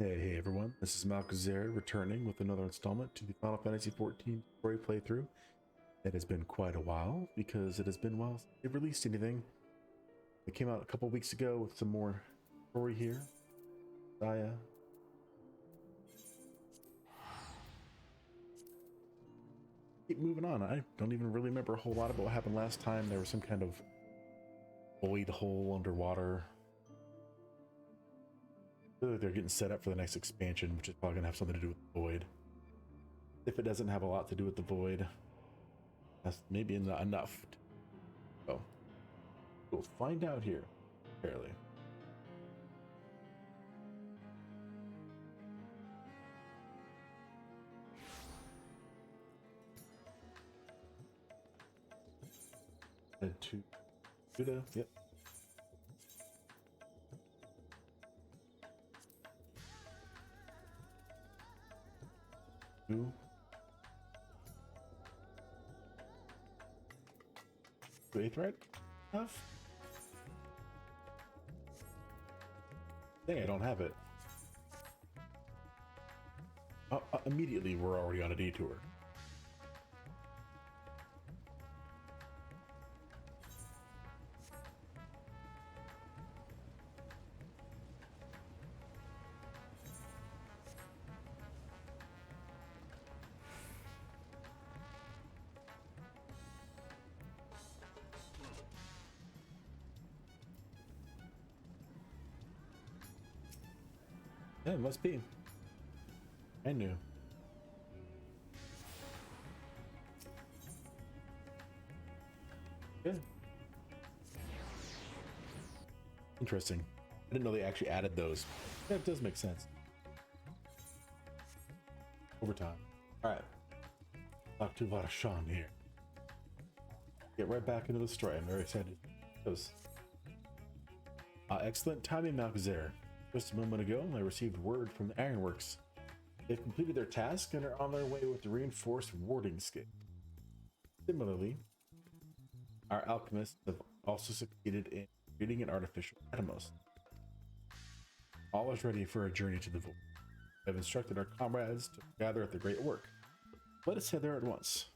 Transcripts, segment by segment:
Hey everyone, this is Malkazar returning with another installment to the Final Fantasy XIV story playthrough. It has been quite a while because it has been a while since they released anything. It came out a couple weeks ago with some more story here. I keep moving on. I don't even really remember a whole lot about what happened last time. There was some kind of void hole underwater. I feel like they're getting set up for the next expansion, which is probably going to have something to do with the void. If it doesn't have a lot to do with the void, that's maybe not enough. So we'll find out here, apparently. Head to Judah, yep. Two. Eighth right? Have? Dang, I don't have it. Immediately, we're already on a detour. Yeah, it must be. I knew. Yeah. Interesting. I didn't know they actually added those. Yeah, it does make sense. Over time. Alright. Talk to Varashan here. Get right back into the story. I'm very excited. Excellent timing, Malkazar. Just a moment ago, I received word from the Ironworks. They've completed their task and are on their way with the reinforced warding skate. Similarly, our alchemists have also succeeded in creating an artificial Atomos. All is ready for a journey to the void. I have instructed our comrades to gather at the Great Work. Let us head there at once.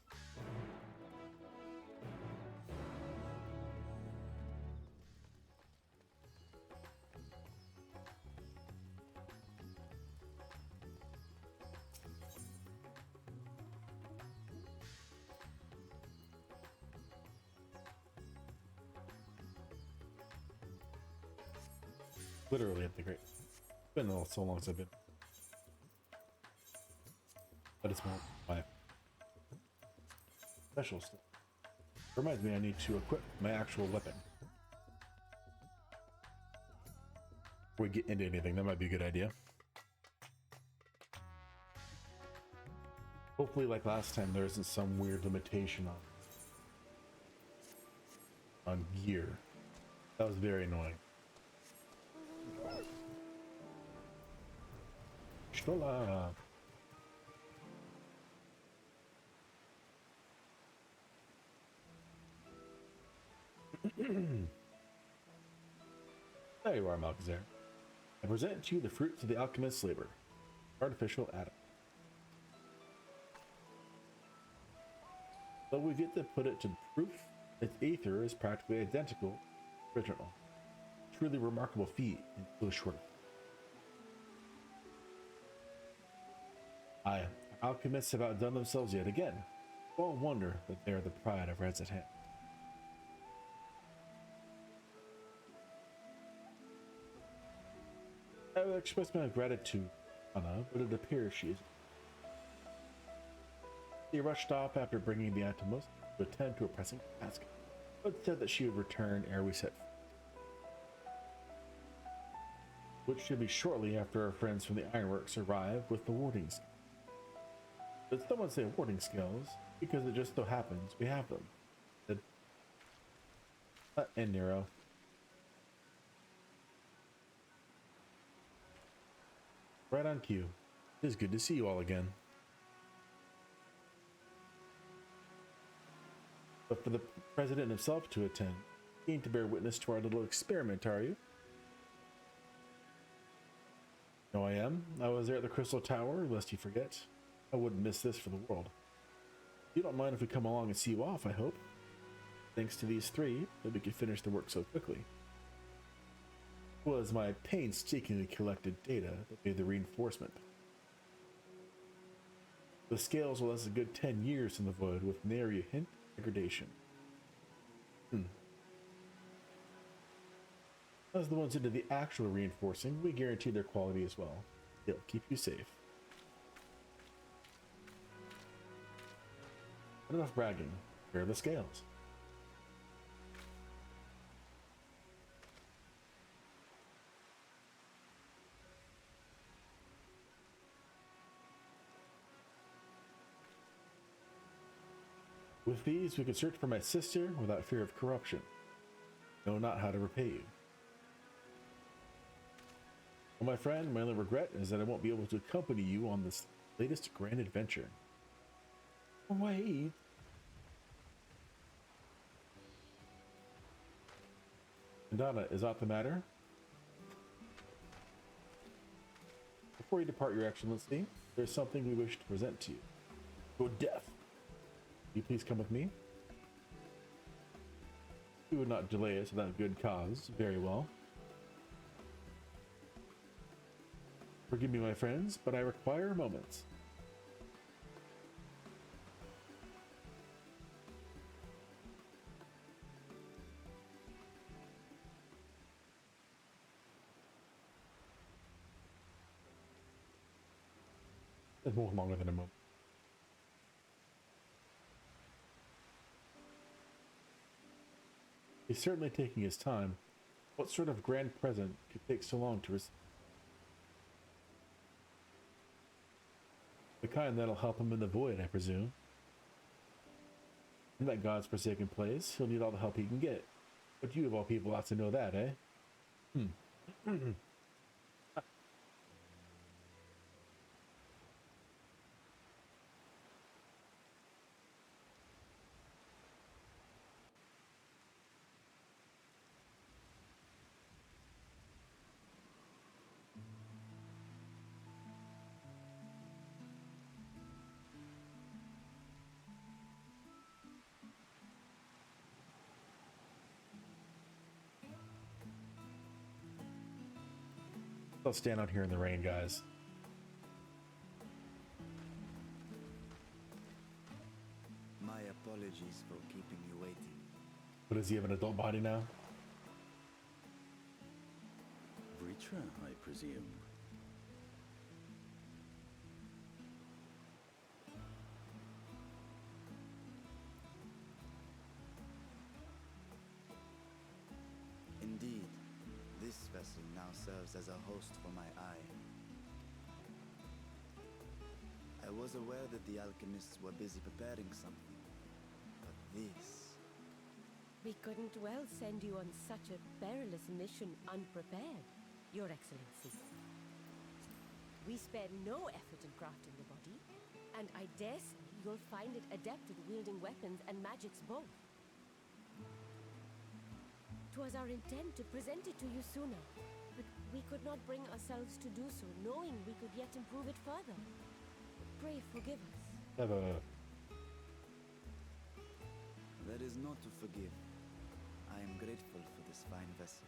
Literally at the Great. It's been so long since I've been. But it's my special stuff. Reminds me I need to equip my actual weapon. Before we get into anything, that might be a good idea. Hopefully, like last time, there isn't some weird limitation on gear. That was very annoying. Shtola. There you are, Malkazar. I present to you the fruits of the alchemist's labor. Artificial atom. Though we've yet to put it to proof, its aether is practically identical to the original. Truly remarkable feat in so short. Aye, alchemists have outdone themselves yet again. Small wonder that they are the pride of Red's at hand. I will express my gratitude, Anna, but it appears she is. She rushed off after bringing the Atomos to attend to a pressing task, but said that she would return ere we set which should be shortly after our friends from the Ironworks arrive with the warding skills. But someone say warding skills, because it just so happens we have them. And Nero. Right on cue. It is good to see you all again. But for the president himself to attend, keen to bear witness to our little experiment, are you? No, I am. I was there at the Crystal Tower, lest you forget. I wouldn't miss this for the world. You don't mind if we come along and see you off, I hope. Thanks to these three, that we could finish the work so quickly. It was my painstakingly collected data that made the reinforcement. The scales will last a good 10 years in the void with nary a hint of degradation. As the ones into the actual reinforcing, we guarantee their quality as well. They'll keep you safe. But enough bragging. Where are the scales? With these, we can search for my sister without fear of corruption. Know not how to repay you. Well, my friend, my only regret is that I won't be able to accompany you on this latest grand adventure. Wait. Donna, is that the matter? Before you depart, Your Excellency, there's something we wish to present to you. Good death. Will you please come with me? You would not delay us without good cause. Very well. Forgive me, my friends, but I require moments. It's more longer than a moment. He's certainly taking his time. What sort of grand present could take so long to receive? The kind that'll help him in the void, I presume. In that God's forsaken place, he'll need all the help he can get. But you of all people ought to know that, eh? I'll stand out here in the rain, guys. My apologies for keeping you waiting. But does he have an adult body now? Breacher, I presume. Indeed, this vessel now serves as a host for my eye. I was aware that the alchemists were busy preparing something, but this... We couldn't well send you on such a perilous mission unprepared, Your Excellency. We spared no effort in crafting the body, and I dare say you'll find it adept at wielding weapons and magics both. 'Twas our intent to present it to you sooner, but we could not bring ourselves to do so, knowing we could yet improve it further. Pray forgive us. There is not to forgive. I am grateful for this fine vessel,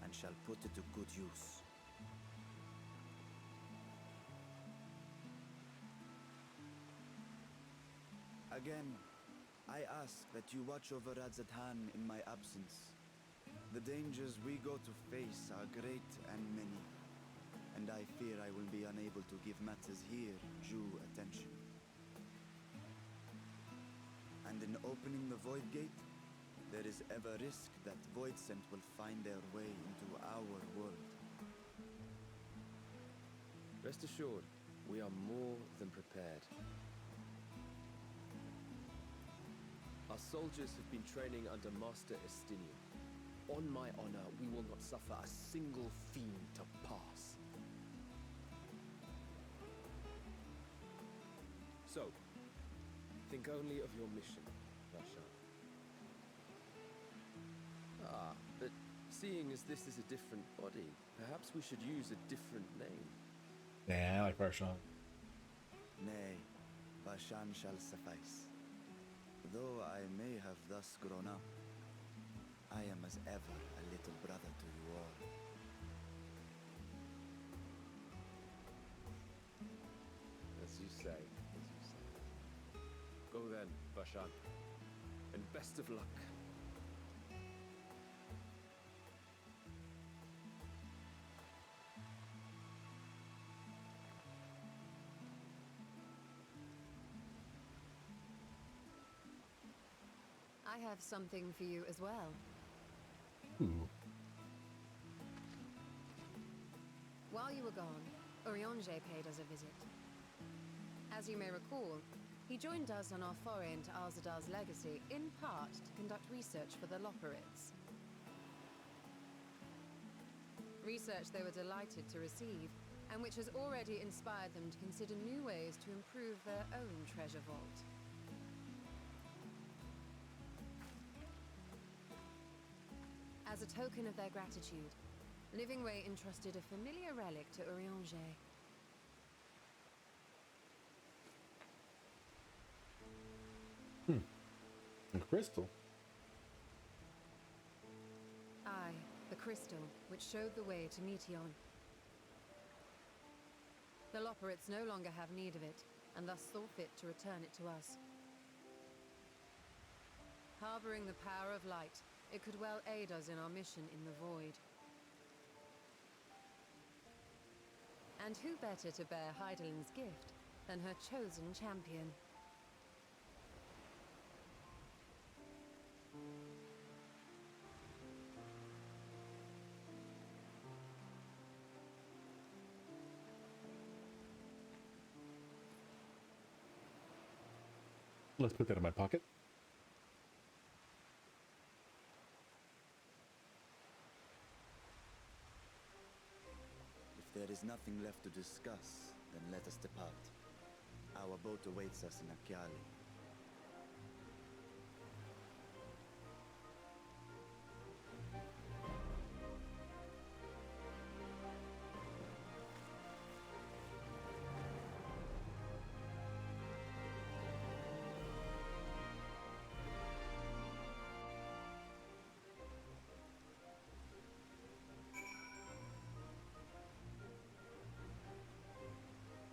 and shall put it to good use. Again, I ask that you watch over Radzatan in my absence. The dangers we go to face are great and many, and I fear I will be unable to give matters here due attention. And in opening the Void Gate, there is ever risk that Voidsent will find their way into our world. Rest assured, we are more than prepared. Our soldiers have been training under Master Estinian. On my honor, we will not suffer a single fiend to pass. So, think only of your mission, Rashan. Ah, but Seeing as this is a different body, perhaps we should use a different name. Nah, I like Varshan. Nay, Vashan shall suffice. Though I may have thus grown up, I am as ever a little brother to you all. As you say, as you say. Go then, Vashan, and best of luck. I have something for you as well. Ooh. While you were gone, Urianger paid us a visit. As you may recall, he joined us on our foray into Arzadar's legacy, in part to conduct research for the Loporrits. Research they were delighted to receive, and which has already inspired them to consider new ways to improve their own treasure vault. As a token of their gratitude, Living Way entrusted a familiar relic to Urianger. A crystal. Aye, the crystal, which showed the way to Meteon. The Loporrits no longer have need of it, and thus saw fit to return it to us. Harboring the power of light, it could well aid us in our mission in the void. And who better to bear Heidelin's gift than her chosen champion? Let's put that in my pocket. If there is nothing left to discuss, then let us depart. Our boat awaits us in Akyali.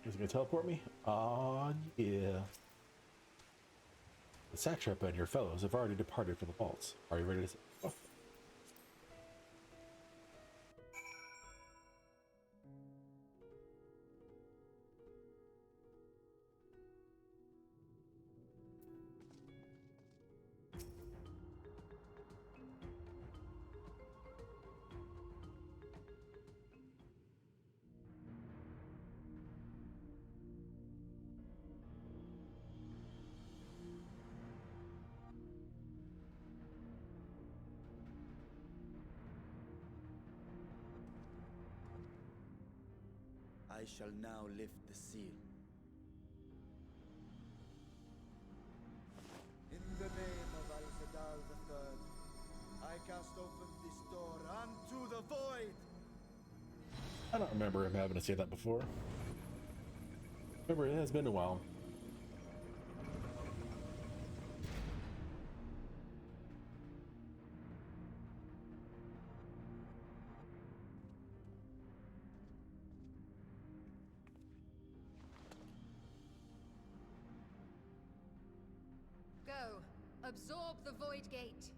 Is it gonna teleport me? Ah, yeah. The satrap and your fellows have already departed for the vaults. Are you ready to? Oh. I shall now lift the seal. In the name of Al-Zadal III, I cast open this door unto the void! I don't remember him having to say that before. Remember, it has been a while. Go, absorb the Void Gate.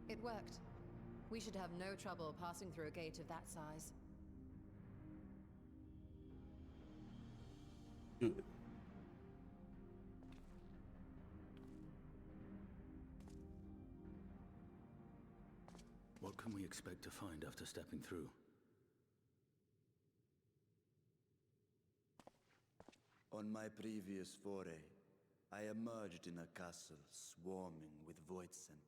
It worked. We should have no trouble passing through a gate of that size. Do it. What can we expect to find after stepping through? On my previous foray, I emerged in a castle swarming with void scent.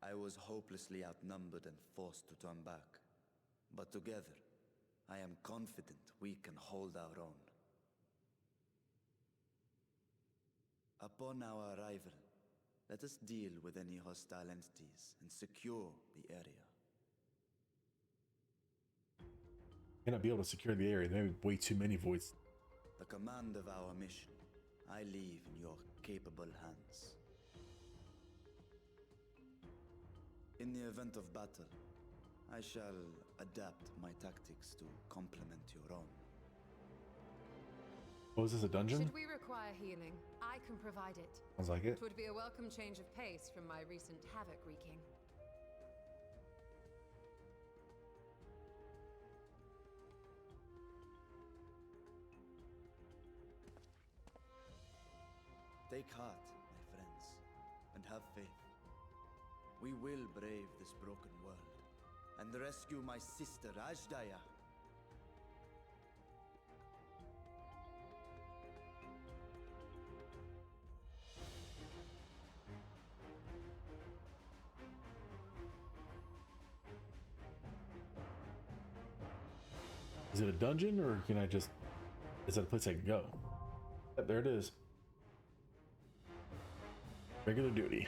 I was hopelessly outnumbered and forced to turn back. But together, I am confident we can hold our own. Upon our arrival, let us deal with any hostile entities and secure the area. Cannot be able to secure the area. There may be way too many voids. The command of our mission, I leave in your capable hands. In the event of battle, I shall adapt my tactics to complement your own. Oh, is this a dungeon? Should we require healing, I can provide it. Sounds like it. It would be a welcome change of pace from my recent havoc wreaking. Take heart, my friends, and have faith. We will brave this broken world and rescue my sister Ajdaya. Is it a dungeon or can I just... Is that a place I can go? Yep, there it is. Regular duty.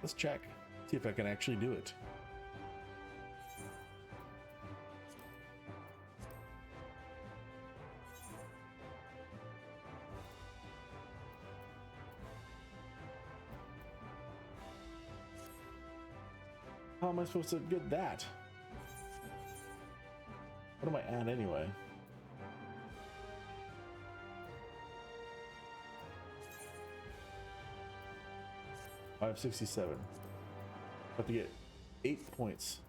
Let's check. See if I can actually do it. How am I supposed to get that? What am I at anyway? $567. Have to get 8 points.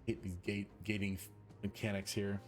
Hate these gating mechanics here.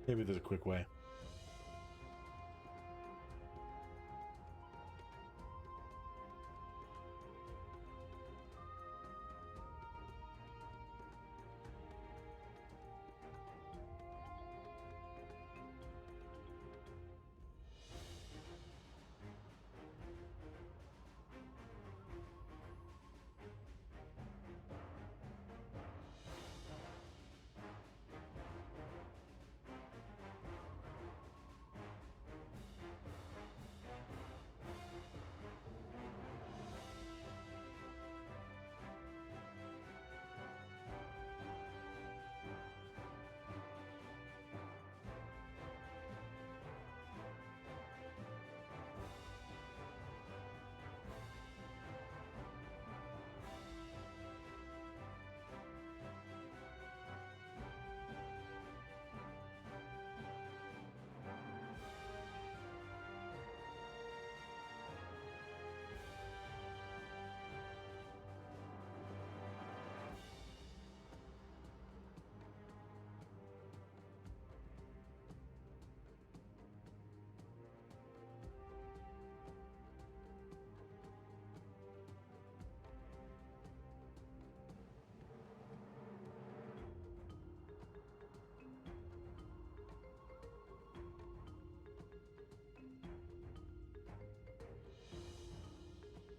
Maybe there's a quick way.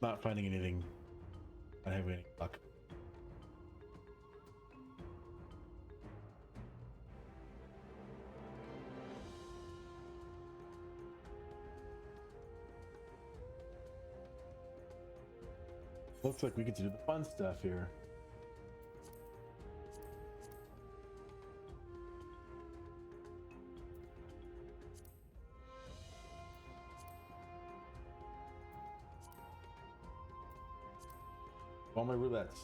Not finding anything. Not having any luck. Looks like we get to do the fun stuff here. All my roulettes.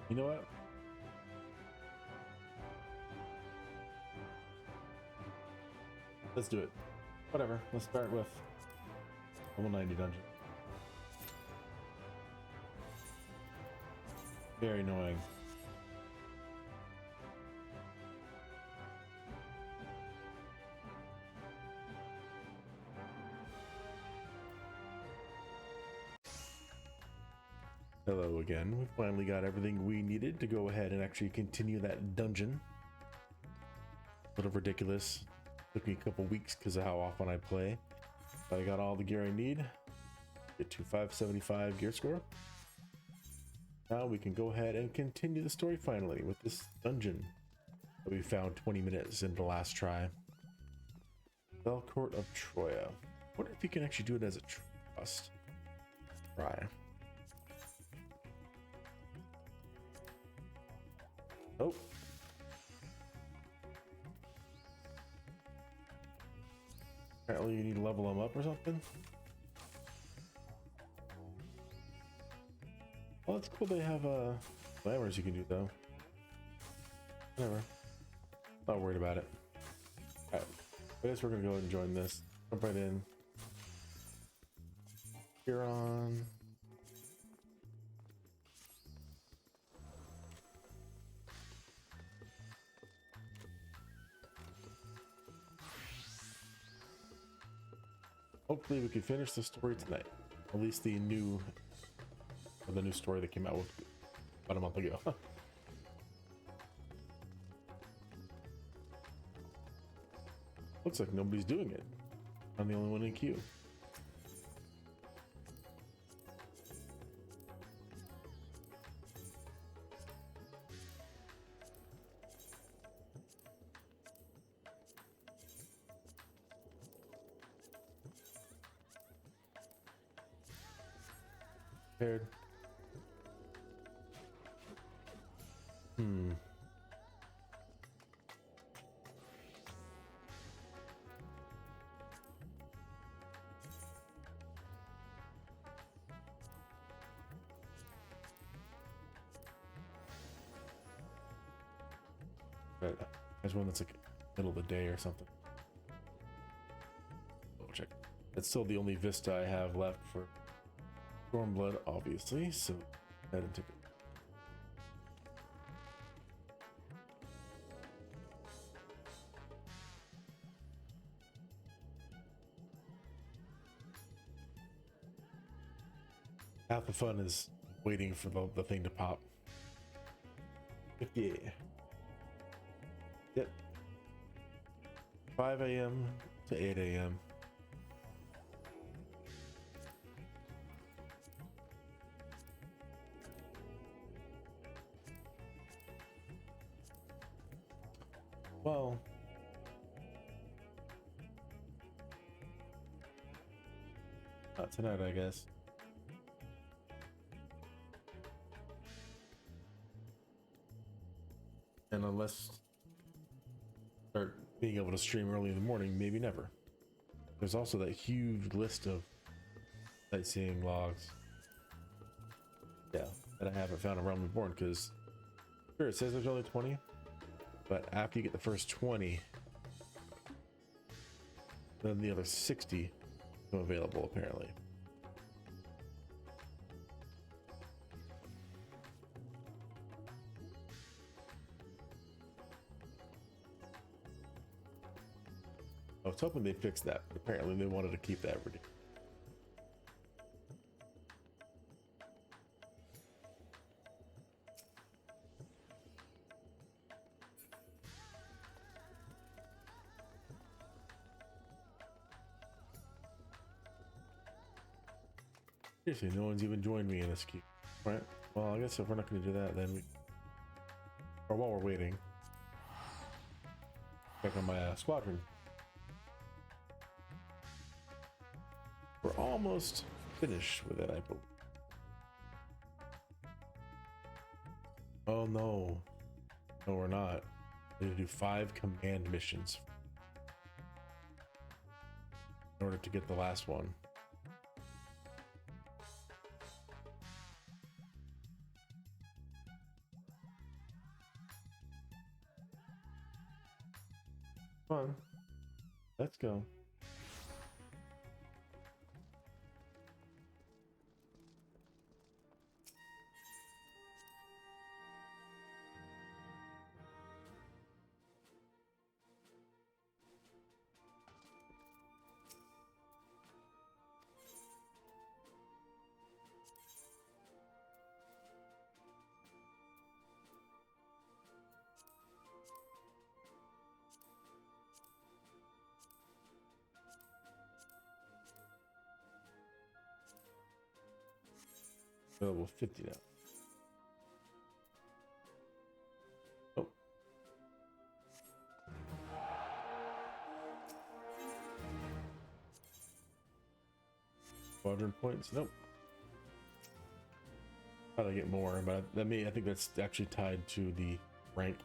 You know what? Let's do it. Whatever. Let's start with level 90 dungeon. Very annoying. Hello again. We finally got everything we needed to go ahead and actually continue that dungeon. A little ridiculous. Took me a couple weeks because of how often I play. But I got all the gear I need. Get to 575 gear score. Now we can go ahead and continue the story finally with this dungeon that we found 20 minutes into the last try. Bell Court of Troya. Wonder if you can actually do it as a trust. Try. Oh. Apparently you need to level them up or something. Well, it's cool they have glamours you can do though. Whatever. Not worried about it. Alright. I guess we're gonna go ahead and join this. Jump right in. Huron. Hopefully we can finish the story tonight. At least the new story that came out with about a month ago. Looks like nobody's doing it. I'm the only one in queue. Paired. There's one that's like middle of the day or something. Oh, check. That's still the only Vista I have left for Stormblood, obviously, so go ahead and take it. Half the fun is waiting for the thing to pop. 58. Yep. 5 a.m. to 8 a.m. Well, not tonight, I guess. And unless start being able to stream early in the morning, maybe never. There's also that huge list of sightseeing logs. Yeah, that I haven't found around Reborn because sure it says there's only 20, but after you get the first 20, then the other 60 become available apparently. I was hoping they fixed that, but apparently they wanted to keep that ridiculous. Seriously, no one's even joined me in this queue. Right? Well, I guess if we're not going to do that, then we... Or while we're waiting, check on my squadron. We're almost finished with it, I believe. Oh no. No, we're not. We need to do 5 command missions in order to get the last one. Come on. Let's go. Level 50 now. Oh. Squadron points? Nope. Thought I'd get more, but I think that's actually tied to the rank.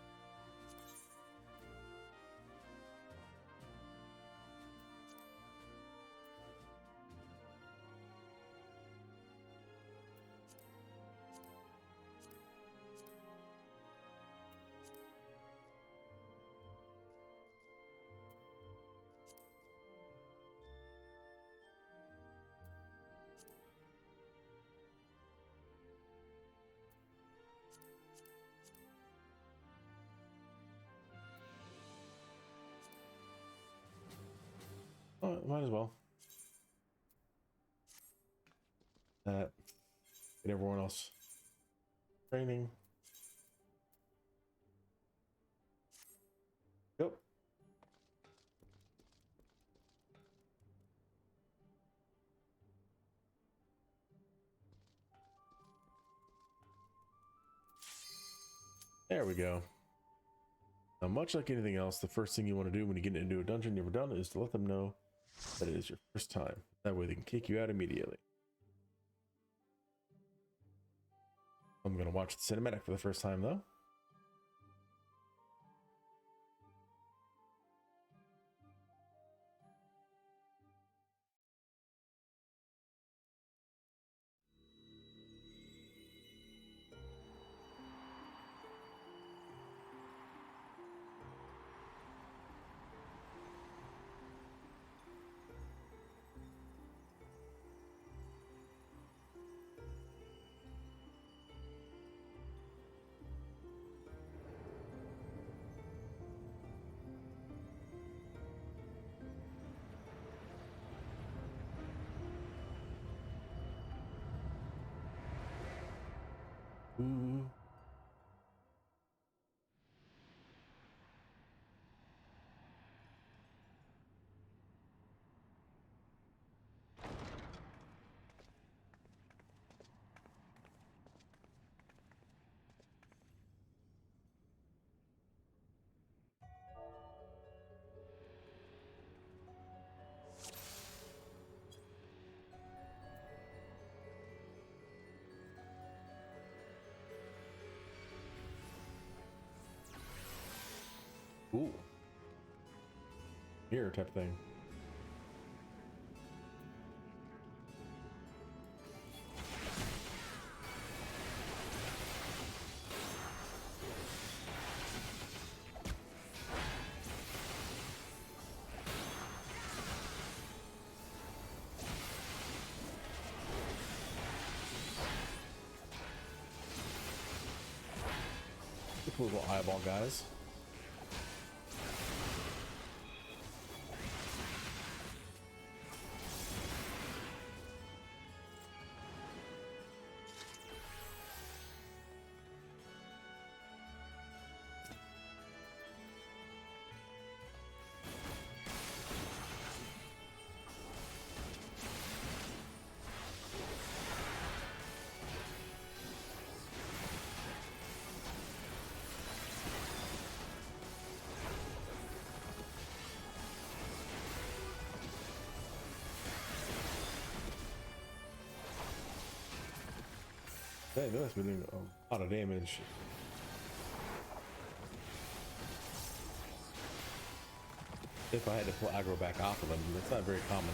Oh, might as well. Get everyone else training. Yep. There we go. Now, much like anything else, the first thing you want to do when you get into a dungeon you've never done is to let them know that it is your first time. That way they can kick you out immediately. I'm going to watch the cinematic for the first time, though. Ooh. Ooh. Mirror type thing. Cool little eyeball guys. Hey, they must be doing a lot of damage. If I had to pull aggro back off of them, that's not very common.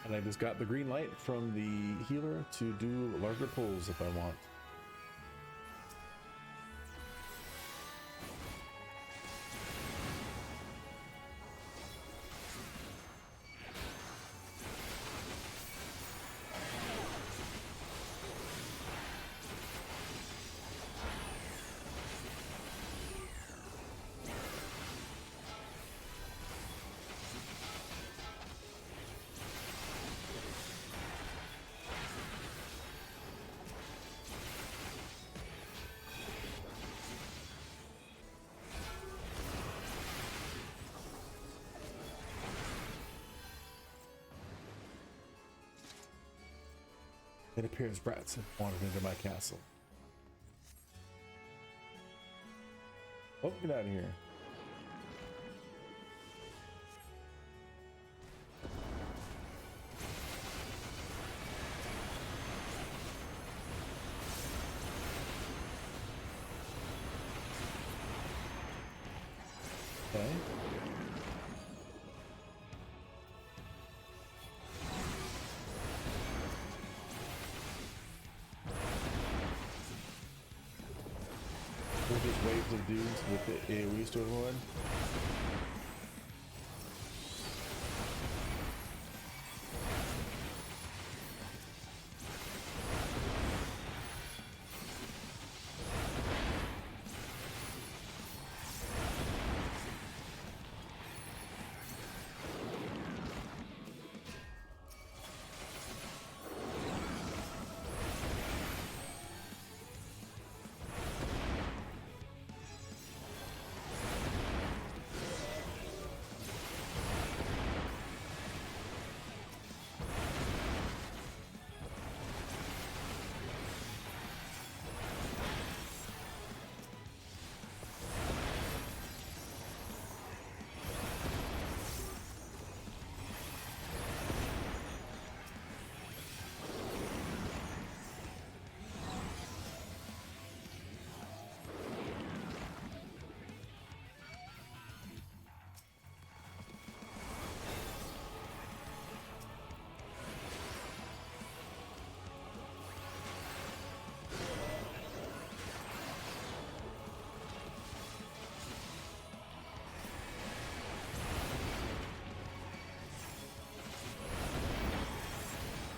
And I just got the green light from the healer to do larger pulls if I want. It appears brats have wandered into my castle. Oh, get out of here. Okay. There's just waves of dudes with the AoE stored one.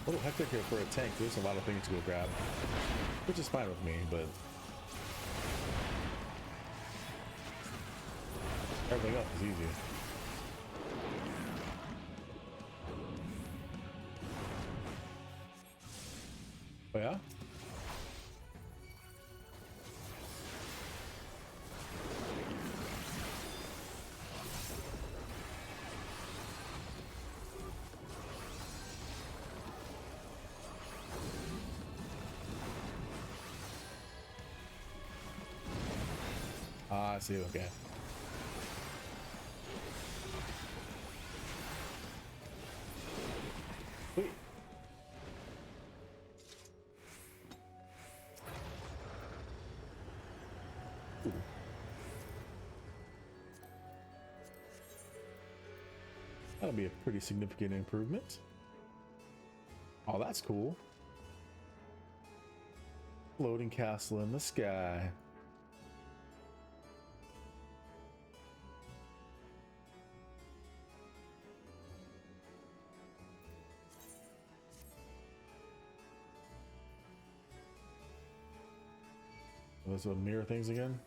A little hectic here for a tank. There's a lot of things to go grab, which is fine with me, but everything else is easy. Oh yeah? Ah, I see, okay. Wait. Ooh. That'll be a pretty significant improvement. Oh, that's cool. Floating castle in the sky. Those little mirror things again.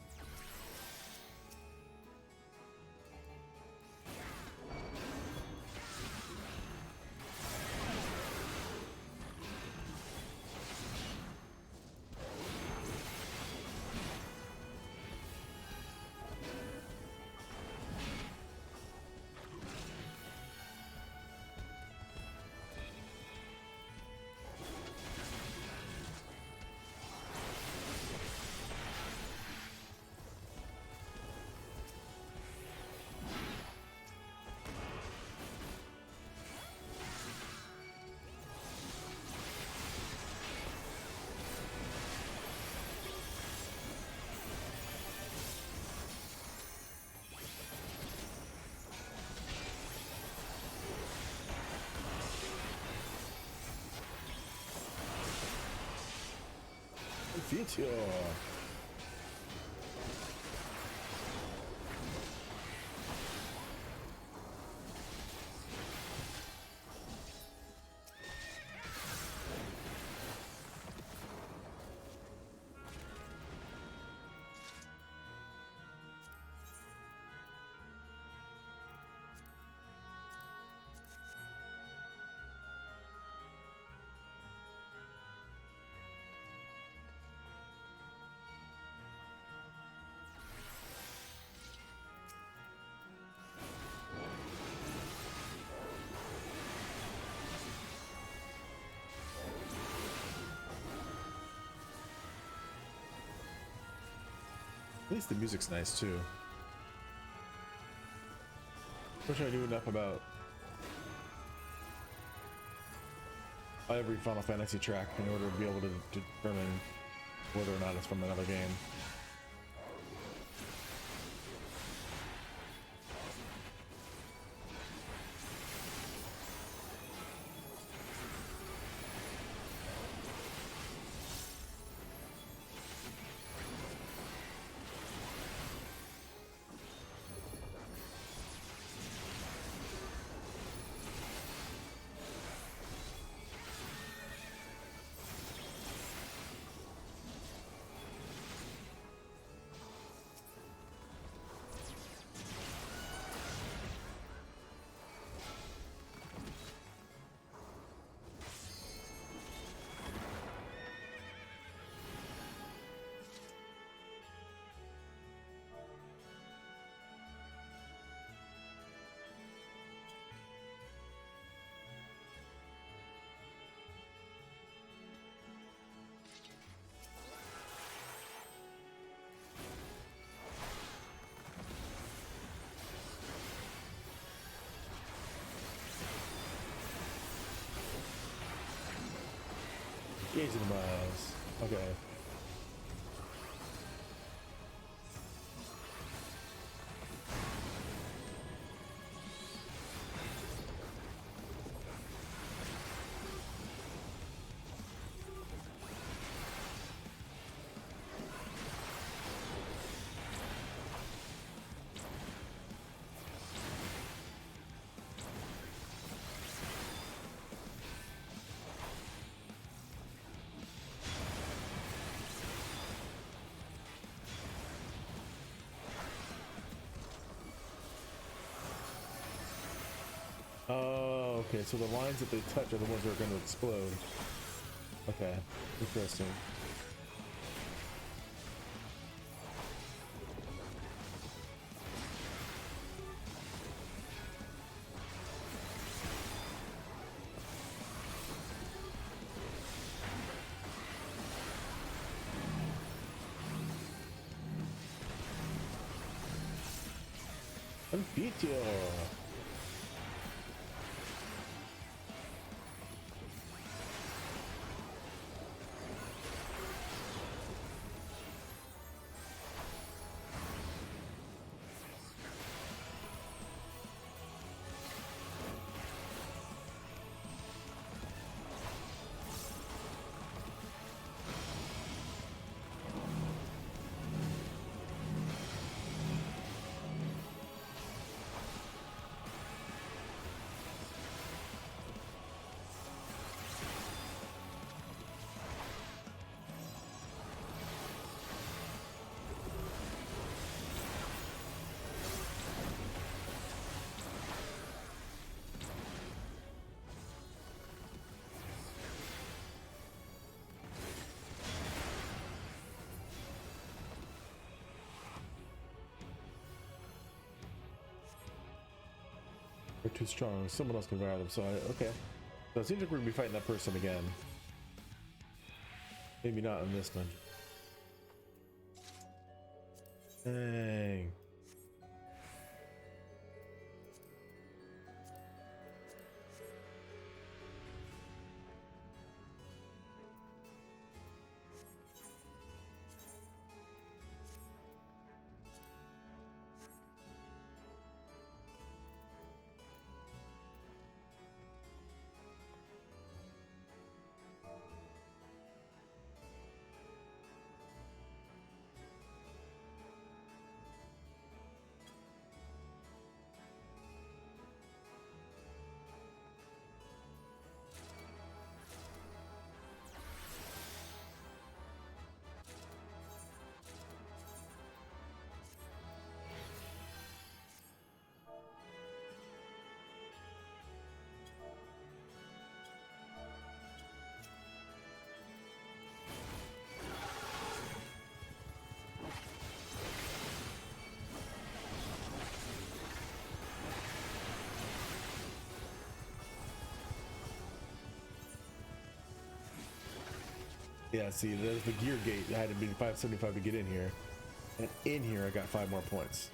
Future. At least the music's nice too. Wish I knew enough about every Final Fantasy track in order to be able to determine whether or not it's from another game. Engaging the miles. Okay. Oh, okay, so the lines that they touch are the ones that are going to explode. Okay, interesting. Beat you. They're too strong. Someone else can devour them. So okay. So it seems like we're gonna be fighting that person again. Maybe not in this dungeon. Dang. Yeah, see, there's the gear gate. I had to be 575 to get in here. And in here, I got 5 more points.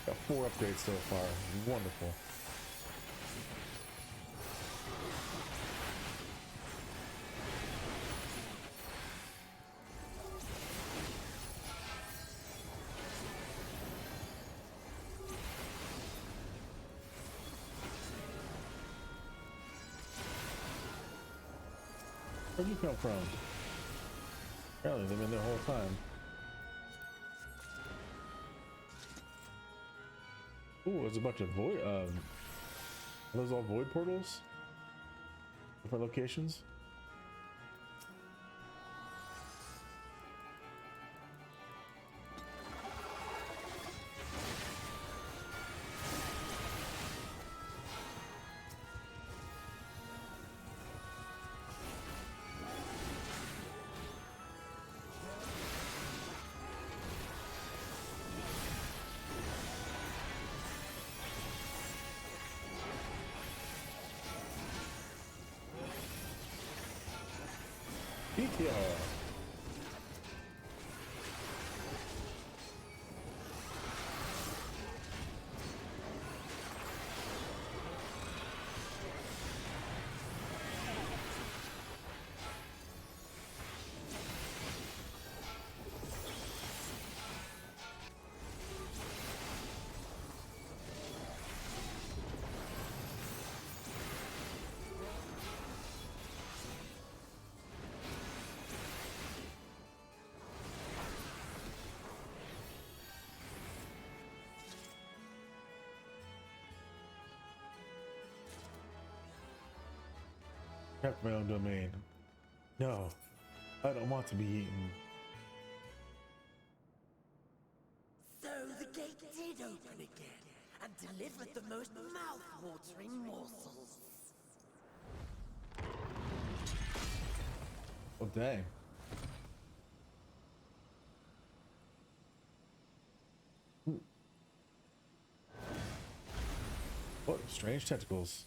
Got 4 upgrades so far. Wonderful. Where'd you come from? Apparently they've been there the whole time. Ooh, there's a bunch of void. Are those all void portals? Different locations? Detail. Protect my own domain. No, I don't want to be eaten. So the gate did open again and delivered the most mouth-watering morsels. Oh, dang. What strange tentacles.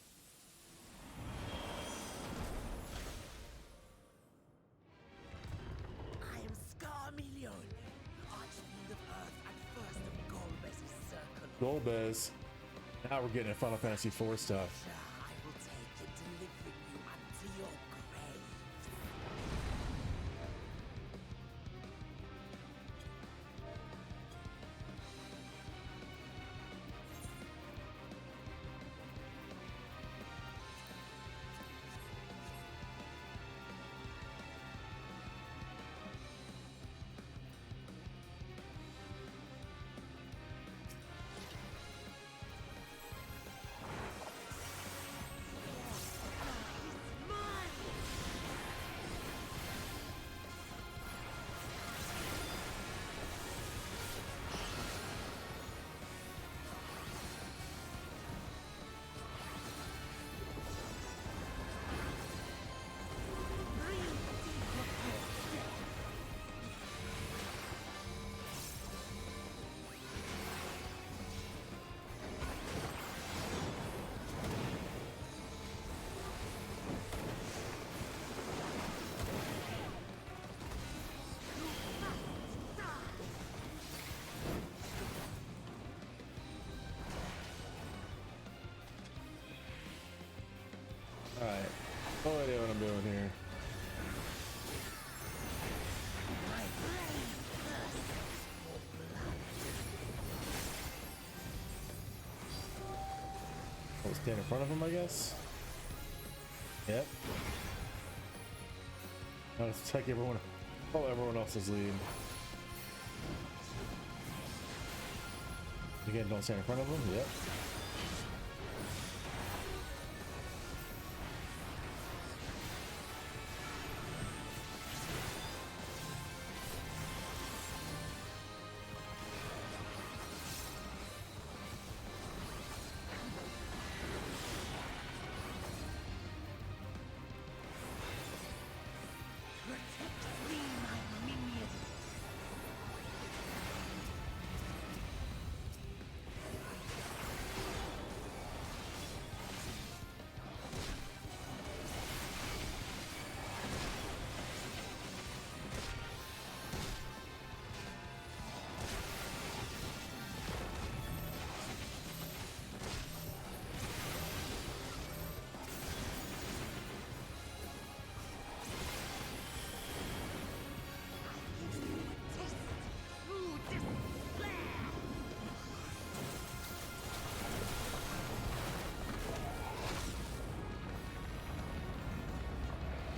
I am Scarmelion, Archfiend of Earth and first of Golbez's circle. Golbez. Now we're getting Final Fantasy IV stuff. I will take it, delivering you unto your grave. No idea what I'm doing here. I'll stand in front of him, I guess. Yep. Now let's take everyone. Follow everyone else's lead. Again, don't stand in front of them. Yep.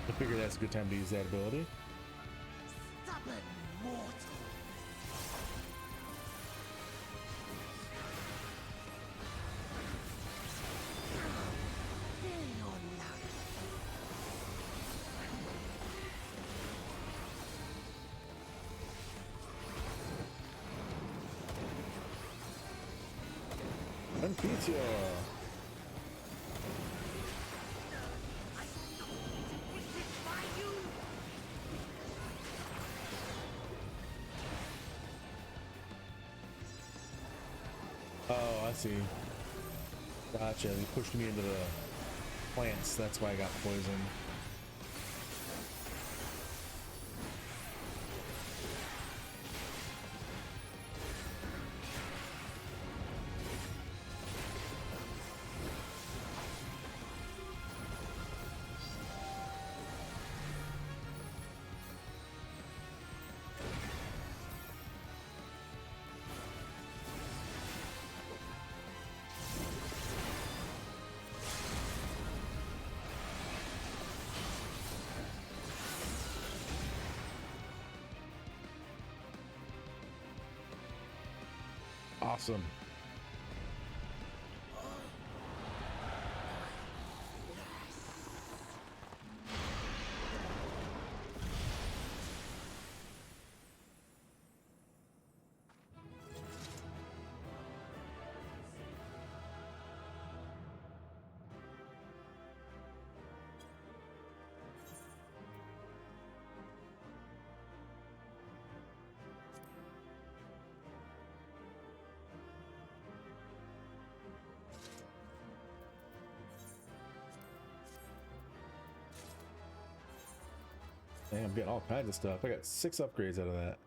I figure that's a good time to use that ability. Stubborn mortal. Feel your love. Confucio. Oh, I see. Gotcha. He pushed me into the plants. That's why I got poisoned. Awesome. Dang, I'm getting all kinds of stuff. I got 6 upgrades out of that.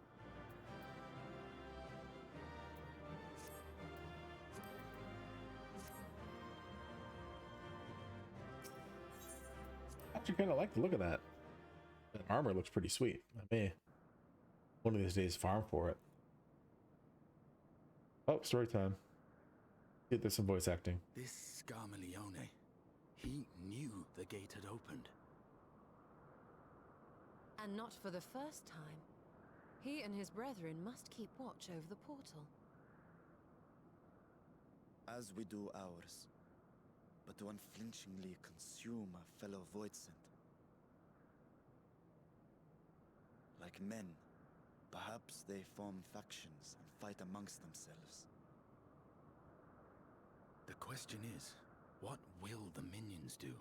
Actually, kind of like the look of that. That armor looks pretty sweet. I may one of these days farm for it. Oh, story time. Get this some voice acting. This Scarmalione, he knew the gate had opened. And not for the first time. He and his brethren must keep watch over the portal. As we do ours, but to unflinchingly consume a fellow Voidsent. Like men, perhaps they form factions and fight amongst themselves. The question is, what will the minions do?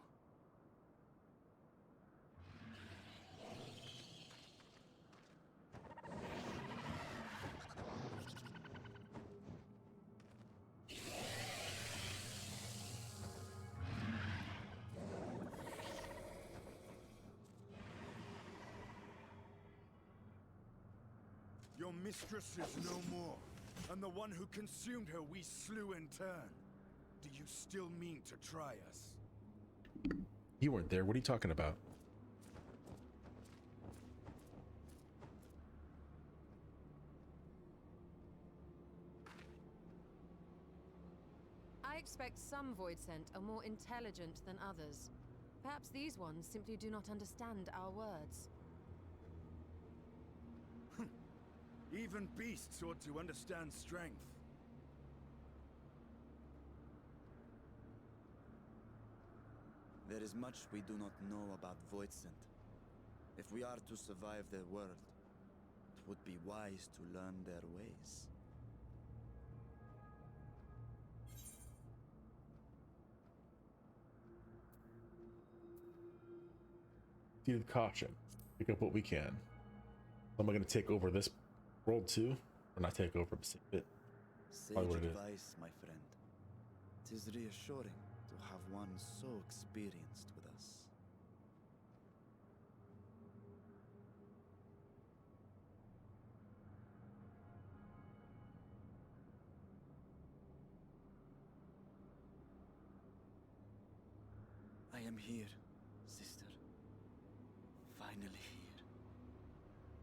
Your mistress is no more, and the one who consumed her we slew in turn. Do you still mean to try us? You weren't there. What are you talking about? I expect some Void Sent are more intelligent than others. Perhaps these ones simply do not understand our words. Even beasts ought to understand strength. There is much we do not know about Voidsent. If we are to survive their world, it would be wise to learn their ways. Deed of caution. Pick up what we can. Am I going to take over this world too? Or not take over, but save it? Sage Probably what it is. advice, my friend. 'Tis reassuring to have one so experienced with us. I am here, sister. Finally here.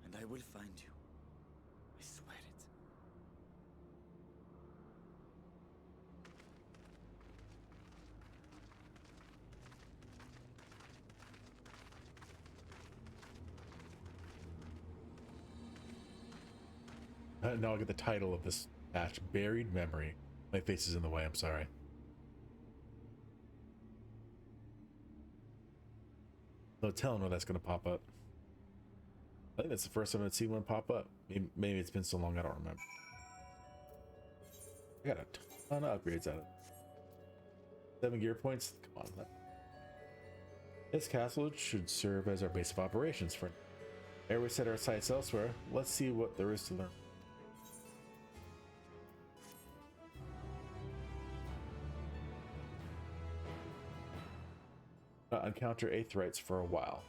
And I will find you. I swear it. Now I'll get the title of this match. Buried Memory. My face is in the way, I'm sorry. No telling when that's going to pop up. I think that's the first time I've seen one pop up. Maybe it's been so long I don't remember. I got a ton of upgrades out of it. 7 gear points? Come on. This castle should serve as our base of operations for ere we set our sights elsewhere. Let's see what there is to learn. Not encounter Aetherites for a while.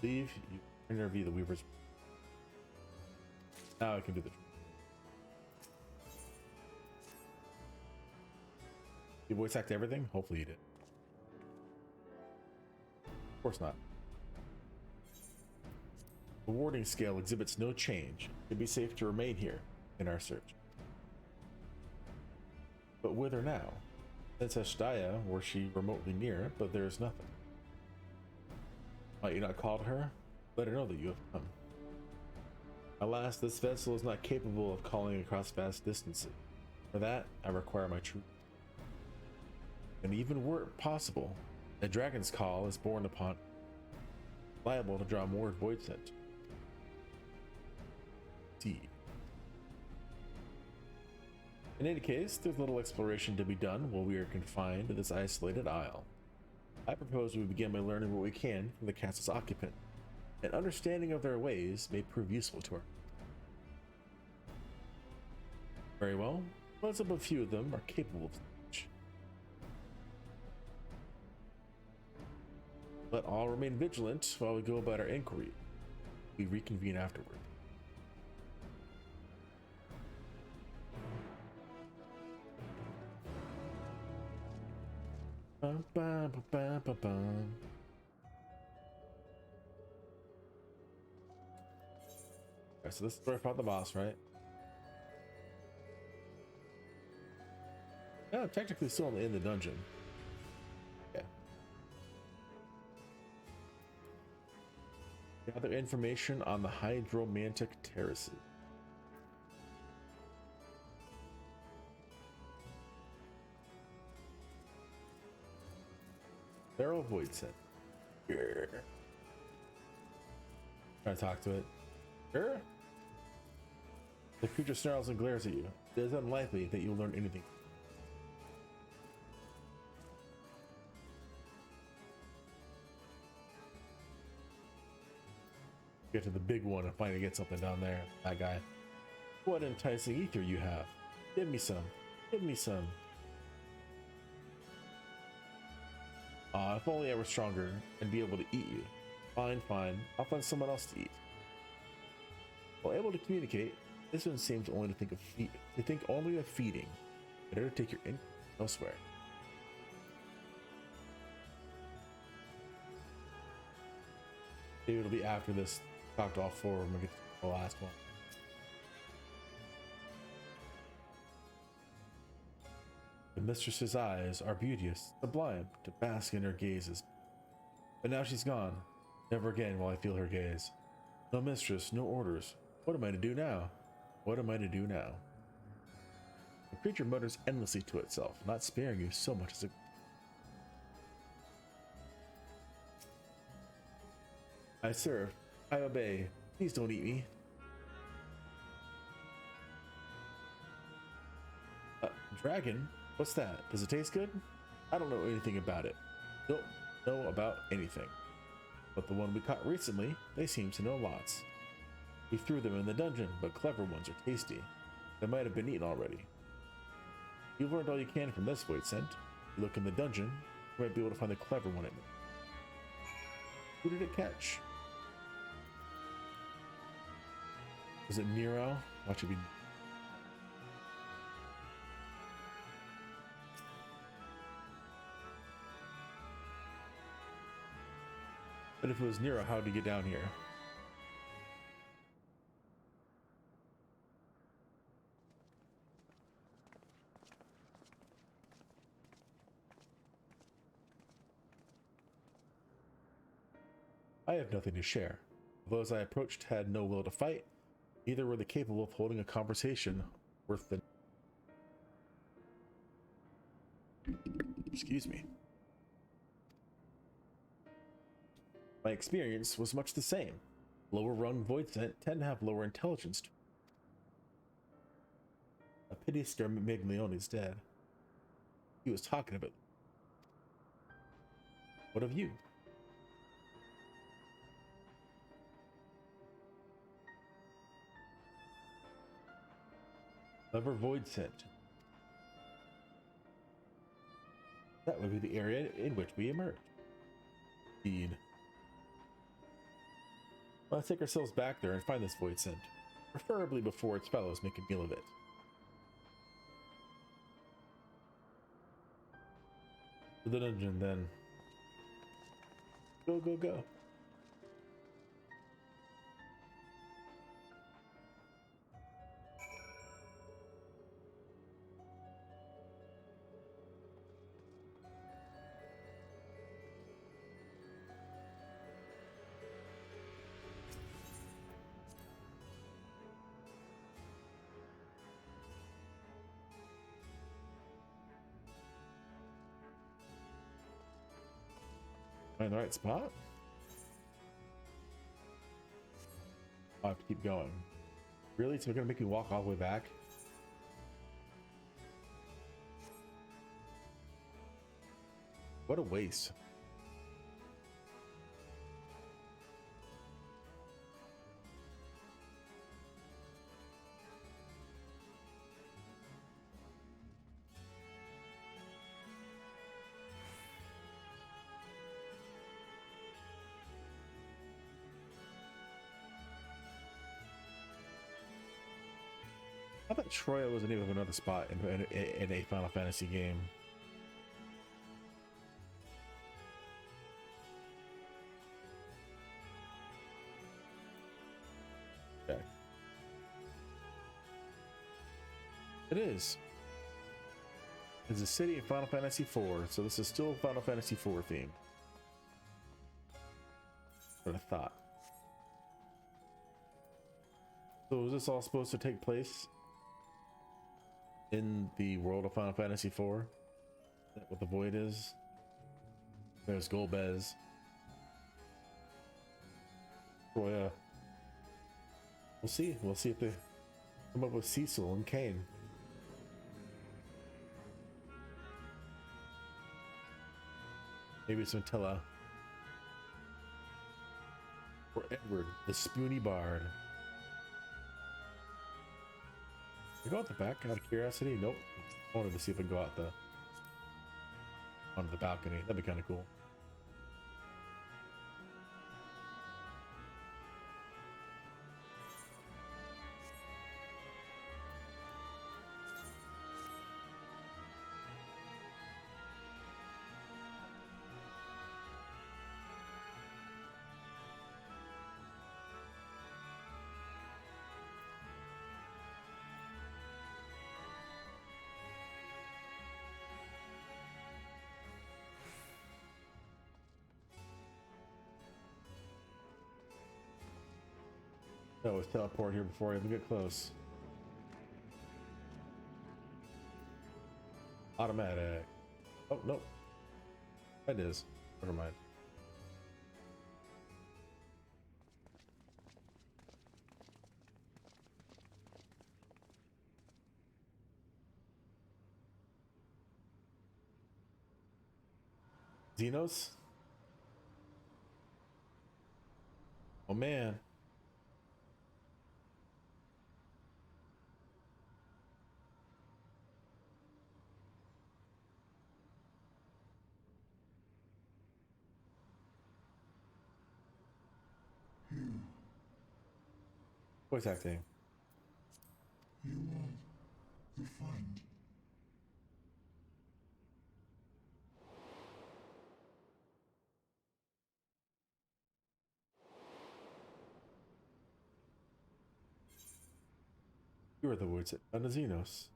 Leave, you interview the Weavers. Now I can do the. You voice act everything? Hopefully you did. Of course not. The warding scale exhibits no change. It'd be safe to remain here in our search. But whither now? Princess Daya, were she remotely near, but there is nothing. Might you not call to her? Let her know that you have come. Alas, this vessel is not capable of calling across vast distances. For that, I require my troop. And even were it possible, a dragon's call is borne upon, liable to draw more void sent. D. In any case, there's little exploration to be done while we are confined to this isolated isle. I propose we begin by learning what we can from the castle's occupant. An understanding of their ways may prove useful to her. Very well, let's hope a few of them are capable of such. Let all remain vigilant while we go about our inquiry. We reconvene afterward. Bum, bum, bum, bum, bum, bum. Alright, so this is where I fought the boss, right? Yeah, I'm technically still in the dungeon. Yeah. Gather information on the hydromantic terraces. Feral void set. Try to talk to it. Sure. The creature snarls and glares at you. It is unlikely that you'll learn anything. Get to the big one and finally get something down there. That guy. What enticing ether you have. Give me some. Give me some. If only I were stronger and be able to eat you. Fine, fine. I'll find someone else to eat. While able to communicate, this one seems only to think only of feeding. Better take your in elsewhere. Maybe it'll be after this talked all four when we get to the last one. The mistress's eyes are beauteous, sublime, to bask in her gazes. But now she's gone. Never again will I feel her gaze. No mistress, no orders. What am I to do now? What am I to do now? The creature mutters endlessly to itself, not sparing you so much as a... I serve. I obey. Please don't eat me. Dragon? What's that? Does it taste good? I don't know anything about it. Don't know about anything. But the one we caught recently, they seem to know lots. We threw them in the dungeon, but clever ones are tasty. They might have been eaten already. You've learned all you can from this void scent. You look in the dungeon, you might be able to find the clever one in it. Who did it catch? Was it Nero? Watch it be... But if it was Nero, how did he get down here? I have nothing to share. Those I approached had no will to fight, neither were they capable of holding a conversation worth the... Excuse me. My experience was much the same. Lower rung void scent tend to have lower intelligence. A pity Scarmiglione is dead. He was talking about... What of you? Clever void scent. That would be the area in which we emerged. Indeed. Let's take ourselves back there and find this void scent, preferably before its fellows make a meal of it. To the dungeon, then. Go, go, go. Find the right spot? I have to keep going. Really? So we're gonna make me walk all the way back? What a waste. I thought Troya was the name of another spot in a Final Fantasy game. Okay. It is. It's a city in Final Fantasy IV, so this is still Final Fantasy IV theme. What I thought. So is this all supposed to take place in the world of Final Fantasy IV? Is that what the void is? There's Golbez. Troya. We'll see. We'll see if they come up with Cecil and Kane. Maybe it's Mantilla. Or Edward, the Spoony Bard. Can I go out the back out of curiosity? Nope. I wanted to see if I can go out onto the balcony. That'd be kind of cool. No, it's teleport here before I even get close. Automatic. Oh, no. That is. Never mind. Xenos? Oh man. Voice acting. You are the friend. You are the woods on the Xenos.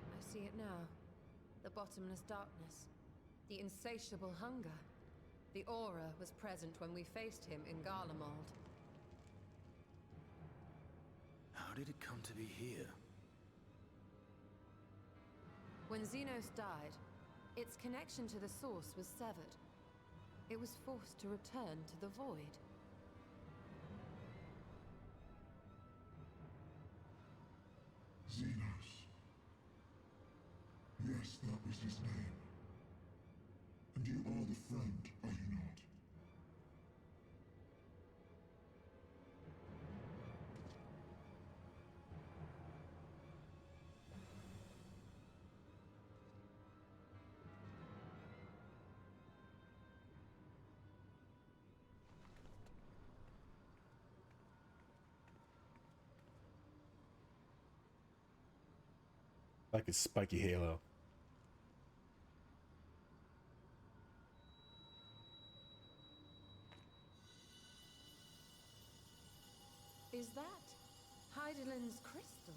I see it now. The bottomless darkness. The insatiable hunger. The aura was present when we faced him in Garlemald. How did it come to be here? When Xenos died, its connection to the source was severed. It was forced to return to the void. Xenos. Yes, that was his name. And you are the friend, are you not? Like a spiky halo. Is that Heidelin's crystal?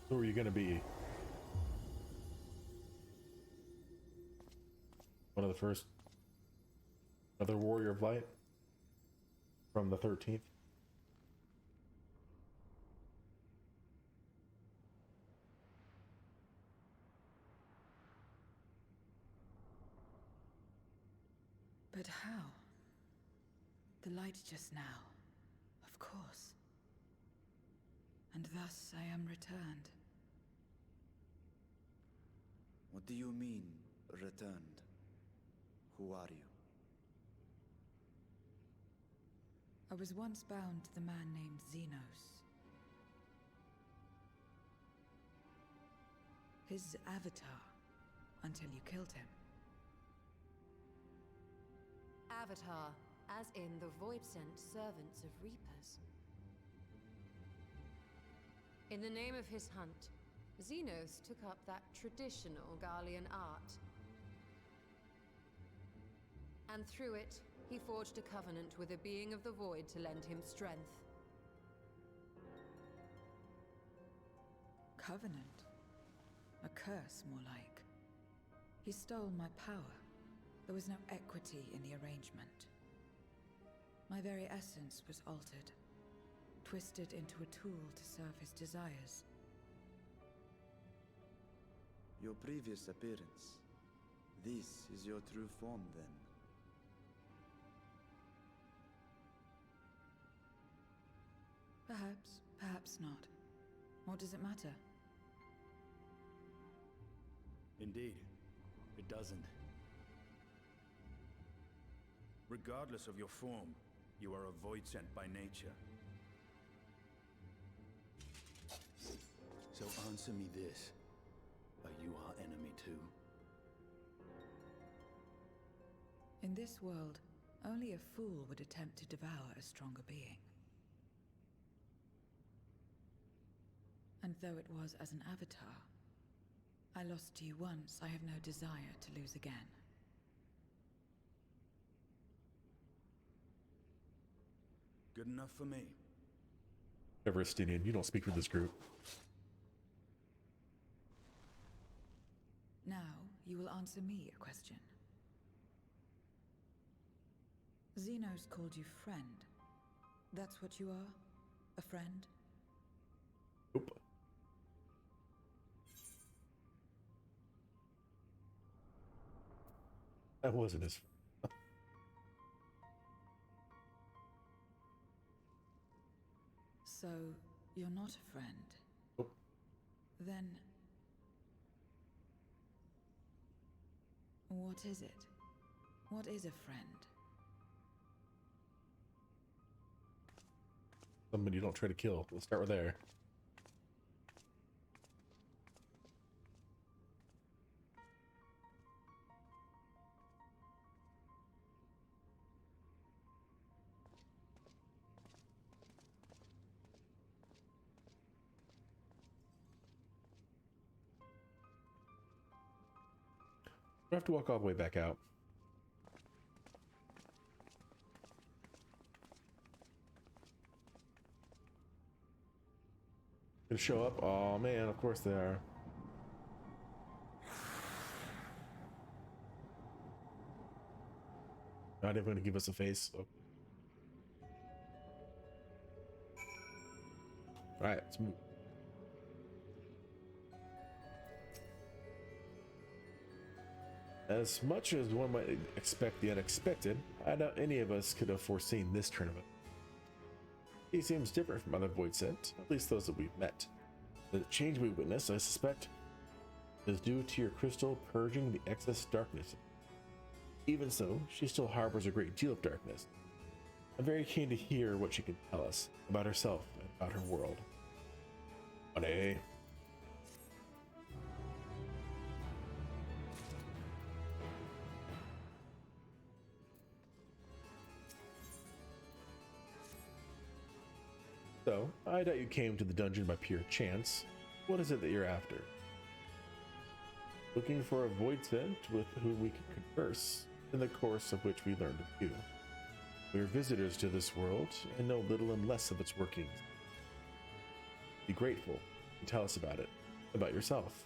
Who are you gonna be? One of the first? Another warrior of light? From the 13th? But how? The light just now. Of course. And thus I am returned. What do you mean, returned? Who are you? I was once bound to the man named Xenos. His avatar, until you killed him. Avatar, as in the void-sent servants of Reapers. In the name of his hunt, Xenos took up that traditional Garlean art. And through it, he forged a covenant with a being of the void to lend him strength. Covenant? A curse, more like. He stole my power. There was no equity in the arrangement. My very essence was altered, twisted into a tool to serve his desires. Your previous appearance. This is your true form, then. Perhaps, perhaps not. What does it matter? Indeed, it doesn't. Regardless of your form, you are a void sent by nature. So answer me this. Are you our enemy too? In this world, only a fool would attempt to devour a stronger being. And though it was as an avatar, I lost to you once, I have no desire to lose again. Good enough for me. Everestinian, you don't speak for this group. Now, you will answer me a question. Xenos called you friend. That's what you are? A friend? Nope. That wasn't his. So, you're not a friend? Nope. Then... what is it? What is a friend? Somebody you don't try to kill. Let's start with there. I have to walk all the way back out. Gonna show up? Oh man, of course they are. Not even gonna give us a face. Oh. Alright, let's move. As much as one might expect the unexpected, I doubt any of us could have foreseen this tournament. He seems different from other Void Sent, at least those that we've met. The change we witness, I suspect, is due to your crystal purging the excess darkness. Even so, she still harbors a great deal of darkness. I'm very keen to hear what she can tell us about herself and about her world. Money. So, I doubt you came to the dungeon by pure chance. What is it that you're after? Looking for a Void Sent with whom we can converse, in the course of which we learned of you. We are visitors to this world and know little and less of its workings. Be grateful and tell us about it, about yourself.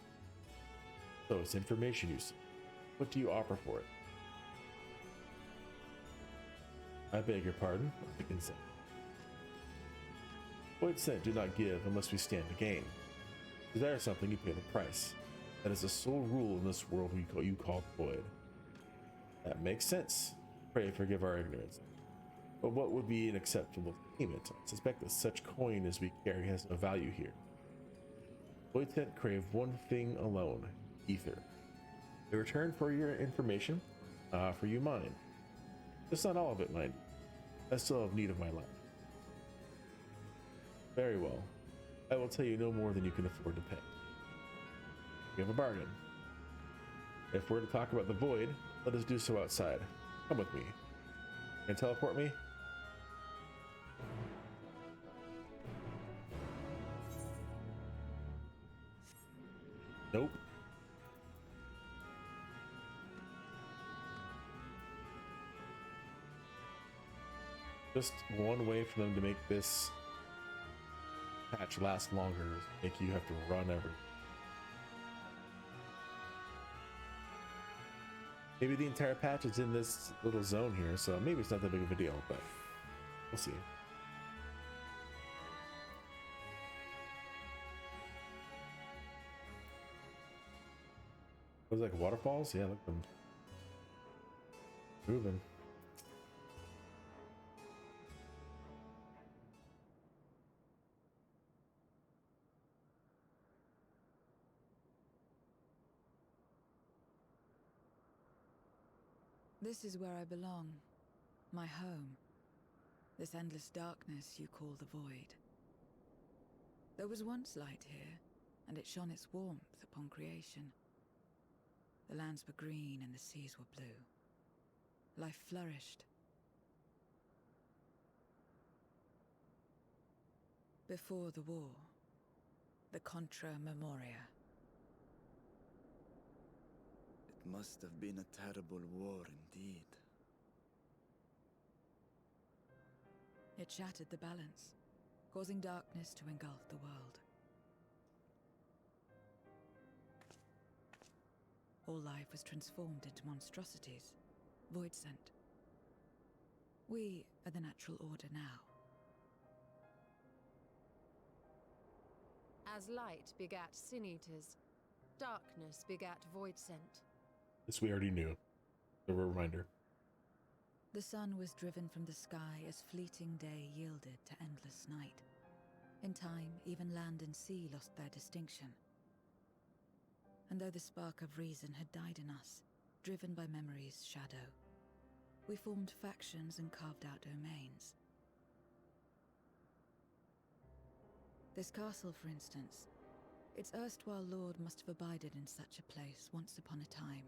So it's information you seek. What do you offer for it? I beg your pardon, I consent. Void Sent do not give unless we stand to gain. Desire something, you pay the price. That is the sole rule in this world you call Void. That makes sense. Pray forgive our ignorance. But what would be an acceptable payment? I suspect that such coin as we carry has no value here. Void Sent crave one thing alone, ether. In return for your information, I offer you mine. Just not all of it, mind you. I still have need of my life. Very well. I will tell you no more than you can afford to pay. We have a bargain. If we're to talk about the Void, let us do so outside. Come with me. Can you teleport me? Nope. Just one way for them to make this patch last longer is make you have to run every. Maybe the entire patch is in this little zone here, so maybe it's not that big of a deal, but we'll see. Those like waterfalls? Yeah, look at them moving. This is where I belong. My home. This endless darkness you call the Void. There was once light here, and it shone its warmth upon creation. The lands were green and the seas were blue. Life flourished. Before the war, the Contra Memoria. Must have been a terrible war indeed. It shattered the balance, causing darkness to engulf the world. All life was transformed into monstrosities, void-sent. We are the natural order now. As light begat sin-eaters, darkness begat void-sent. This we already knew. A reminder. The sun was driven from the sky as fleeting day yielded to endless night. In time, even land and sea lost their distinction. And though the spark of reason had died in us, driven by memory's shadow, we formed factions and carved out domains. This castle, for instance, its erstwhile lord must have abided in such a place once upon a time.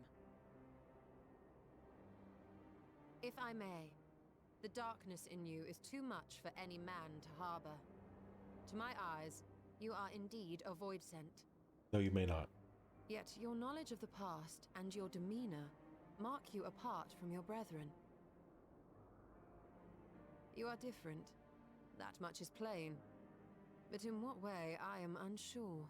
If I may, the darkness in you is too much for any man to harbor. To my eyes, you are indeed a void-sent. No, you may not. Yet your knowledge of the past and your demeanor mark you apart from your brethren. You are different. That much is plain. But in what way, I am unsure.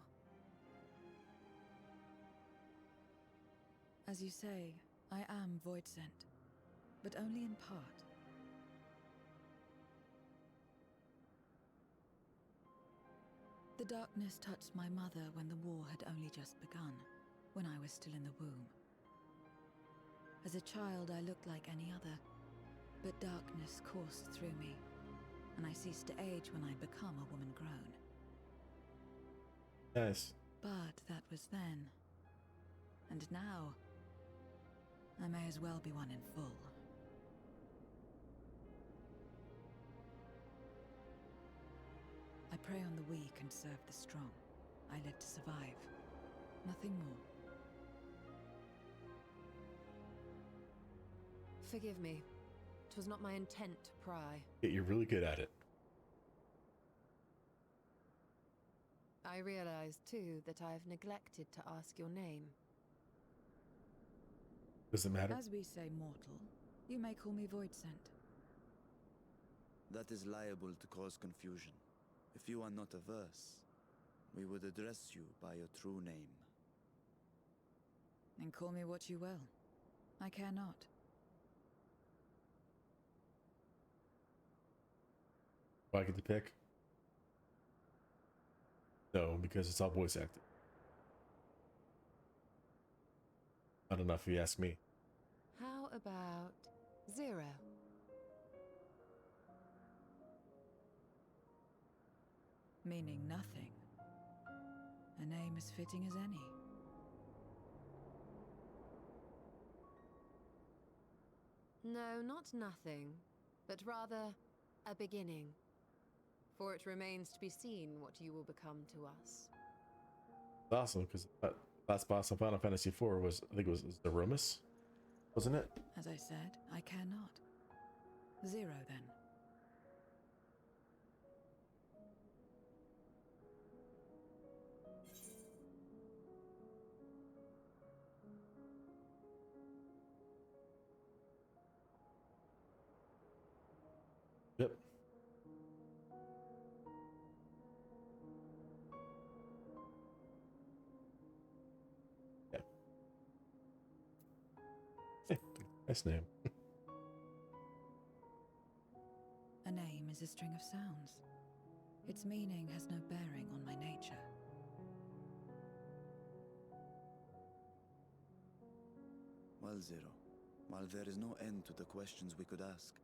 As you say, I am void-sent, but only in part. The darkness touched my mother when the war had only just begun, when I was still in the womb. As a child, I looked like any other, but darkness coursed through me, and I ceased to age when I'd become a woman grown. Yes. But that was then. And now, I may as well be one in full. I prey on the weak and serve the strong. I live to survive. Nothing more. Forgive me. 'Twas not my intent to pry. Yeah, you're really good at it. I realize, too, that I have neglected to ask your name. Does it matter? As we say mortal, you may call me Voidsent. That is liable to cause confusion. If you are not averse, we would address you by your true name. And call me what you will. I care not. Do I get to pick? No, because it's all voice acted. Not enough if you ask me. How about Zero? Meaning nothing. A name as fitting as any. No, not nothing, but rather a beginning. For it remains to be seen what you will become to us. It's awesome, because last boss on Final Fantasy IV was, I think it was Zeromus, wasn't it? As I said, I care not. Zero, then. Yep. Yep. Nice name. A name is a string of sounds. Its meaning has no bearing on my nature. Well, Zero, while there is no end to the questions we could ask,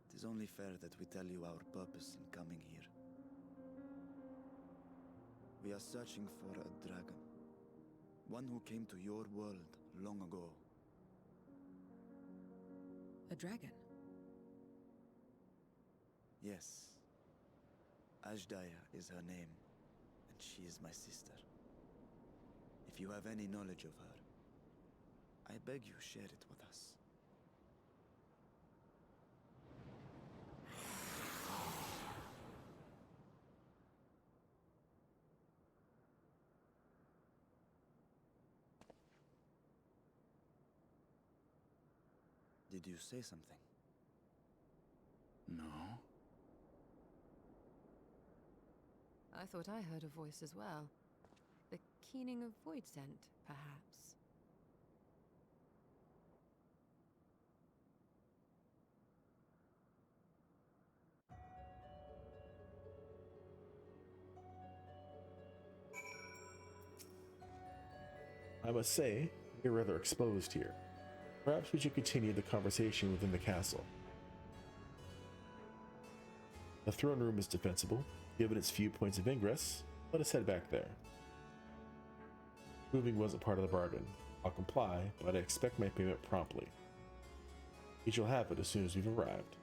it is only fair that we tell you our purpose in coming here. We are searching for a dragon. One who came to your world long ago. A dragon? Yes. Ashdaya is her name, and she is my sister. If you have any knowledge of her, I beg you share it with us. Did you say something? No. I thought I heard a voice as well. The keening of void scent, perhaps. I must say, you're rather exposed here. Perhaps we should continue the conversation within the castle. The throne room is defensible, given its few points of ingress. Let us head back there. Moving wasn't part of the bargain. I'll comply, but I expect my payment promptly. You shall have it as soon as we've arrived.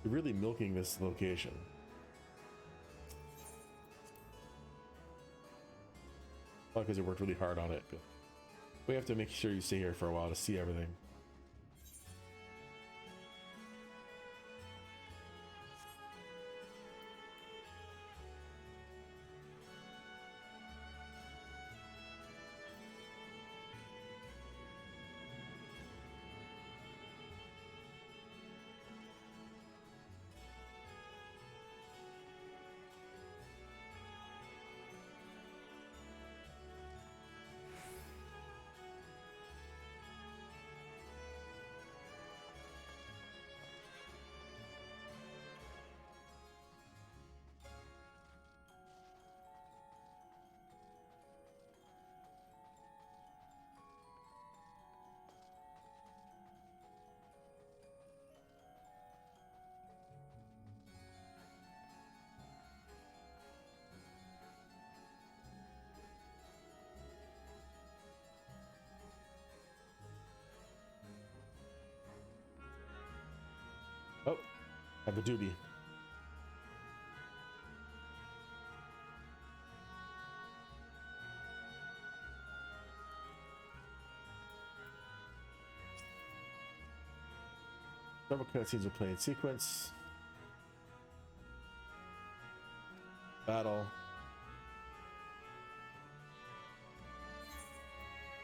You're really milking this location. Probably because I worked really hard on it, but we have to make sure you stay here for a while to see everything. Oh, I have a duty. Several cutscenes will play in sequence. Battle.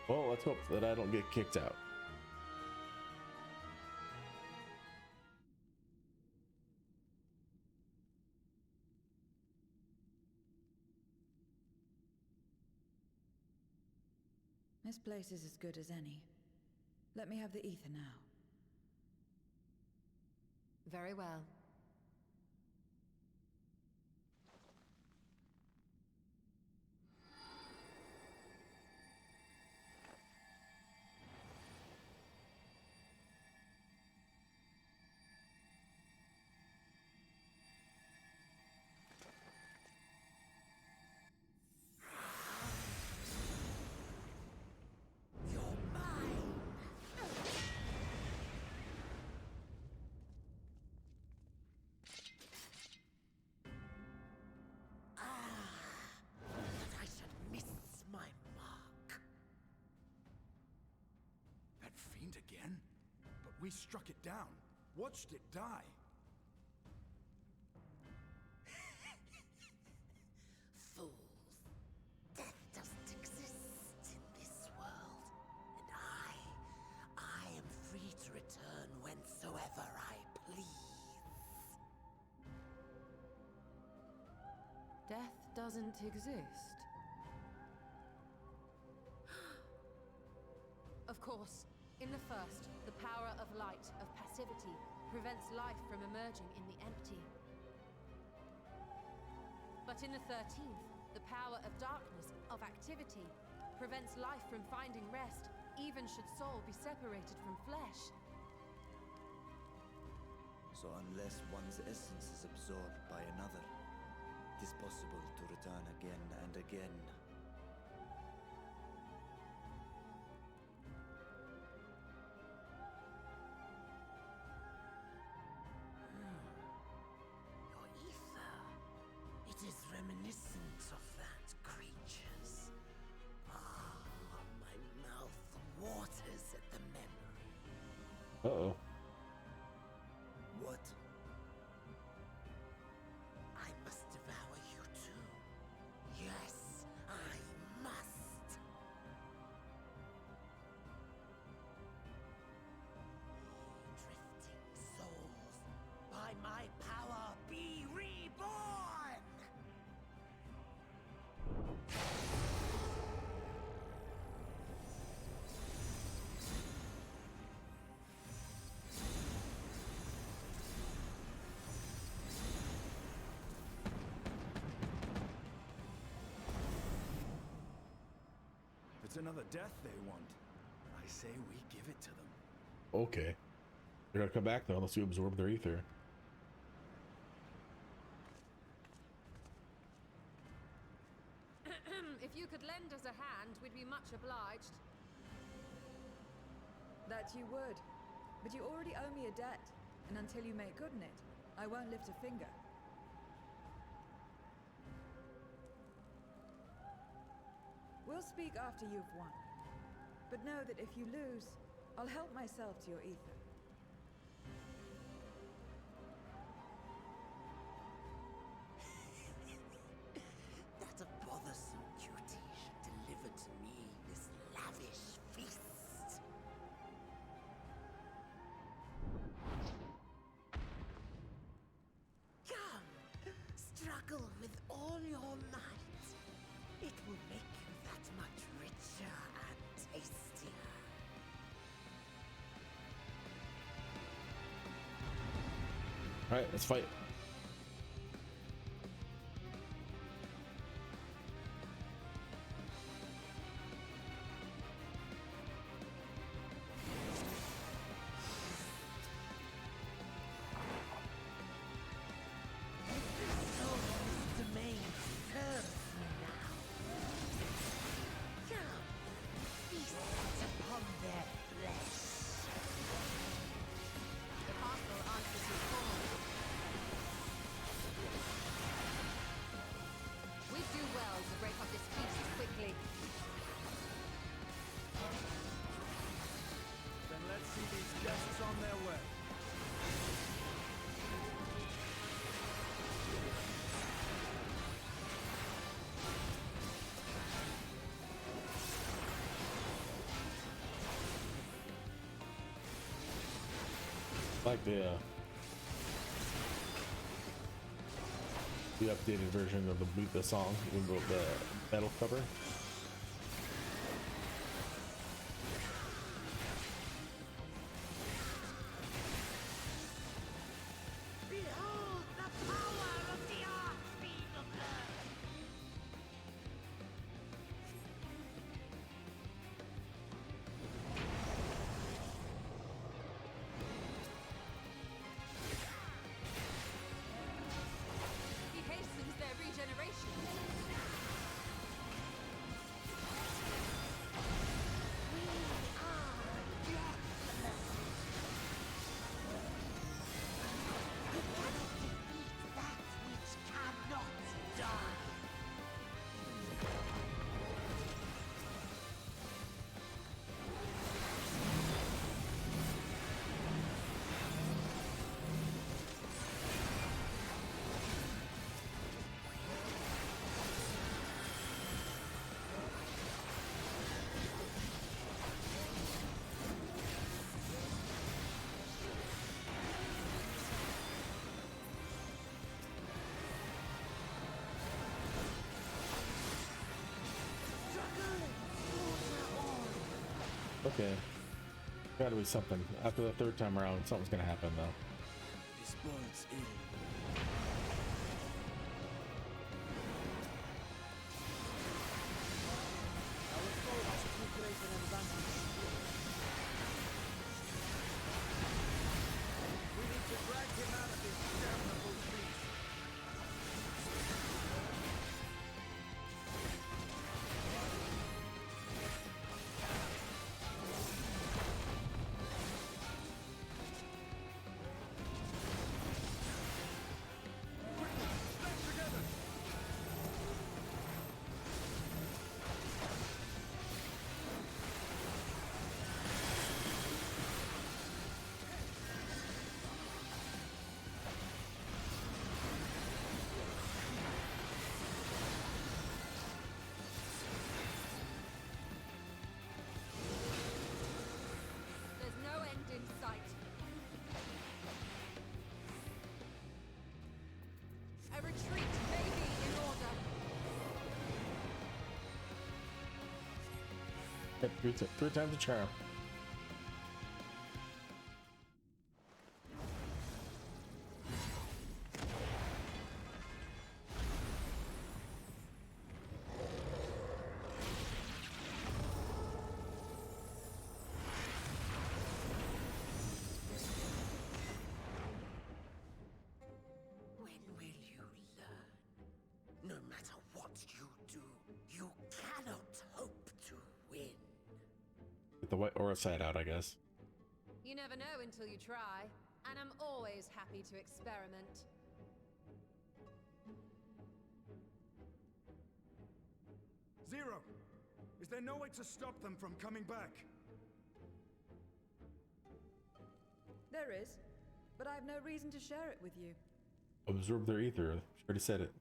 Well, let's hope that I don't get kicked out. This place is as good as any. Let me have the ether now. Very well. Again? But we struck it down, watched it die. Fools. Death doesn't exist in this world. And I am free to return whensoever I please. Death doesn't exist. Of course. In the first, the power of light, of passivity, prevents life from emerging in the empty. But in the 13th, the power of darkness, of activity, prevents life from finding rest, even should soul be separated from flesh. So unless one's essence is absorbed by another, it is possible to return again and again. It is reminiscent of that creature's. Ah, my mouth waters at the memory. Uh-oh. What? I must devour you too. it's another death they want, I say we give it to them. Okay. They're gonna come back though unless you absorb their ether. If you could lend us a hand, we'd be much obliged. That you would. But you already owe me a debt, and until you make good on it, I won't lift a finger. We'll speak after you've won. But know that if you lose, I'll help myself to your ether. That a bothersome duty should deliver to me this lavish feast. Come, struggle with all your might. It will make you that much richer and tastier. All right, let's fight. Then let's see these guests on their way. Like the updated version of the song, even though the metal cover. Behold the power of the Archfiend of Earth! He hastens their regeneration. We are deathless! We cannot defeat that which cannot die! Okay. Gotta be something. After the third time around, something's gonna happen though. This bodes ill. Our foe has too great an advantage. We need to drag him out of this damnable beast. There's no end in sight. A retreat may be in order. Yep, three times the charm. the white aura side out, I guess. You never know until you try, and I'm always happy to experiment. Zero! Is there no way to stop them from coming back? There is, but I have no reason to share it with you. Absorb their ether. She already said it.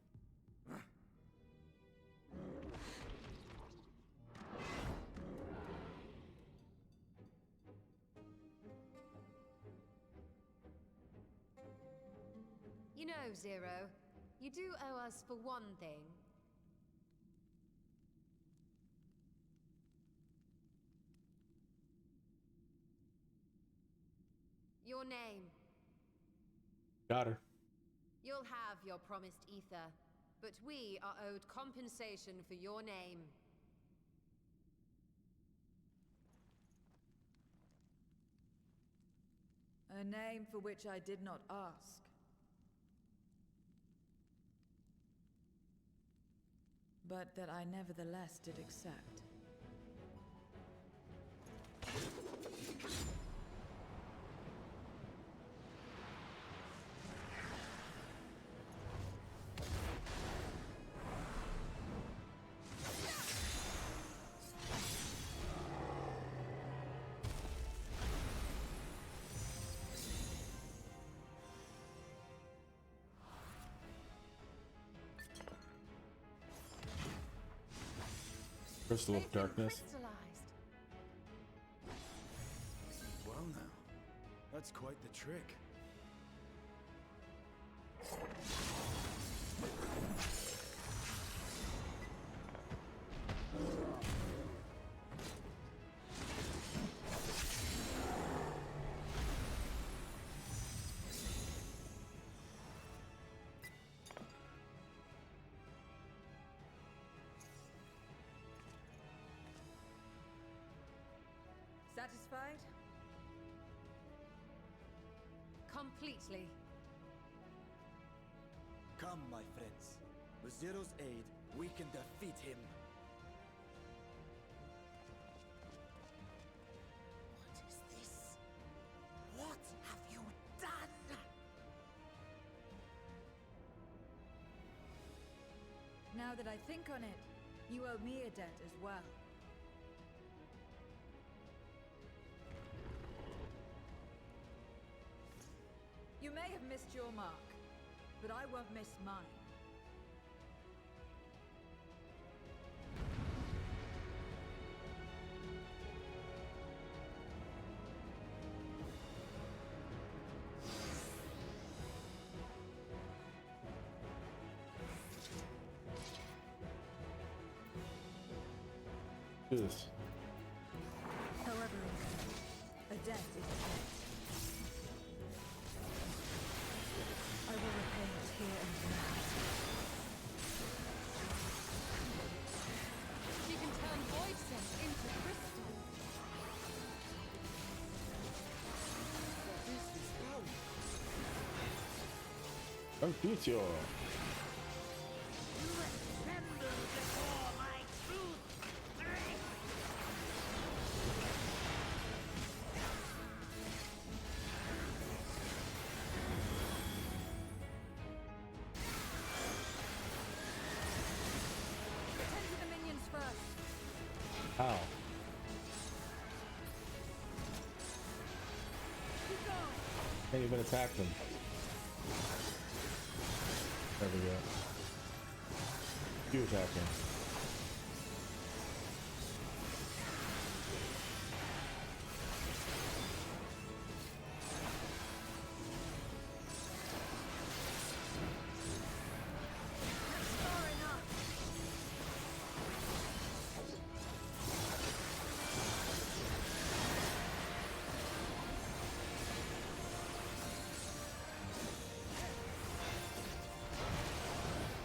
You know, Zero, you do owe us for one thing. Your name. Got her. You'll have your promised ether, but we are owed compensation for your name. A name for which I did not ask. But that I nevertheless did accept. Crystal of Darkness. Well now, that's quite the trick. Satisfied? Completely. Come, my friends. With Zero's aid, we can defeat him. What is this? What have you done? Now that I think on it, you owe me a debt as well. You may have missed your mark, but I won't miss mine. Do this. However, a debt is a debt. I will repay it here and now. She can turn void sense into crystal. Confucio. How? Can't even attack them. There we go. You attack him.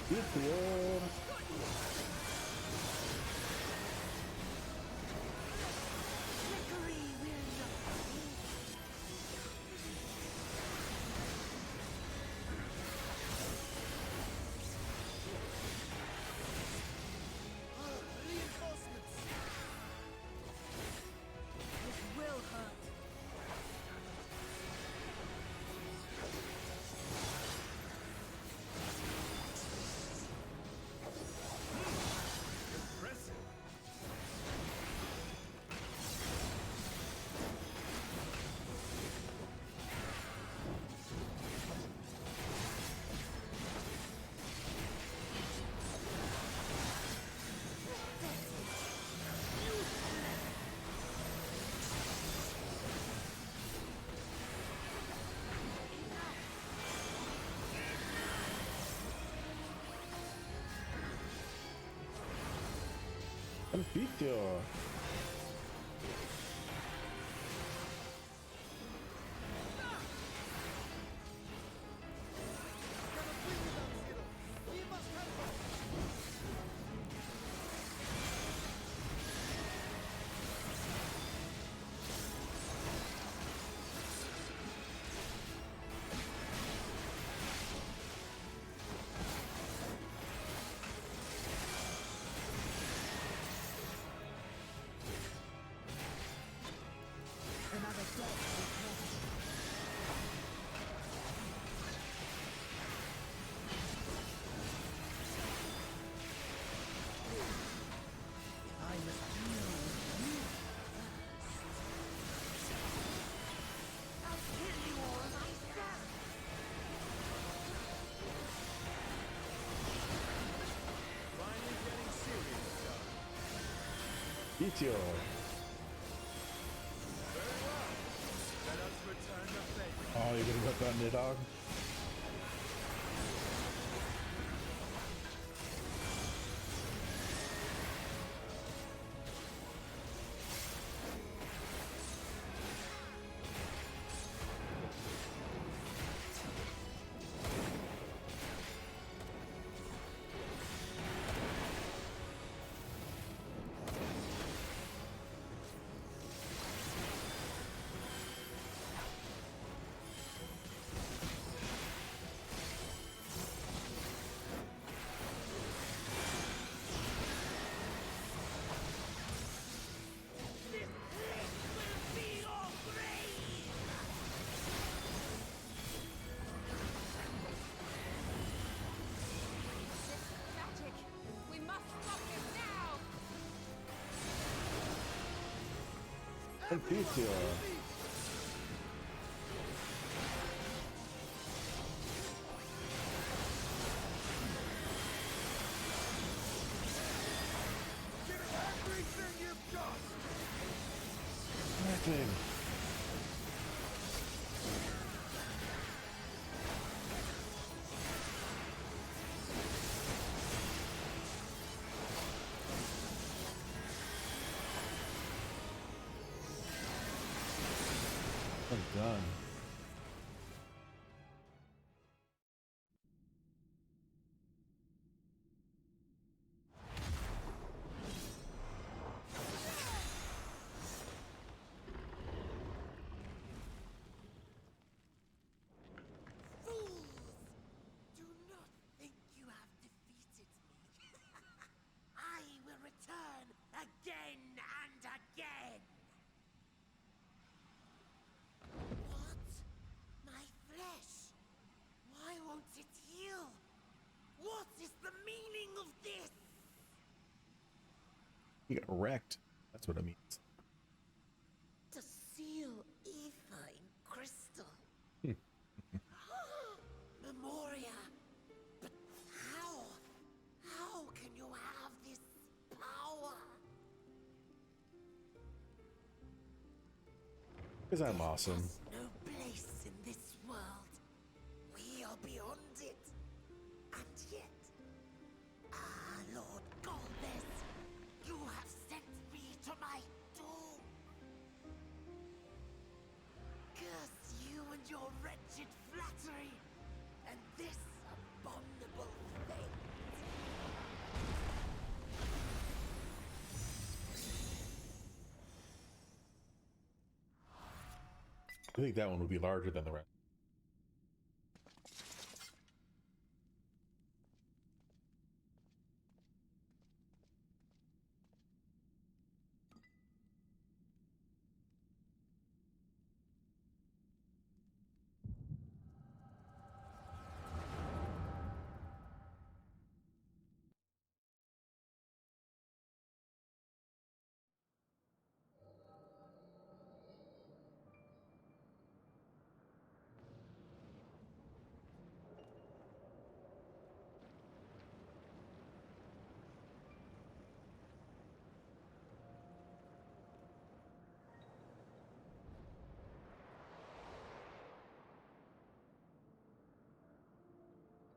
There Anfitio. Vitio. Oh, you're gonna rip on the dog? Anfitio. Nothing. I'm done. Fools! Do not think you have defeated me. I will return again and again. What? My flesh? Why won't it heal? What is the meaning of this? You got wrecked. That's what it means. To seal ether in crystal. Memoria. But how? How can you have this power? Because I'm awesome. There's no place in this world. We are beyond it. And yet, Lord Golbez, you have sent me to my doom. Curse you and your wretched flattery, and this abominable thing. I think that one would be larger than the rest.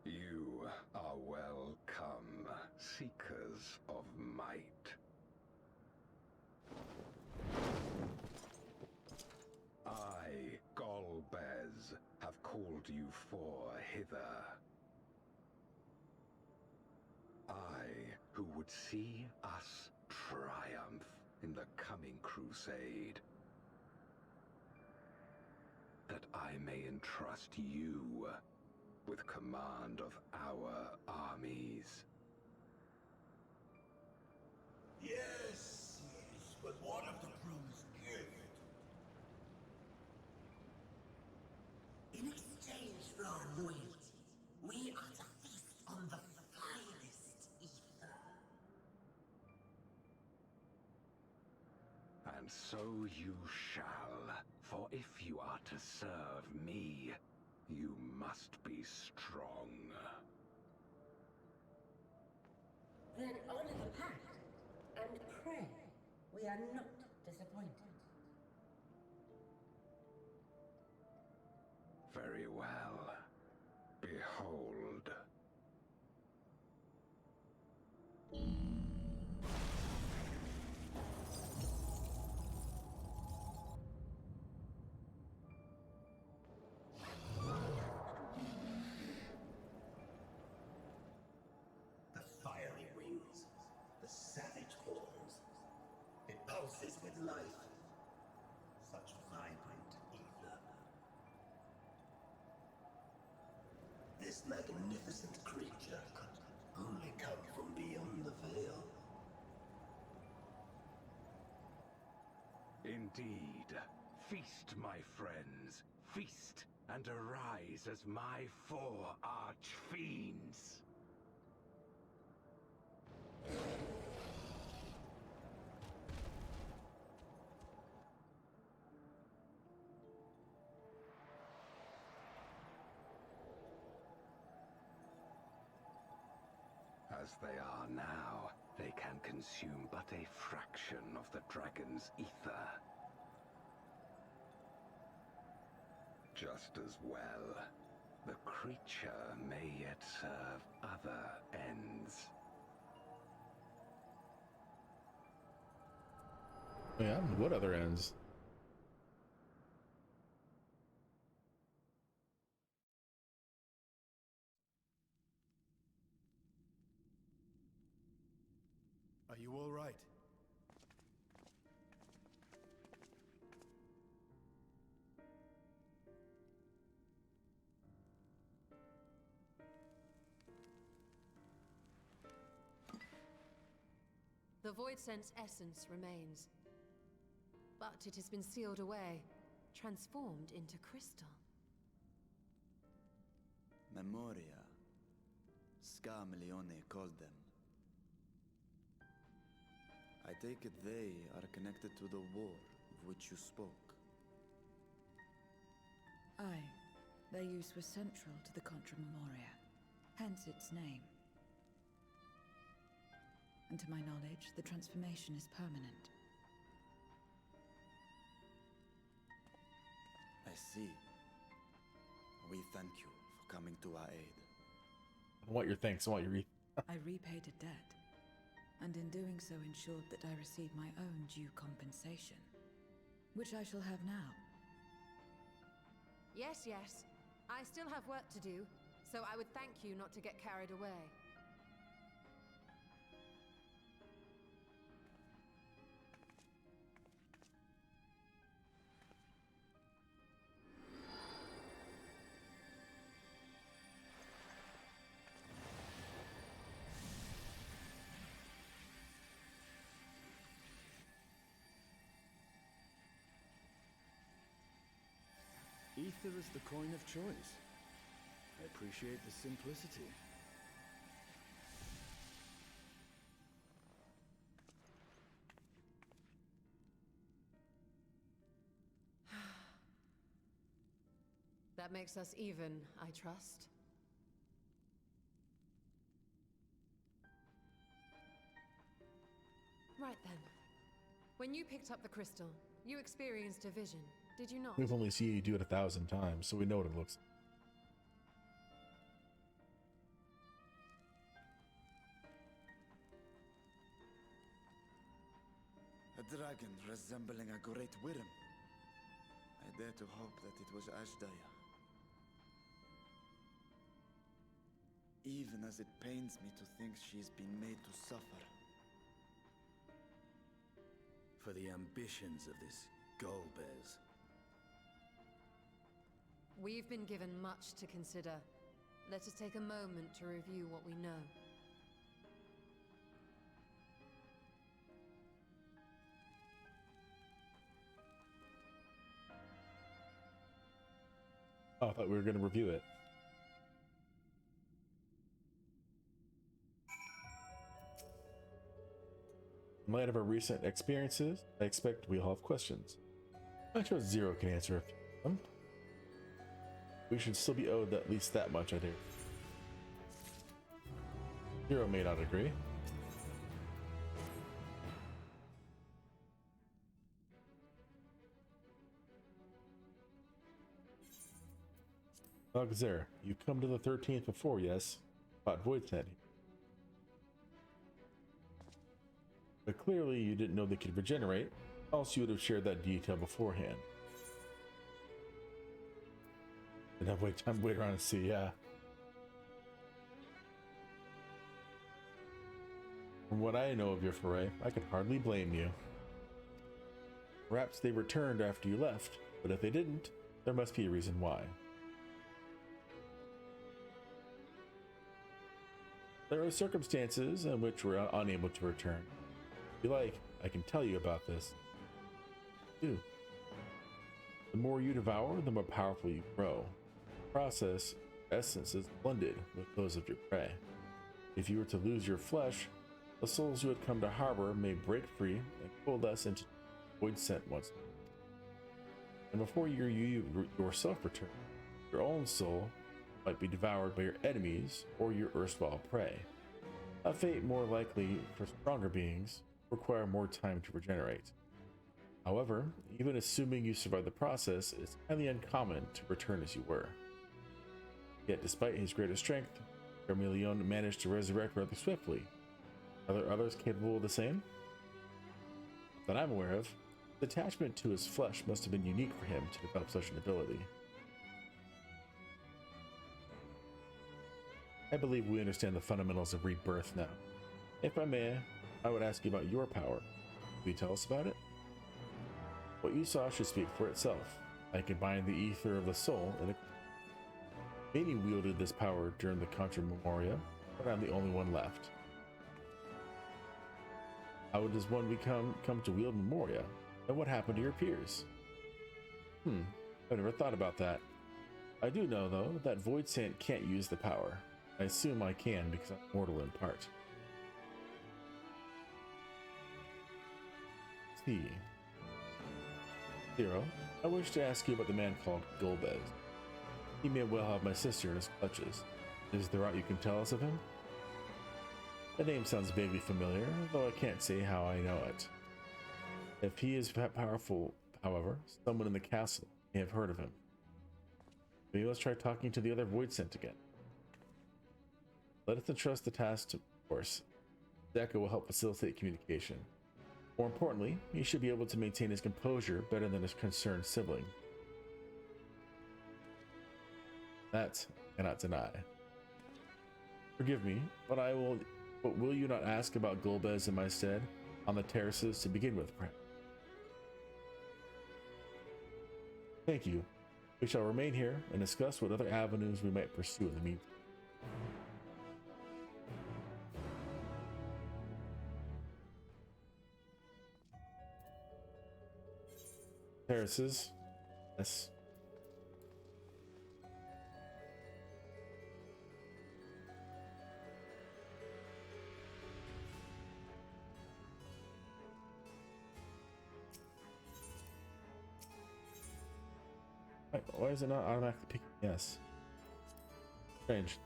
You are welcome, seekers of might. would see us triumph in the coming crusade. That I may entrust you with command of our armies. Yes, but what of the promised gift? In exchange for our loyalty, we are to feast on the finest ether. And so you shall, for if you are to serve me, you must be strong. Then honor the pact, and pray we are not disappointed. Very well. Behold. The fiery wings, the savage horns. It pulses with life. Such vibrant ether. This magnificent creature could only come from beyond the veil. Indeed. Feast, my friends. Feast and arise as my 4 arch-fiends. As they are now, they can consume but a fraction of the dragon's ether. Just as well, the creature may yet serve other ends. Yeah, what other ends? Are you all right? The Void Sense essence remains. But it has been sealed away, transformed into crystal. Memoria. Scarmelione called them. I take it they are connected to the war of which you spoke. Aye. Their use was central to the Contra Memoria, hence its name. And to my knowledge, the transformation is permanent. I see. We thank you for coming to our aid. I want your thanks. I want your I repaid a debt, and in doing so ensured that I received my own due compensation, which I shall have now. Yes, yes. I still have work to do, so I would thank you not to get carried away. Ether is the coin of choice. I appreciate the simplicity. That makes us even, I trust. Right then. When you picked up the crystal, you experienced a vision, did you not? We've only seen you do it 1,000 times, so we know what it looks like. A dragon resembling a great worm. I dare to hope that it was Ashdaya. Even as it pains me to think she's been made to suffer. for the ambitions of this Golbez. We've been given much to consider. Let us take a moment to review what we know. Oh, I thought we were going to review it. In light of our recent experiences, I expect we all have questions. I'm sure Zero can answer a few of them. We should still be owed at least that much, I do. Zero may not agree. Alexander, you come to the 13th before, yes? About Void Sand. But clearly you didn't know they could regenerate, else you would have shared that detail beforehand. And I've wait around and see, yeah. From what I know of your foray, I can hardly blame you. Perhaps they returned after you left, but if they didn't, there must be a reason why. There are circumstances in which we're unable to return. If you like, I can tell you about this. Do. The more you devour, the more powerful you grow. The process, essence is blended with those of your prey. If you were to lose your flesh, the souls you had come to harbor may break free and coalesce into void scent once more. And before you yourself return, your own soul might be devoured by your enemies or your erstwhile prey. A fate more likely for stronger beings require more time to regenerate. However, even assuming you survive the process, it's highly uncommon to return as you were. Yet despite his greater strength, Charmeleon managed to resurrect rather swiftly. Are there others capable of the same? That I'm aware of, the attachment to his flesh must have been unique for him to develop such an ability. I believe we understand the fundamentals of rebirth now. If I may, I would ask you about your power. Will you tell us about it? What you saw should speak for itself. I combined the ether of the soul in a... Many wielded this power during the Contra Memoria, but I'm the only one left. How does one come to wield Memoria, and what happened to your peers? I've never thought about that. I do know, though, that Void Sant can't use the power. I assume I can because I'm mortal in part. See. Zero, I wish to ask you about the man called Golbez. He may well have my sister in his clutches. Is there aught you can tell us of him? The name sounds vaguely familiar, though I can't say how I know it. If he is powerful, however, someone in the castle may have heard of him. Maybe let's try talking to the other Void Scent again. Let us entrust the task to Force. Zaka will help facilitate communication. More importantly, he should be able to maintain his composure better than his concerned sibling. That I cannot deny. Forgive me, but will you not ask about Golbez in my stead on the terraces to begin with, perhaps? Thank you. We shall remain here and discuss what other avenues we might pursue in the meantime. Terraces. Yes. Why is it not automatically picking yes? Strange.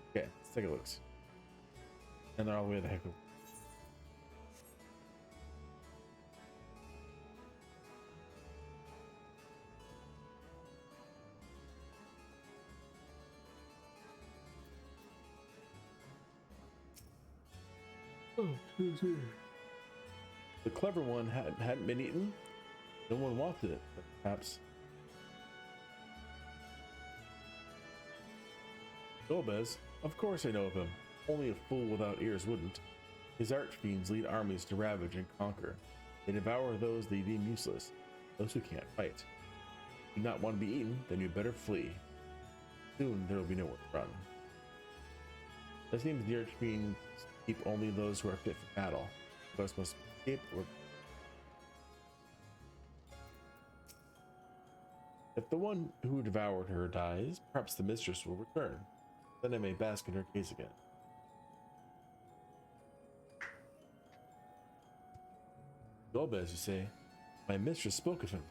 Okay, let's take a look. And they're all the way the heck over. The clever one hadn't been eaten. No one wanted it, perhaps. Golbez? Of course I know of him. Only a fool without ears wouldn't. His archfiends lead armies to ravage and conquer. They devour those they deem useless, those who can't fight. If you do not want to be eaten, then you better flee. Soon there will be nowhere to run. It seems the archfiends keep only those who are fit for battle. Those must escape or... If the one who devoured her dies, perhaps the mistress will return. Then I may bask in her gaze again. Golbez, you say? My mistress spoke of him.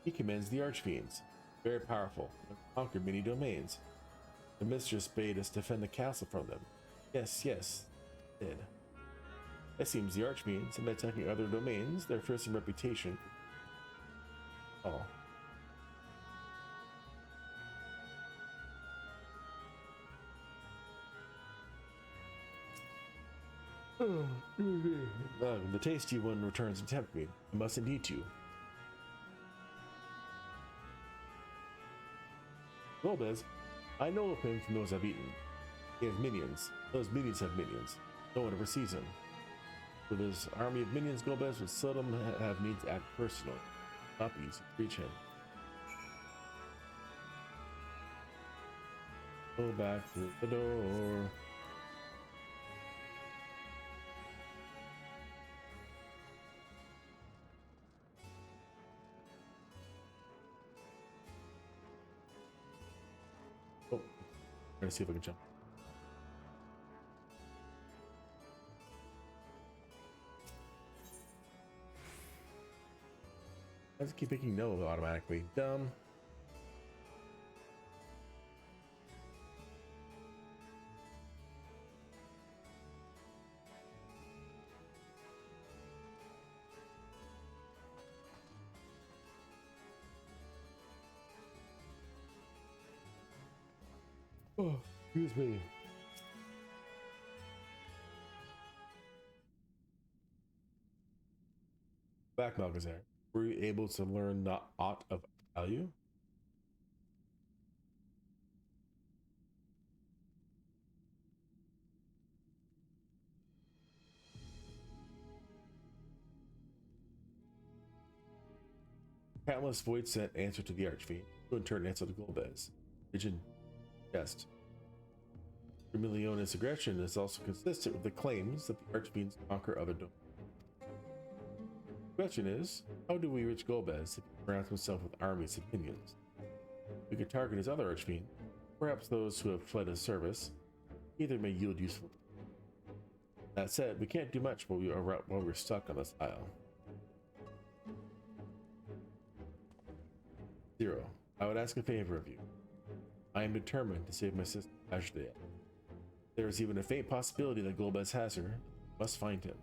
He commands the archfiends, very powerful, and conquered many domains. The mistress bade us defend the castle from them. Yes, did. It seems the archfiends, and by attacking other domains, their fearsome reputation. Oh. The tasty one returns to tempt me. I must indeed eat you. Golbez, I know of him from those I've eaten. He has minions. Those minions have minions. No one ever sees him. With his army of minions, Golbez would seldom have need to act personal. Not easy to reach him. Go back to the door. Oh, trying to see if I can jump. I just keep picking no automatically. Dumb. Oh, excuse me. Back, Malgazar. Were you able to learn not aught of value? Countless voids sent answer to the Archfiend, who in turn answered to Golbez. Pigeon chest. Vermilione's aggression is also consistent with the claims that the Archfiends conquer other domains. The question is, how do we reach Golbez if he surrounds himself with armies of minions? We could target his other Archfiend, perhaps those who have fled his service. Either may yield useful. That said, we can't do much while we're stuck on this isle. Zero, I would ask a favor of you. I am determined to save my sister Ashdea. There is even a faint possibility that Golbez has her. We must find him.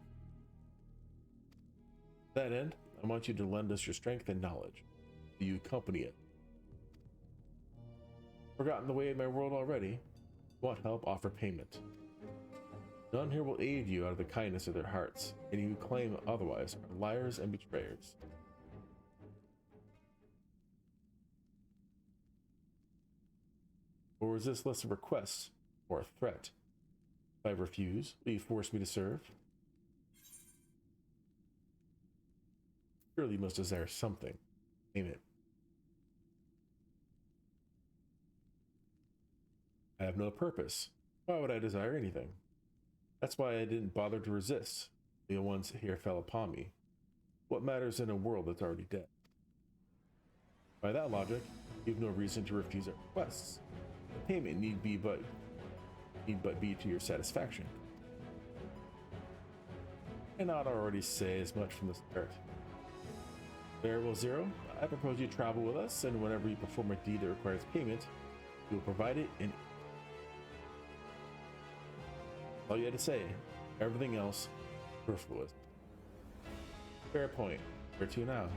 To that end, I want you to lend us your strength and knowledge. Do you accompany it? Forgotten the way of my world already? Want help, offer payment. None here will aid you out of the kindness of their hearts. Any who claim otherwise are liars and betrayers. Or is this less a request or a threat? If I refuse, will you force me to serve? Surely you must desire something. Name it. I have no purpose. Why would I desire anything? That's why I didn't bother to resist. The ones here fell upon me. What matters in a world that's already dead? By that logic, you have no reason to refuse our requests. The payment need but be to your satisfaction. I cannot already say as much from the start. Very well, Zero. I propose you travel with us, and whenever you perform a deed that requires payment, you will provide it in. All you had to say. Everything else, superfluous. Fair point. Where to now?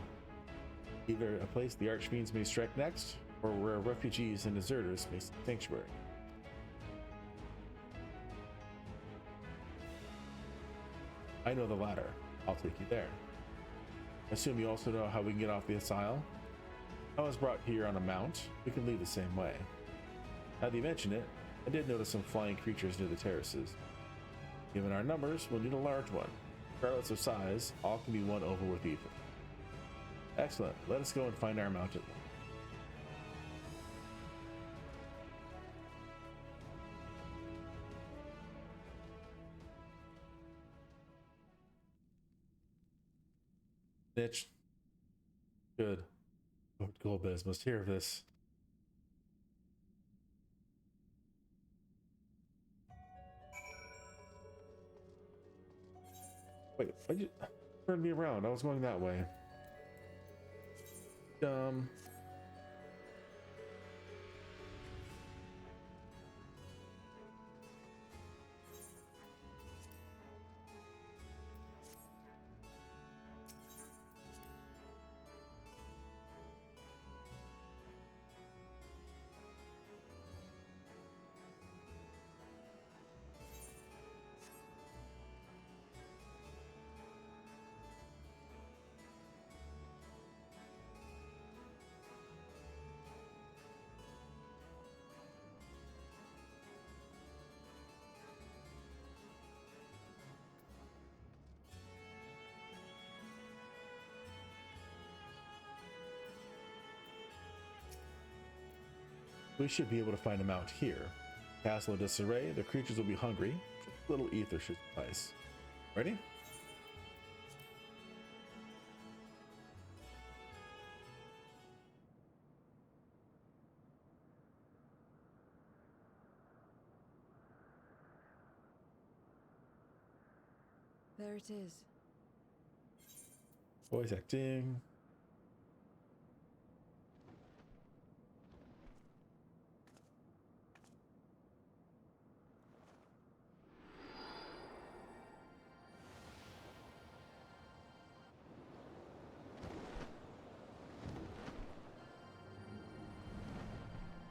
Either a place the Archfiends may strike next, or where refugees and deserters may seek sanctuary. I know the latter. I'll take you there. I assume you also know how we can get off this isle? I was brought here on a mount. We can leave the same way. Now that you mention it, I did notice some flying creatures near the terraces. Given our numbers, we'll need a large one. Regardless of size, all can be won over with ether. Excellent. Let us go and find our mountain. Bitch. Good. Lord Golbez must hear of this. Wait, why'd you turn me around? I was going that way. We should be able to find him out here. Castle of disarray, the creatures will be hungry. Just a little ether should suffice. Ready? There it is. Voice acting.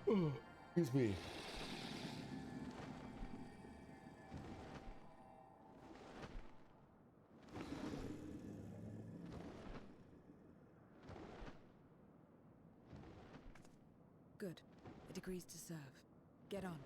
Oh, excuse me. Good. It agrees to serve. Get on.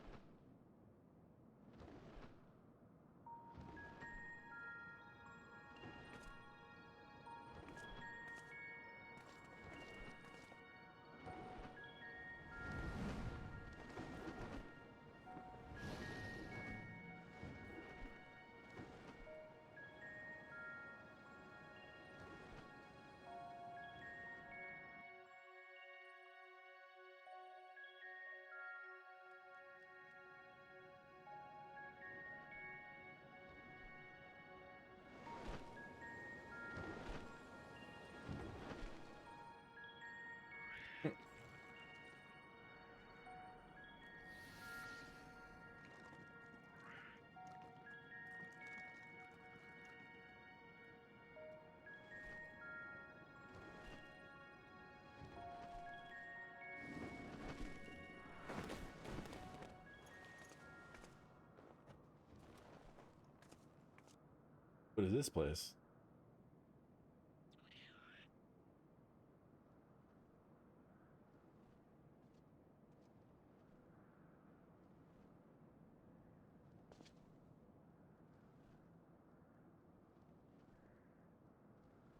What is this place?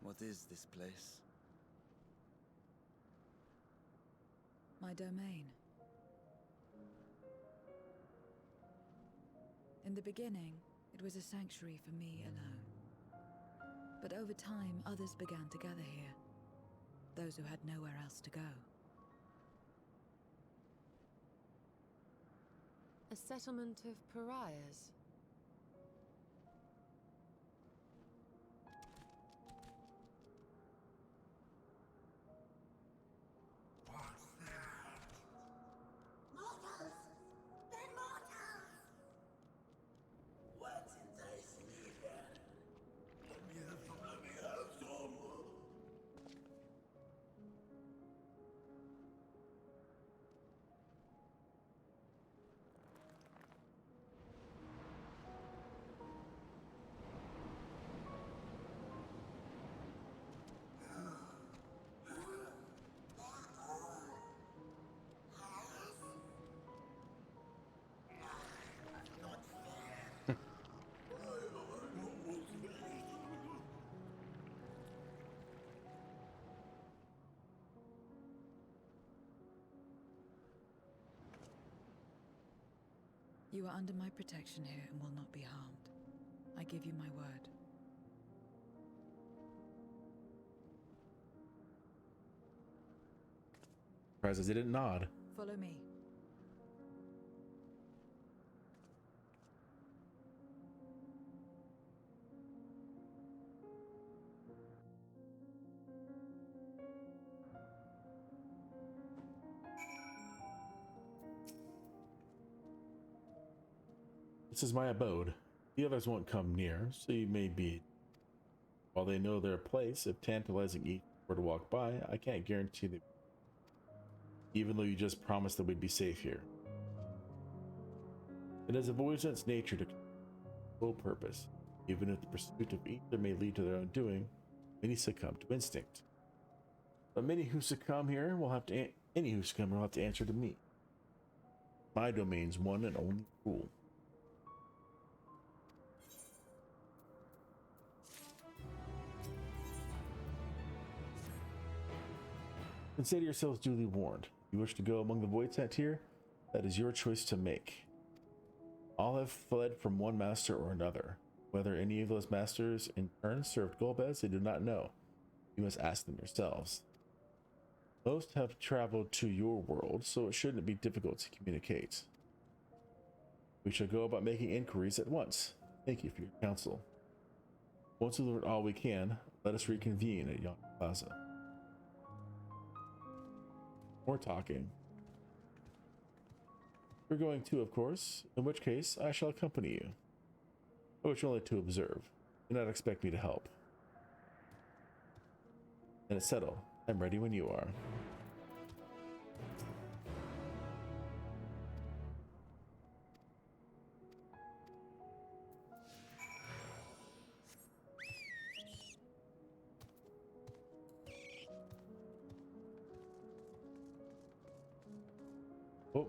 What is this place? My domain. In the beginning, it was a sanctuary for me alone. But over time, others began to gather here. Those who had nowhere else to go. A settlement of pariahs. Mortals! They're mortals! What entice me here? Let me have some. You are under my protection here and will not be harmed. I give you my word. Surprised they didn't nod. Follow me. This is my abode. The others won't come near, so you may be. While they know their place, if tantalizing each were to walk by, I can't guarantee they. Even though you just promised that we'd be safe here. It is a voyagent's nature to full purpose, even if the pursuit of either may lead to their own doing. Many succumb to instinct, but many who succumb here will have to. Any who succumb will have to answer to me. My domain's one and only rule. Consider yourselves duly warned. If you wish to go among the void sent here, that is your choice to make. All have fled from one master or another. Whether any of those masters in turn served Golbez, they do not know. You must ask them yourselves. Most have traveled to your world, so it shouldn't be difficult to communicate. We shall go about making inquiries at once. Thank you for your counsel. Once we've learned all we can, let us reconvene at Yon Plaza. More talking. You're going too, of course, in which case I shall accompany you. I wish only to observe. Do not expect me to help. Then it's settled. I'm ready when you are. Oh.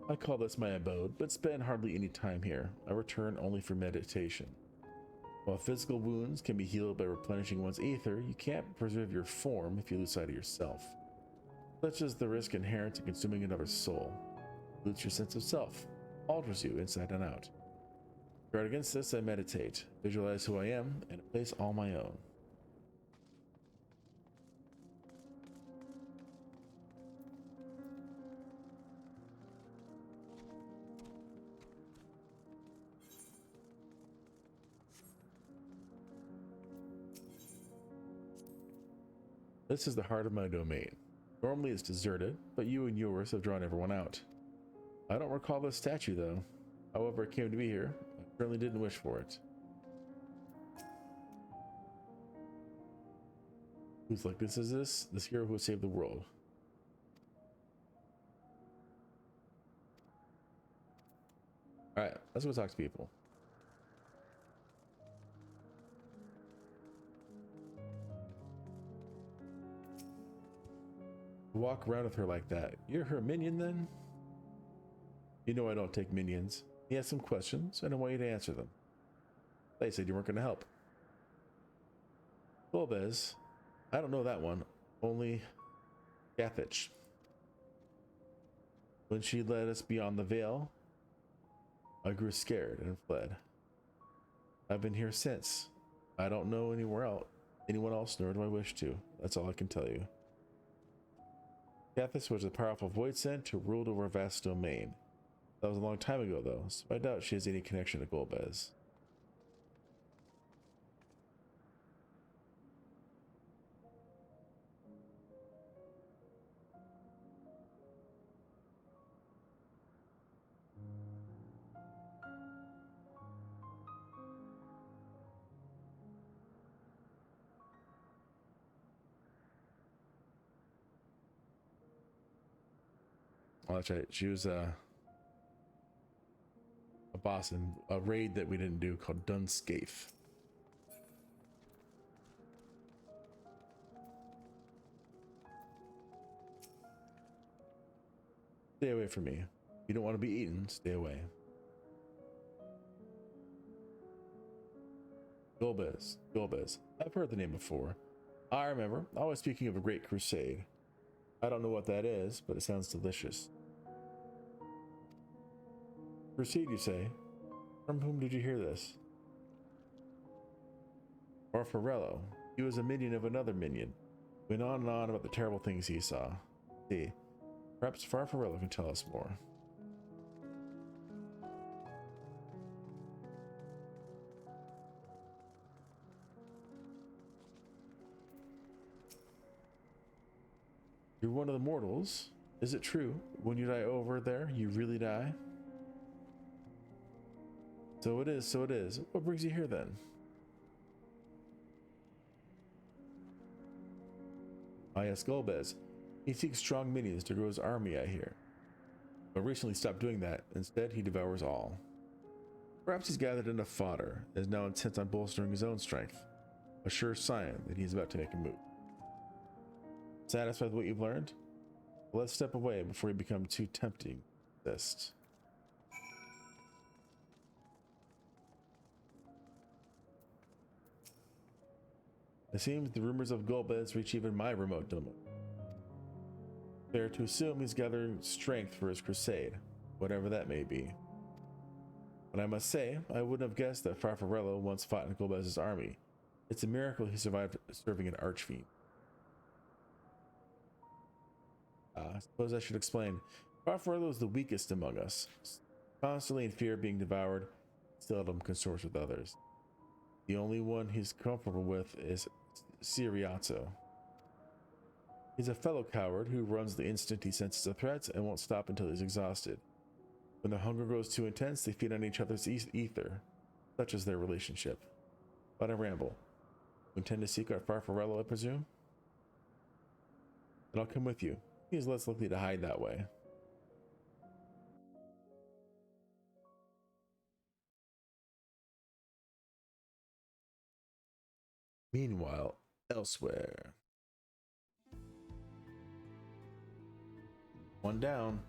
I call this my abode, but spend hardly any time here. I return only for meditation. While physical wounds can be healed by replenishing one's ether, you can't preserve your form if you lose sight of yourself. Such is the risk inherent in consuming another's soul. It loses your sense of self, alters you inside and out. To guard against this, I meditate, visualize who I am, and a place all my own. This is the heart of my domain. Normally it's deserted, but you and yours have drawn everyone out. I don't recall this statue though. However, it came to be here. I certainly didn't wish for it. Who's like this is this hero who saved the world. Alright, let's go talk to people. Walk around with her like that. You're her minion then? You know I don't take minions. He has some questions and I want you to answer them. They said you weren't going to help. Golbez, I don't know that one. Only Gathich. When she led us beyond the veil, I grew scared and fled. I've been here since. I don't know anyone else, nor do I wish to. That's all I can tell you. Gathis was a powerful void sent who ruled over a vast domain. That was a long time ago, though, so I doubt she has any connection to Golbez. Oh, that's right. She was a boss in a raid that we didn't do called Dunscafe. Stay away from me. You don't want to be eaten, stay away. Golbez. Golbez. I've heard the name before. I remember. Always speaking of a great crusade. I don't know what that is, but it sounds delicious. Crusade, you say? From whom did you hear this? Farfarello. He was a minion of another minion. Went on and on about the terrible things he saw. See, perhaps Farfarello can tell us more. You're one of the mortals. Is it true? When you die over there, you really die? So it is, so it is. What brings you here then? Ah yes, Golbez. He seeks strong minions to grow his army, I hear. But recently stopped doing that. Instead, he devours all. Perhaps he's gathered enough fodder, and is now intent on bolstering his own strength. A sure sign that he's about to make a move. Satisfied with what you've learned? Well, let's step away before you become too tempting to resist. It seems the rumors of Golbez reach even my remote domain. Fair to assume he's gathering strength for his crusade, whatever that may be. But I must say, I wouldn't have guessed that Farfarello once fought in Golbez's army. It's a miracle he survived serving an archfiend. I suppose I should explain. Farfarello is the weakest among us. Constantly in fear of being devoured, seldom consorts with others. The only one he's comfortable with is Siriazzo. He's a fellow coward who runs the instant he senses a threat and won't stop until he's exhausted. When the hunger grows too intense, they feed on each other's ether. Such is their relationship. But I ramble. You intend to seek out Farfarello, I presume? Then I'll come with you. He's less likely to hide that way. Meanwhile, elsewhere. One down.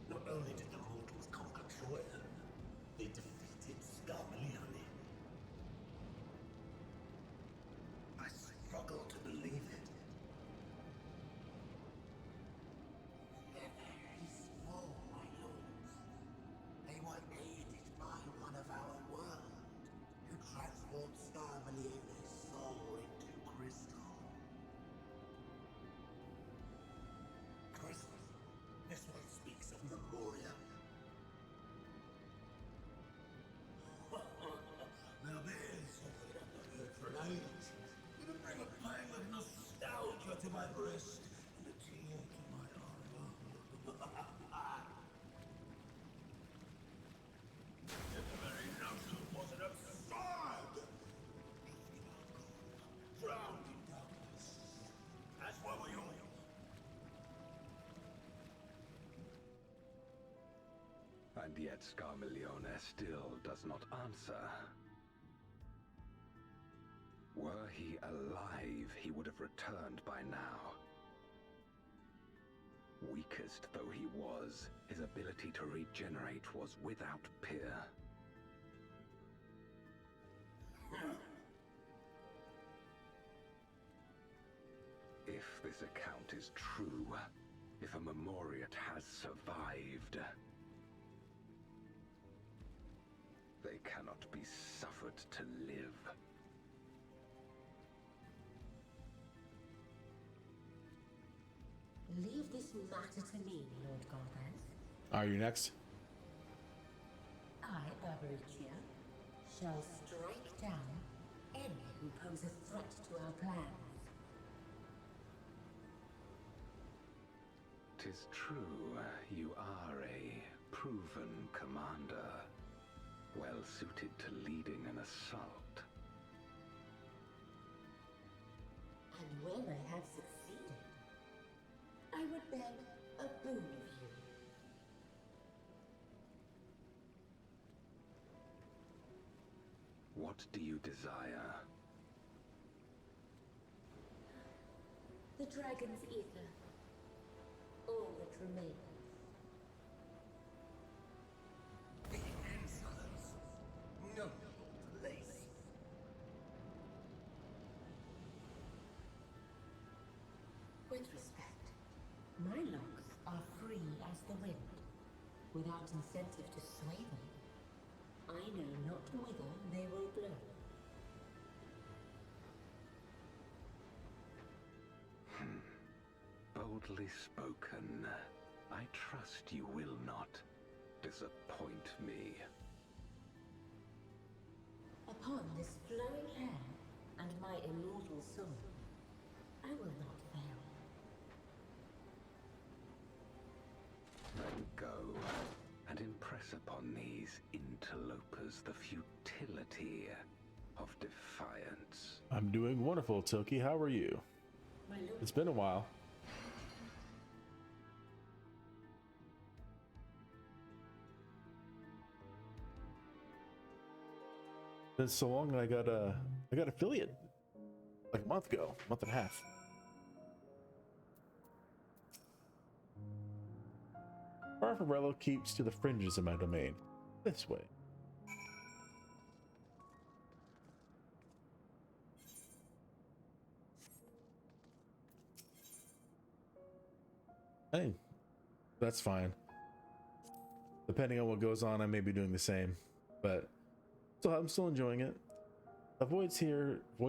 Not only did the mortals conquer Troy, they defeated Scarmalione. I struggle to believe it. They're very small, my lords. They were aided by one of our world, who transformed Scarmalione's soul into crystal. Crystal? This one speaks of Memoria. Now there's something I've not heard for an age. It'll bring a pang of nostalgia to my breast and a tear to my eye. The very notion wasn't absurd! Drowned in darkness. As were we all. And yet Scarmalione still does not answer. Were he alive, he would have returned by now. Weakest though he was, his ability to regenerate was without peer. If this account is true, if a Memoriat has survived, they cannot be suffered to live. Leave this matter to me, Lord Golbez. Are you next? I, Barbaricia, shall strike down any who pose a threat to our plans. 'Tis true, you are a proven commander, well suited to leading an assault. And when I have succeeded, I would beg a boon of you. What do you desire? The dragon's ether. All that remains. My locks are free as the wind, without incentive to sway them. I know not whither they will blow. Boldly spoken. I trust you will not disappoint me. Upon this flowing hair and my immortal soul, I will not fail. Then go and impress upon these interlopers the futility of defiance. I'm doing wonderful, Toki. How are you? My lord. It's been a while. Been so long. I got affiliate like a month ago, month and a half. Farfarello keeps to the fringes of my domain. This way. Hey, that's fine. Depending on what goes on, I may be doing the same, but I'm still enjoying it. The void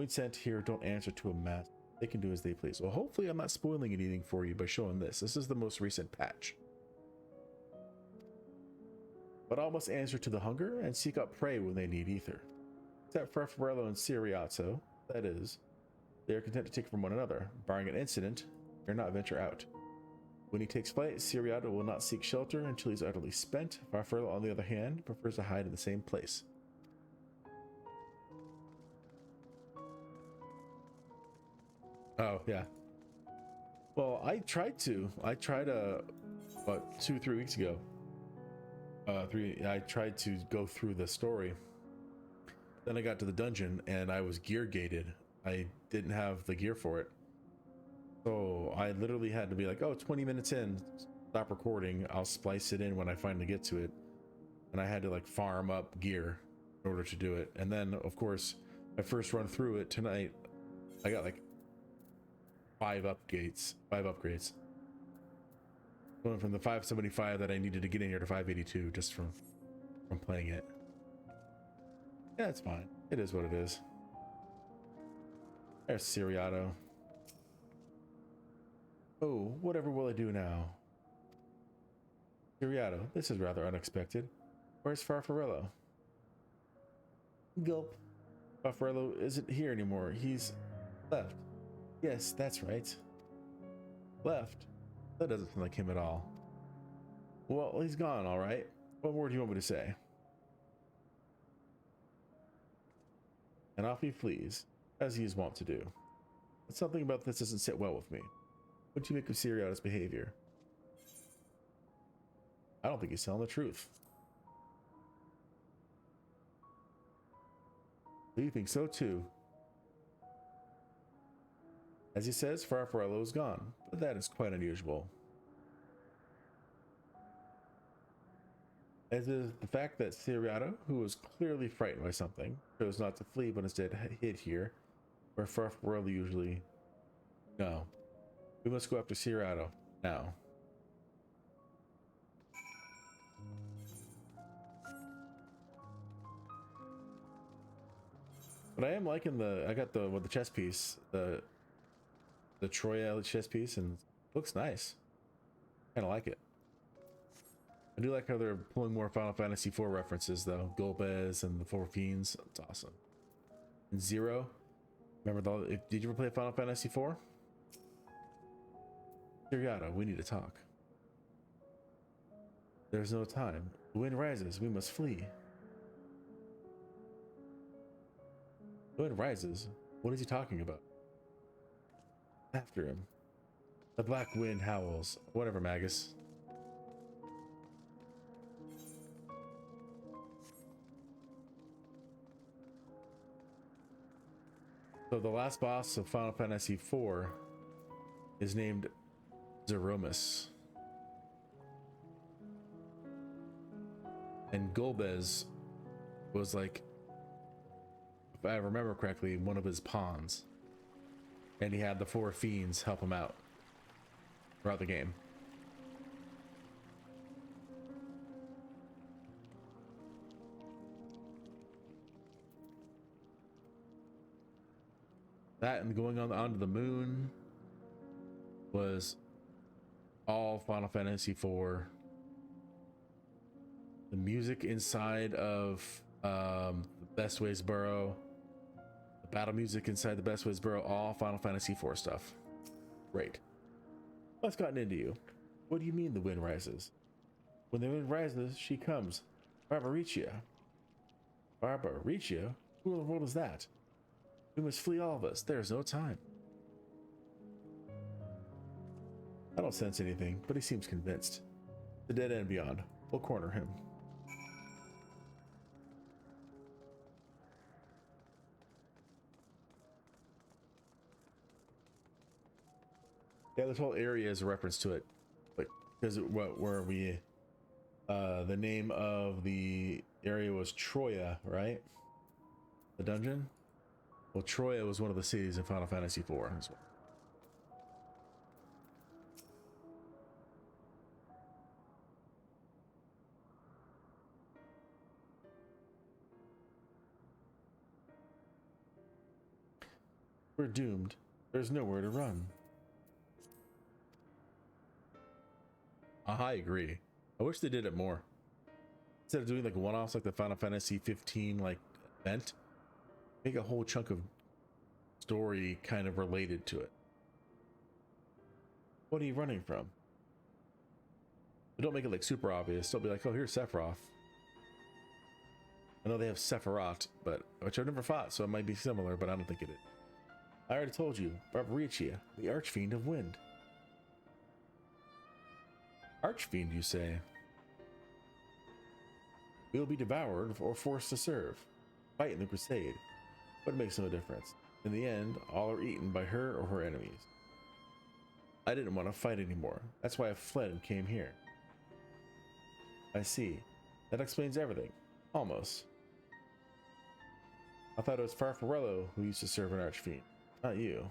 sent here don't answer to a mask. They can do as they please. Well, hopefully I'm not spoiling anything for you by showing this. This is the most recent patch. But all must answer to the hunger and seek out prey when they need ether. Except for Farfarello and Siriato, that is, they are content to take from one another. Barring an incident, they not venture out. When he takes flight, Siriato will not seek shelter until he's utterly spent. Farfarello, on the other hand, prefers to hide in the same place. Oh, yeah. Well, I tried, what, 2-3 weeks ago. I tried to go through the story. Then I got to the dungeon and I was gear gated. I didn't have the gear for it. So I literally had to be like, oh, 20 minutes in, stop recording. I'll splice it in when I finally get to it. And I had to like farm up gear in order to do it. And then, of course, my first run through it tonight, I got like 5 upgrades. Going from the 575 that I needed to get in here to 582 just from playing it. Yeah, it's fine. It is what it is. There's Siriato. Oh, whatever will I do now? Siriato, this is rather unexpected. Where's Farfarello? Gulp. Farfarello isn't here anymore. He's left. Yes, that's right. Left? That doesn't sound like him at all. Well, he's gone, all right. What more do you want me to say? And off he flees, as he is wont to do. But something about this doesn't sit well with me. What do you make of Siriato's behavior? I don't think he's telling the truth. Do you think so too? As he says, Farfarello is gone, but that is quite unusual. As is the fact that Siriato, who was clearly frightened by something, chose not to flee but instead hid here, where Farfarello usually... No. We must go after Siriato, now. But I am liking I got the chess piece, the Troya chess piece, and it looks nice. Kind of like it. I do like how they're pulling more Final Fantasy IV references though. Golbez and the Four Fiends. It's awesome. And Zero. Remember did you ever play Final Fantasy IV? Siriato, we need to talk. There's no time. The wind rises. We must flee. The wind rises? What is he talking about? After him. The black wind howls. Whatever, Magus. So the last boss of Final Fantasy IV is named Zeromus. And Golbez was like, if I remember correctly, one of his pawns. And he had the Four Fiends help him out throughout the game. That and going onto the moon was all Final Fantasy IV. The music inside of the Best Ways Burrow, the battle music inside the Best Ways Burrow, all Final Fantasy IV stuff. Great. What's gotten into you? What do you mean the wind rises? When the wind rises, she comes. Barbaricia. Barbaricia? Who in the world is that? We must flee, all of us. There is no time. I don't sense anything, but he seems convinced. The dead end beyond. We'll corner him. Yeah, this whole area is a reference to it, but because where we, the name of the area was Troya, right? The dungeon. Well, Troya was one of the cities in Final Fantasy IV as well. We're doomed. There's nowhere to run. I agree. I wish they did it more. Instead of doing like one-offs like the Final Fantasy XV like event, make a whole chunk of story kind of related to it. What are you running from? But don't make it like super obvious. Don't be like, oh, here's Sephiroth. I know they have Sephiroth, but which I've never fought, so it might be similar, but I don't think it is. I already told you, Barbaricia, the Archfiend of Wind. Archfiend, you say? We'll be devoured or forced to serve. Fight in the crusade. But it makes no difference. In the end, all are eaten by her or her enemies. I didn't want to fight anymore. That's why I fled and came here. I see. That explains everything. Almost. I thought it was Farfarello who used to serve an Archfiend. Not you.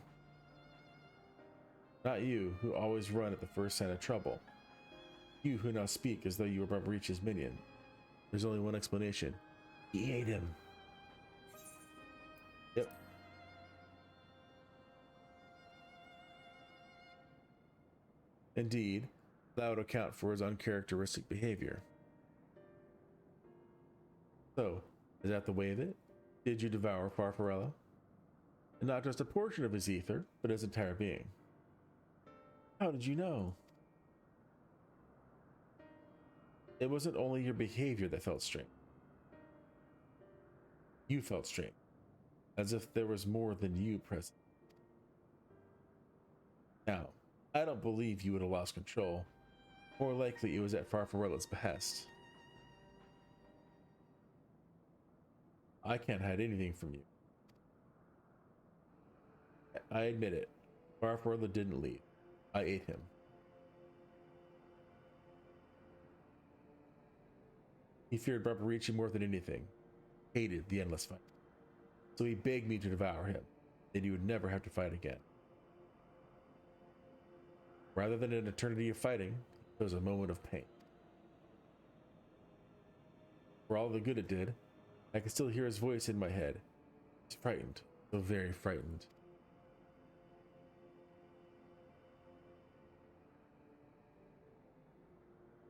Not you, who always run at the first sign of trouble. You who now speak as though you were Barbaricia's minion. There's only one explanation. He ate him. Yep. Indeed, that would account for his uncharacteristic behavior. So, is that the way of it? Did you devour Farfarello? And not just a portion of his ether, but his entire being. How did you know? It wasn't only your behavior that felt strange. You felt strange, as if there was more than you present. Now, I don't believe you would have lost control. More likely it was at Farfarello's behest. I can't hide anything from you. I admit it. Farfarello didn't leave. I ate him. He feared Barbarici more than anything. Hated the endless fight. So he begged me to devour him. Then he would never have to fight again. Rather than an eternity of fighting, it was a moment of pain. For all the good it did, I could still hear his voice in my head. He's frightened, so very frightened.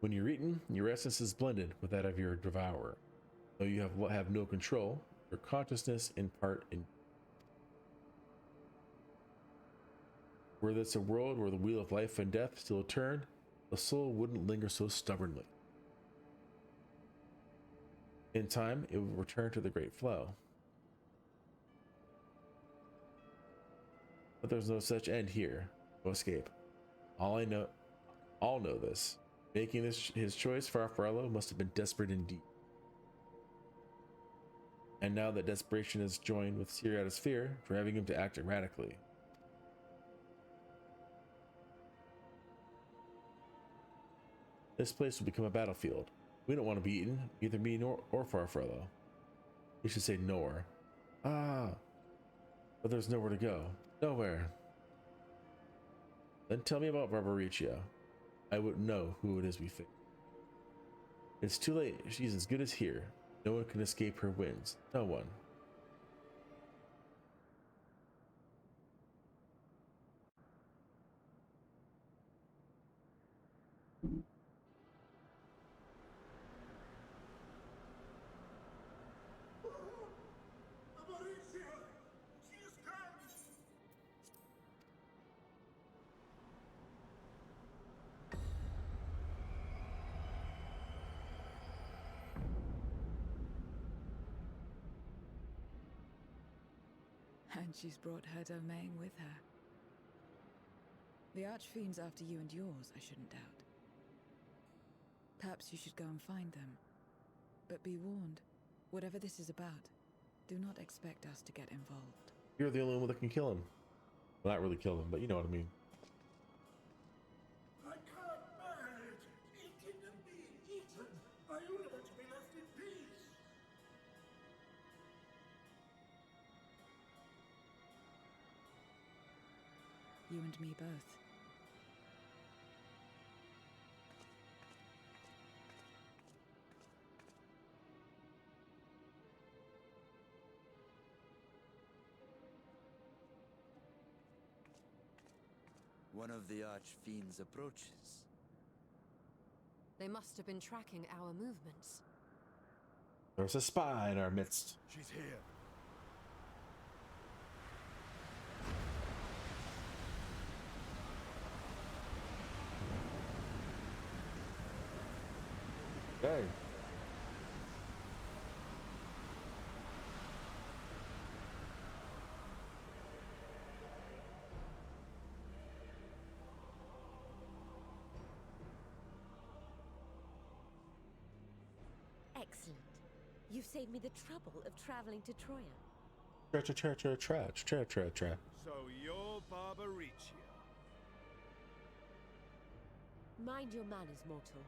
When you're eaten, your essence is blended with that of your devourer. Though you have no control, your consciousness in part in. Were this a world where the wheel of life and death still turned, the soul wouldn't linger so stubbornly. In time, it would return to the great flow. But there's no such end here, no escape. All know this. Making this his choice, Farfarello must have been desperate indeed. And now that desperation has joined with Siriata's fear, driving him to act erratically. This place will become a battlefield. We don't want to be eaten, either me nor Farfarello. We should say nor. Ah, but there's nowhere to go. Nowhere. Then tell me about Barbaricia. I wouldn't know who it is we face. It's too late. She's as good as here. No one can escape her winds. No one. And she's brought her domain with her. The Archfiend's after you and yours, I shouldn't doubt. Perhaps you should go and find them. But be warned, whatever this is about, do not expect us to get involved. You're the only one that can kill him. Well, not really kill him, but you know what I mean. I can't bear it! Eating and being eaten! Are you never to be left in peace? You and me both. One of the Archfiend's approaches. They must have been tracking our movements. There's a spy in our midst. She's here. Okay. Excellent. You've saved me the trouble of traveling to Troya. Tra. So you're Barbaricia. Mind your manners, mortal.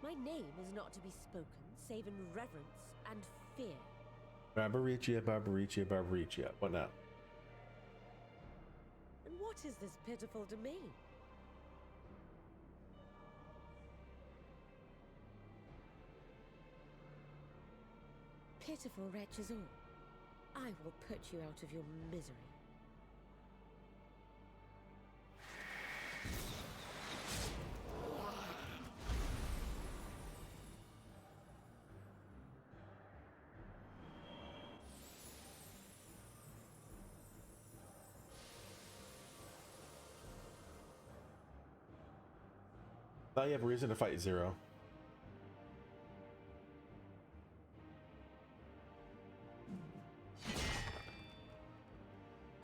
My name is not to be spoken, save in reverence and fear. Barbaricia. What now? And what is this pitiful domain? Pitiful wretches all. I will put you out of your misery. Now you have a reason to fight Zero.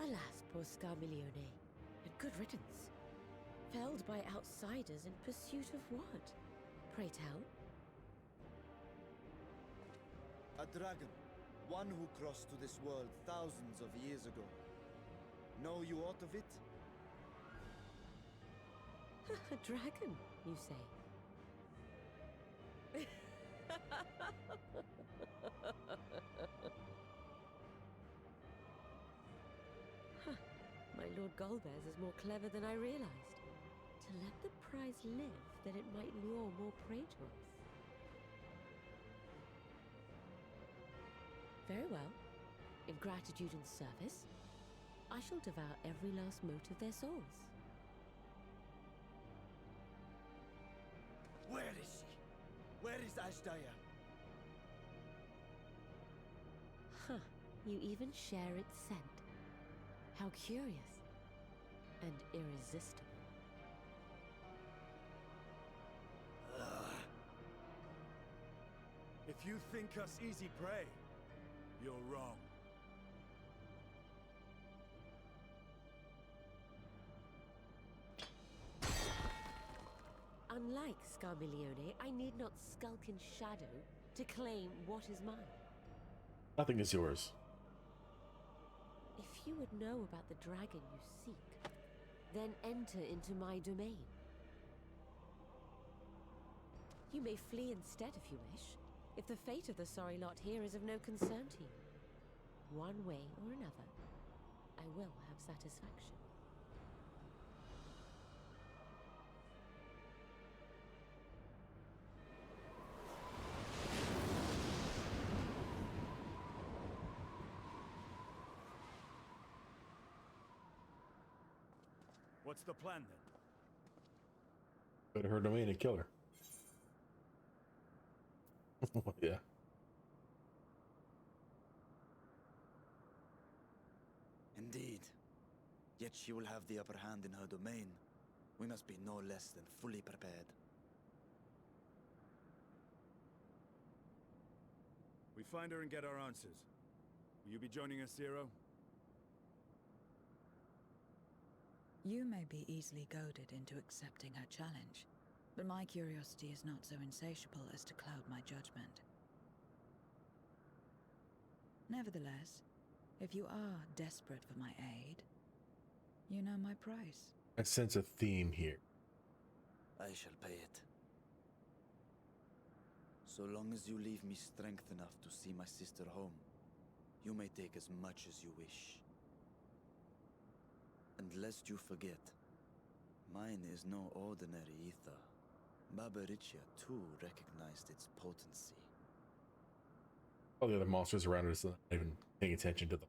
Alas, poor Scarmiglione. A good riddance. Felled by outsiders in pursuit of what? Pray tell. A dragon. One who crossed to this world thousands of years ago. Know you aught of it? A dragon, you say? My Lord Golbez is more clever than I realized. To let the prize live, that it might lure more prey to us. Very well. In gratitude and service, I shall devour every last mote of their souls. Where is she? Where is Ashdaya? Huh. You even share its scent. How curious. And irresistible. If you think us easy prey, you're wrong. Unlike Scarmiglione, I need not skulk in shadow to claim what is mine. Nothing is yours. If you would know about the dragon you seek, then enter into my domain. You may flee instead if you wish, if the fate of the sorry lot here is of no concern to you. One way or another, I will have satisfaction. What's the plan then? Go to her domain and kill her. Yeah. Indeed. Yet she will have the upper hand in her domain. We must be no less than fully prepared. We find her and get our answers. Will you be joining us, Zero? You may be easily goaded into accepting her challenge, but my curiosity is not so insatiable as to cloud my judgment. Nevertheless, if you are desperate for my aid, you know my price. I sense a theme here. I shall pay it. So long as you leave me strength enough to see my sister home, you may take as much as you wish. And lest you forget, mine is no ordinary ether. Barbariccia too recognized its potency. All the other monsters around us not even paying attention to the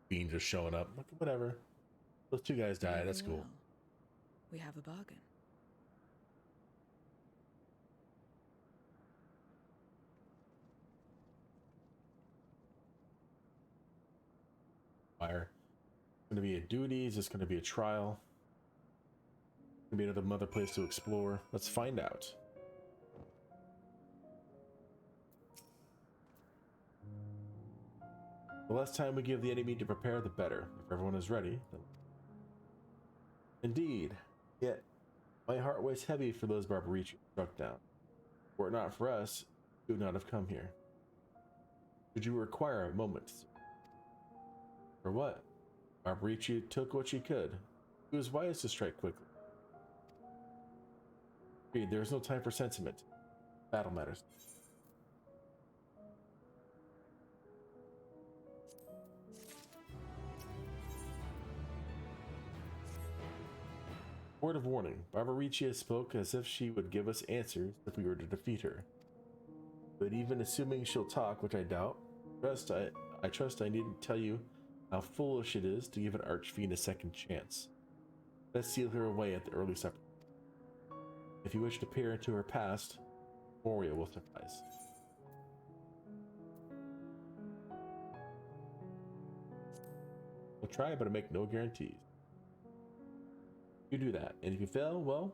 being just showing up. Like, whatever. Those two guys die. Very That's cool. well. We have a bargain. Fire. It's going to be a duties. It's going to be a trial. It's going to be another mother place to explore. Let's find out. The less time we give the enemy to prepare, the better. If everyone is ready, then... Indeed. Yet, my heart weighs heavy for those Barbariccia struck down. Were it not for us, we would not have come here. Should you require a moment? For what? Barbariccia took what she could. It was wise to strike quickly. Agreed, there is no time for sentiment. Battle matters. Word of warning. Barbariccia spoke as if she would give us answers if we were to defeat her. But even assuming she'll talk, which I doubt, I trust I needn't tell you how foolish it is to give an archfiend a second chance. Let's seal her away at the early supper. If you wish to peer into her past, Moria will suffice. We'll try, but I make no guarantees. You do that, and if you fail, well,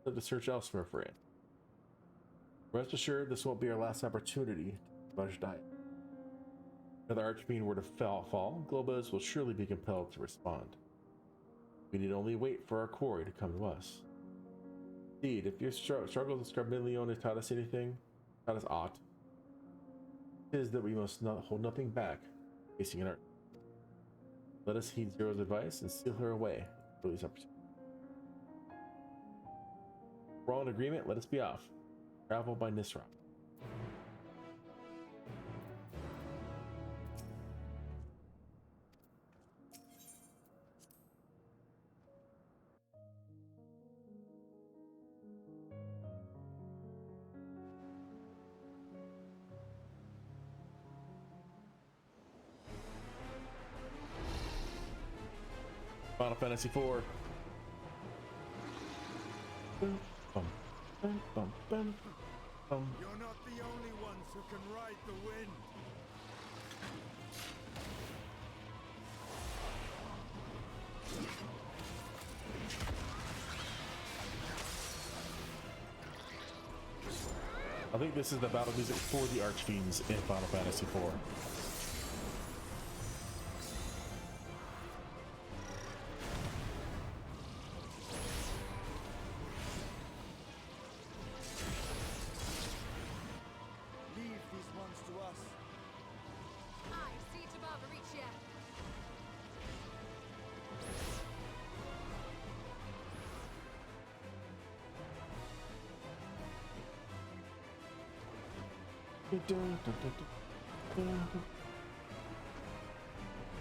we'll have to search elsewhere for it. Rest assured, this won't be our last opportunity to budge diet. If another archfiend were to fall, Globos will surely be compelled to respond. We need only wait for our quarry to come to us. Indeed, if your struggles with Scarmiglione taught us anything, taught us aught, it is that we must not hold nothing back facing an art. Let us heed Zero's advice and seal her away for these opportunities. If we're all in agreement, let us be off. Travel by Nisra. Final Fantasy IV. Bum, bum, bum, bum, bum. You're not the only ones who can ride the wind. I think this is the battle music for the Archfiends in Final Fantasy IV. Leave these ones to us. I see to Barbariccia.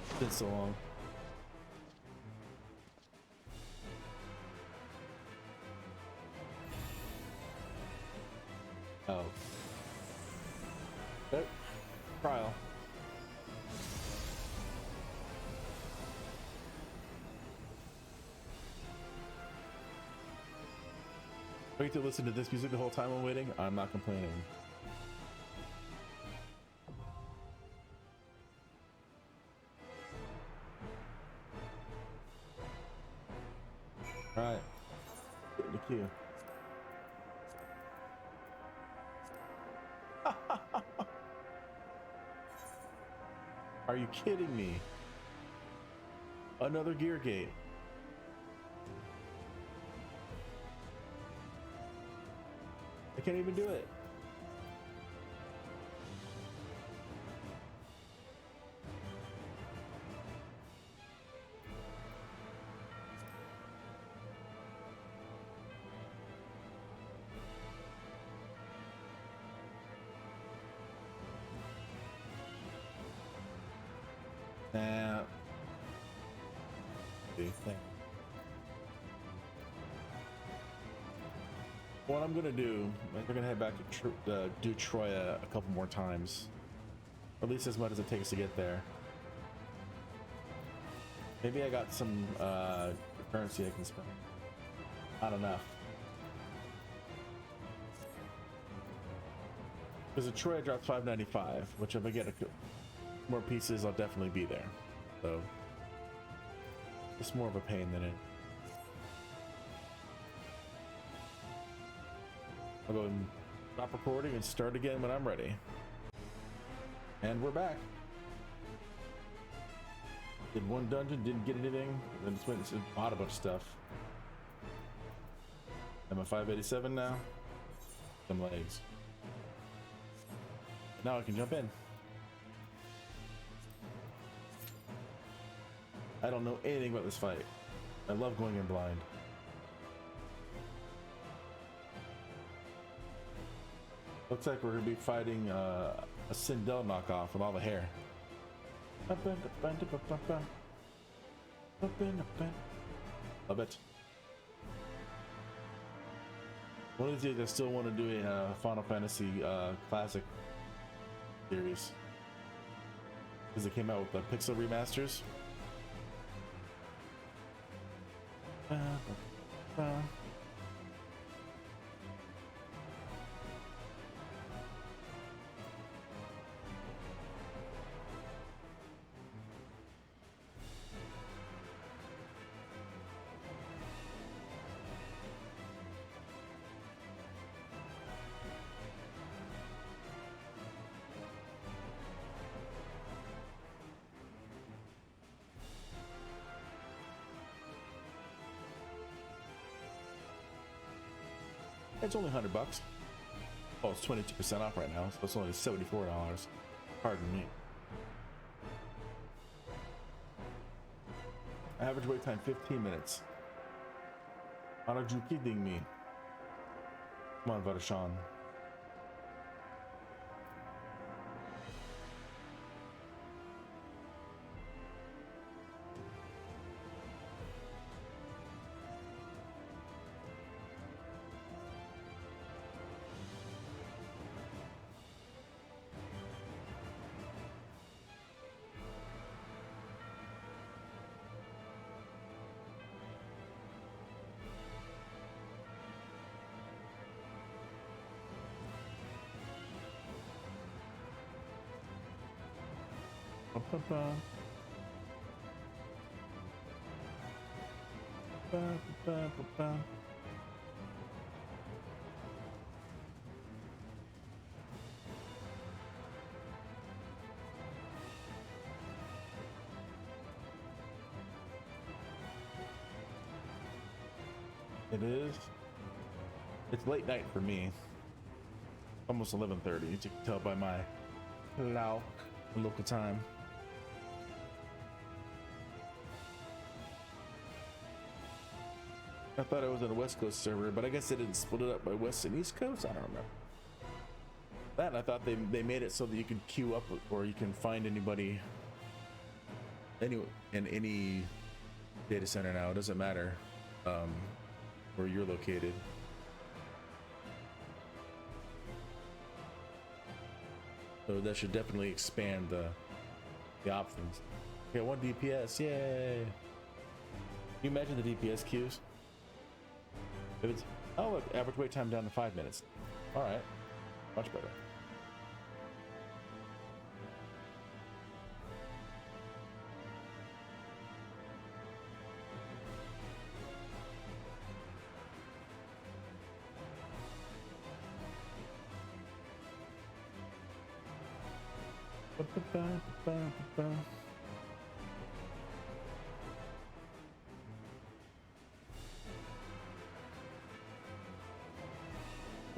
It's been so long. Oh. Nope. Trial. I get to listen to this music the whole time I'm waiting. I'm not complaining. Alright. Get in the queue. Are you kidding me? Another gear gate. I can't even do it. Nah. Big thing. What I'm gonna do, we're gonna head back to do Troya a couple more times, or at least as much as it takes to get there. Maybe I got some currency I can spend. Not enough. Because the Troya drops $5.95, which if I get more pieces, I'll definitely be there. So it's more of a pain than it. I'll go and stop recording and start again when I'm ready. And we're back. Did one dungeon, didn't get anything, then just went and bought a bunch of stuff. I'm at 587 now. Some legs. Now I can jump in. I don't know anything about this fight. I love going in blind. Looks like we're gonna be fighting a Sindel knockoff with all the hair. Love it. One of these days I still want to do a Final Fantasy Classic series. Because it came out with the pixel remasters. It's only $100. Oh, it's 22% off right now, so it's only $74. Pardon me. Average wait time 15 minutes. Are you kidding me? Come on, Varshan. It is. It's late night for me. Almost 11:30. You can tell by my local time. I thought it was on a West Coast server, but I guess they didn't split it up by West and East Coast. I don't remember. That, and I thought they made it so that you could queue up or you can find anybody in any data center now. It doesn't matter where you're located. So that should definitely expand the options. Okay, 1 DPS, yay! Can you imagine the DPS queues? If it's, oh look, average wait time down to 5 minutes. All right, much better.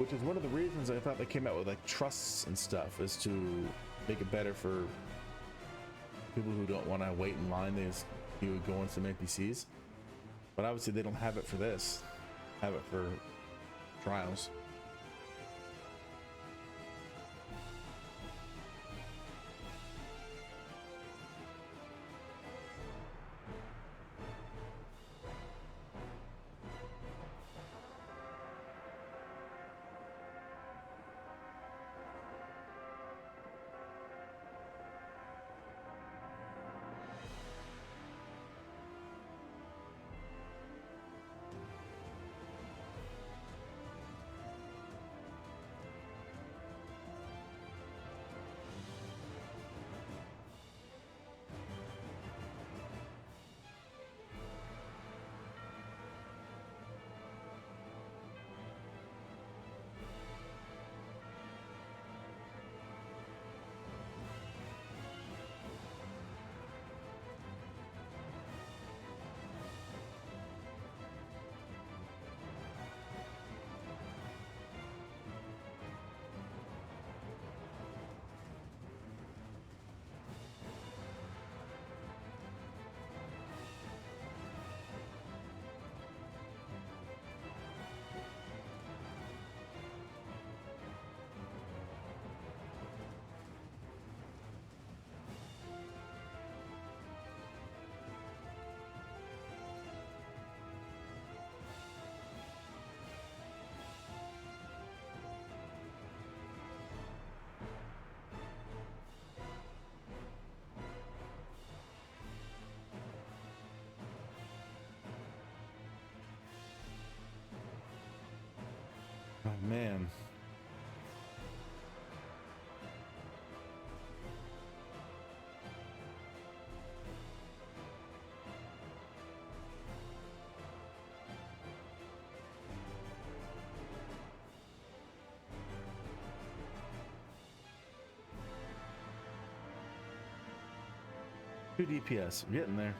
which is one of the reasons I thought they came out with like trusts and stuff, is to make it better for people who don't want to wait in line. They just you go in some NPCs, but obviously they don't have it for this. Have it for trials. Oh man. Two DPS, we're getting there.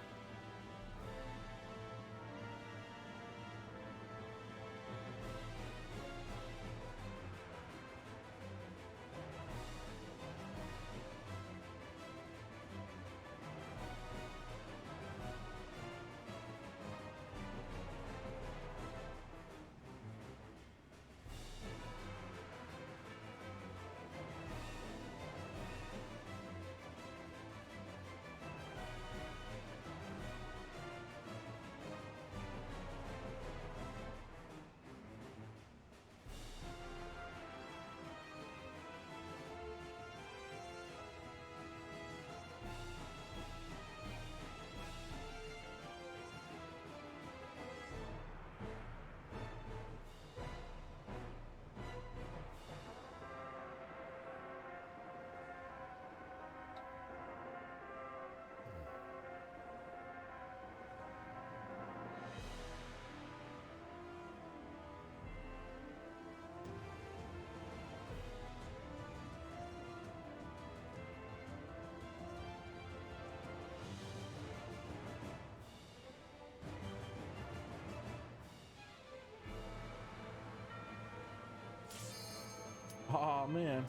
Oh man.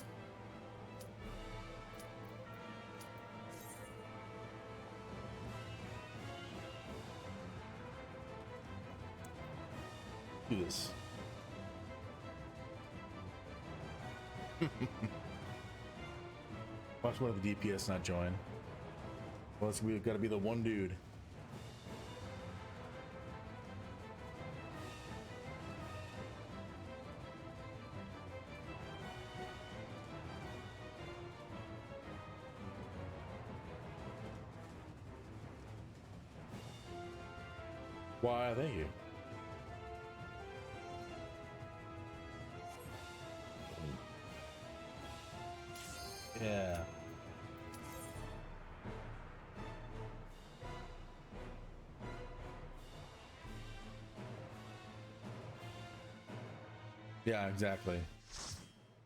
Do this. Watch one of the DPS not join. Well, we've got to be the one dude. Why, thank you. Yeah. Yeah, exactly.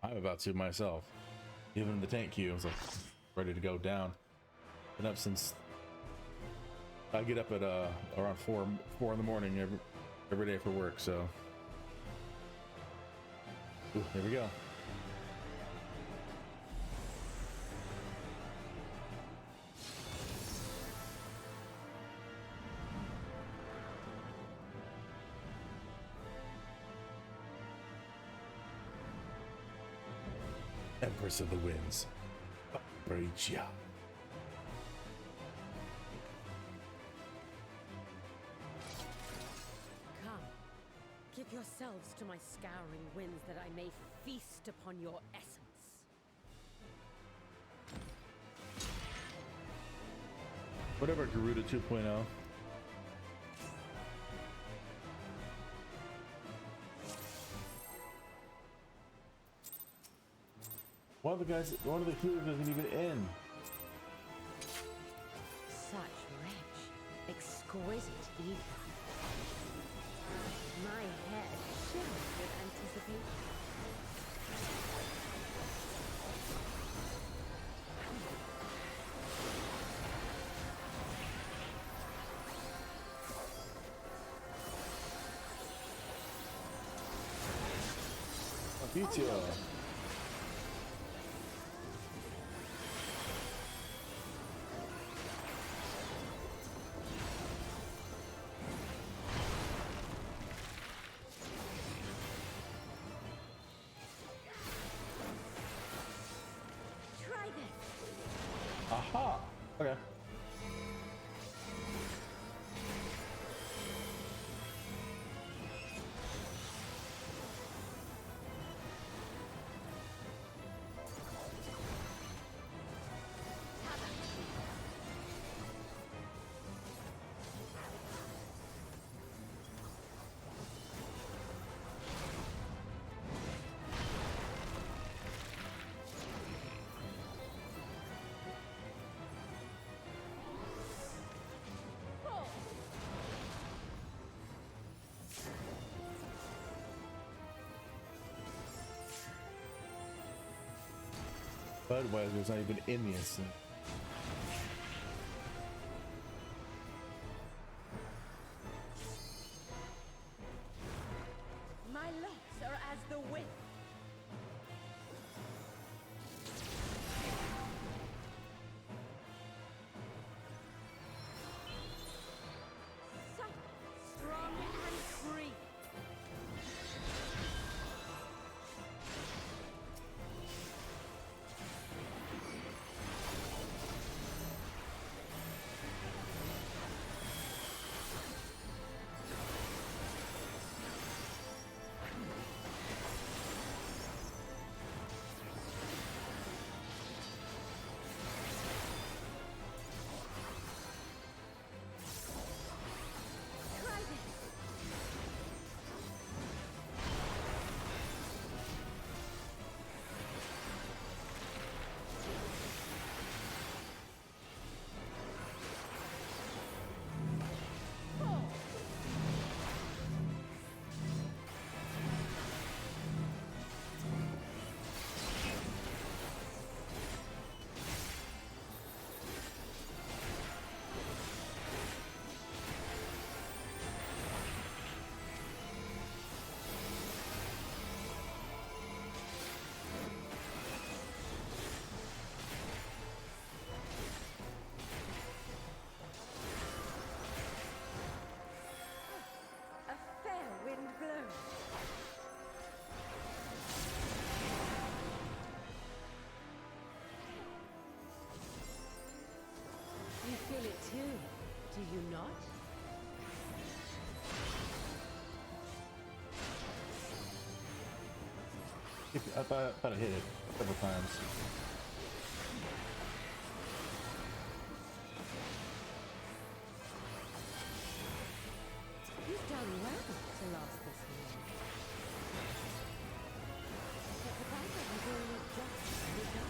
I'm about to myself. Even in the tank queue, I was like ready to go down. Been up since I get up at around 4 in the morning every day for work, so Ooh, there we go. Empress of the Winds, Baricia. Come, give yourselves to my scouring winds that I may feast upon your essence. Whatever, Garuda 2.0. One of the healers doesn't even end. Such rich, exquisite ether. My head shimmers with anticipation. Vitio. Aha! Okay. Budweiser's not even in the instant. My locks are as the wind. Strong and free. Feel it too, do you not? I thought I hit it several times. You've done well to last this long. But the battle has only just begun.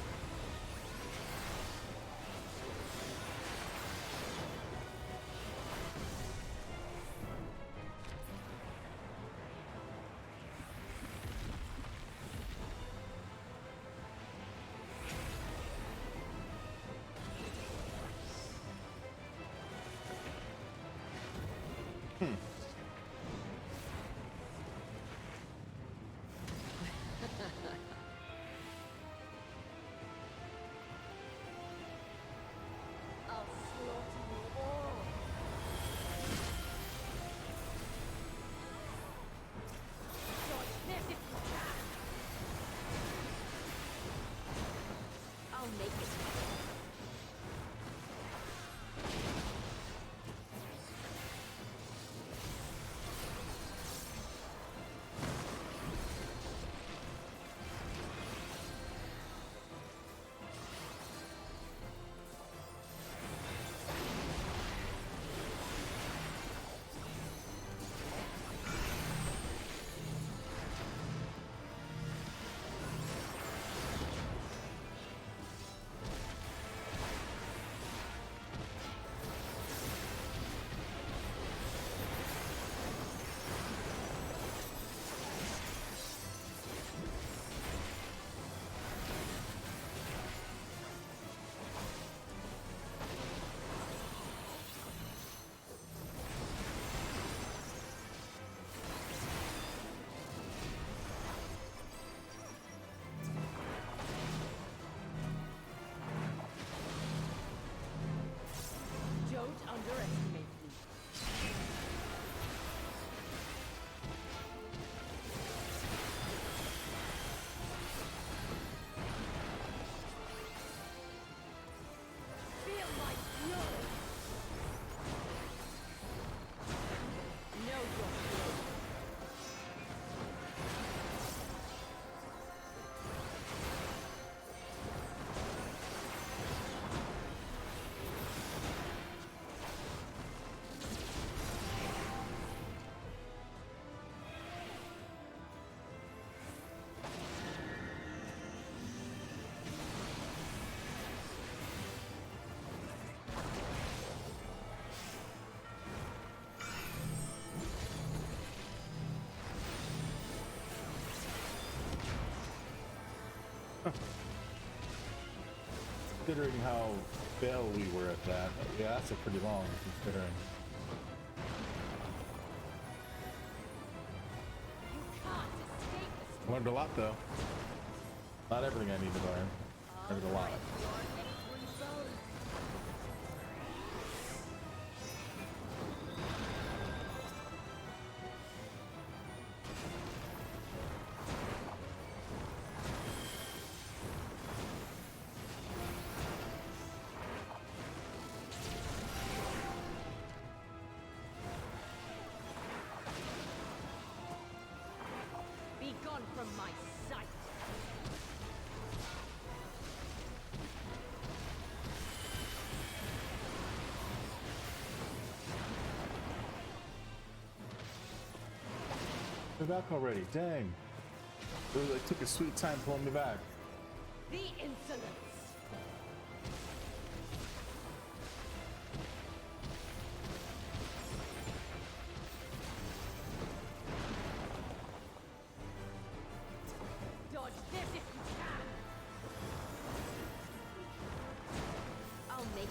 considering how fail we were at that. Yeah, that's a pretty long considering. Learned a lot though. Not everything I need to learn. Learned a lot. Be gone from my sight. They're back already. Dang. It took a sweet time pulling me back. The insolence. Dodge this if you can. I'll make it.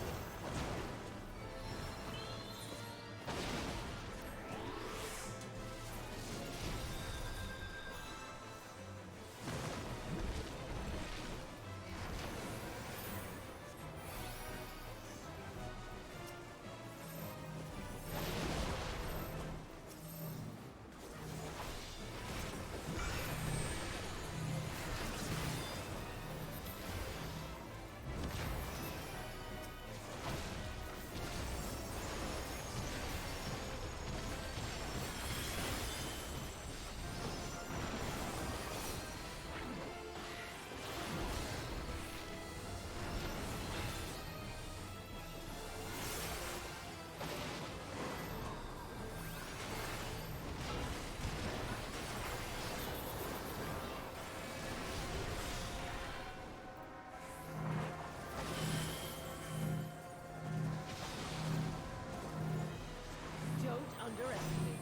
Don't underestimate me.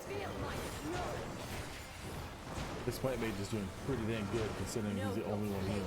Feel my fury. This White Mage is doing pretty dang good considering he's the only one healing.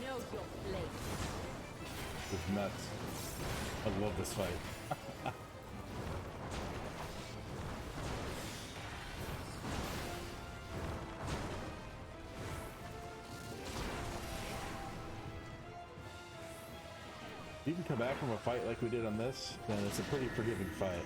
Know your place. This is nuts. I love this fight. If you can come back from a fight like we did on this, then it's a pretty forgiving fight.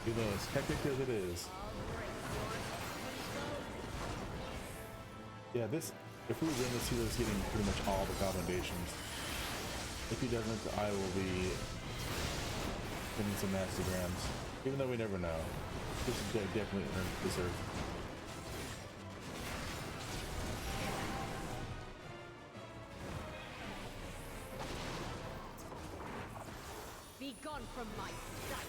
Even as hectic as it is. Yeah, this, if we win this, he's getting pretty much all the commendations. If he doesn't, I will be sending some nasty grams. Even though we never know. This is definitely deserved. Be gone from my sight.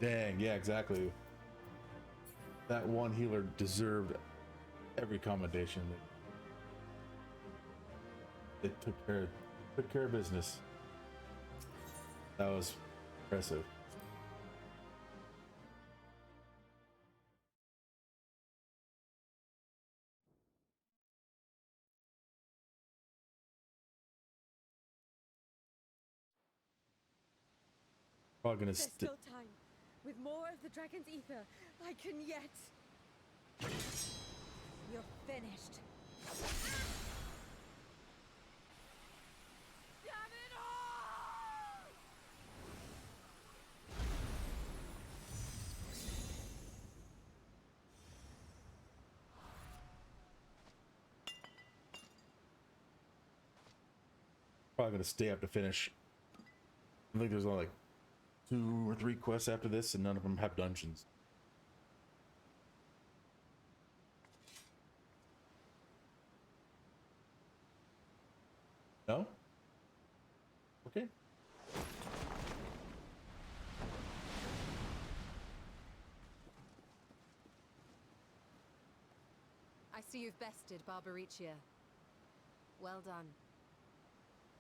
Dang, yeah, exactly. That one healer deserved every commendation. They took care of business. That was impressive. Probably gonna There's still time. With more of the dragon's ether, I can yet. You're finished. Damn it all! Probably gonna stay up to finish. I think there's only like 2 or 3 quests after this, and none of them have dungeons. No? Okay. I see you've bested Barbaricia. Well done.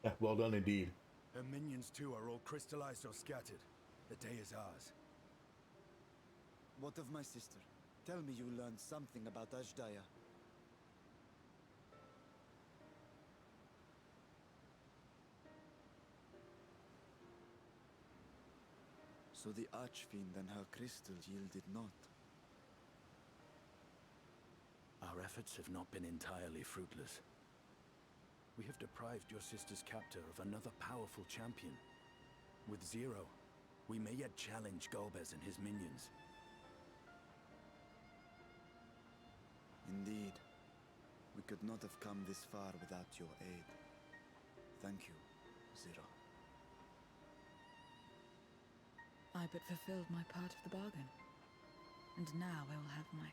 Yeah, well done indeed. Her minions too are all crystallized or scattered. The day is ours. What of my sister? Tell me you learned something about Ajdaya. So the Archfiend and her crystal yielded not. Our efforts have not been entirely fruitless. We have deprived your sister's captor of another powerful champion. With Zero, we may yet challenge Golbez and his minions. Indeed. We could not have come this far without your aid. Thank you, Zero. I but fulfilled my part of the bargain. And now I will have my...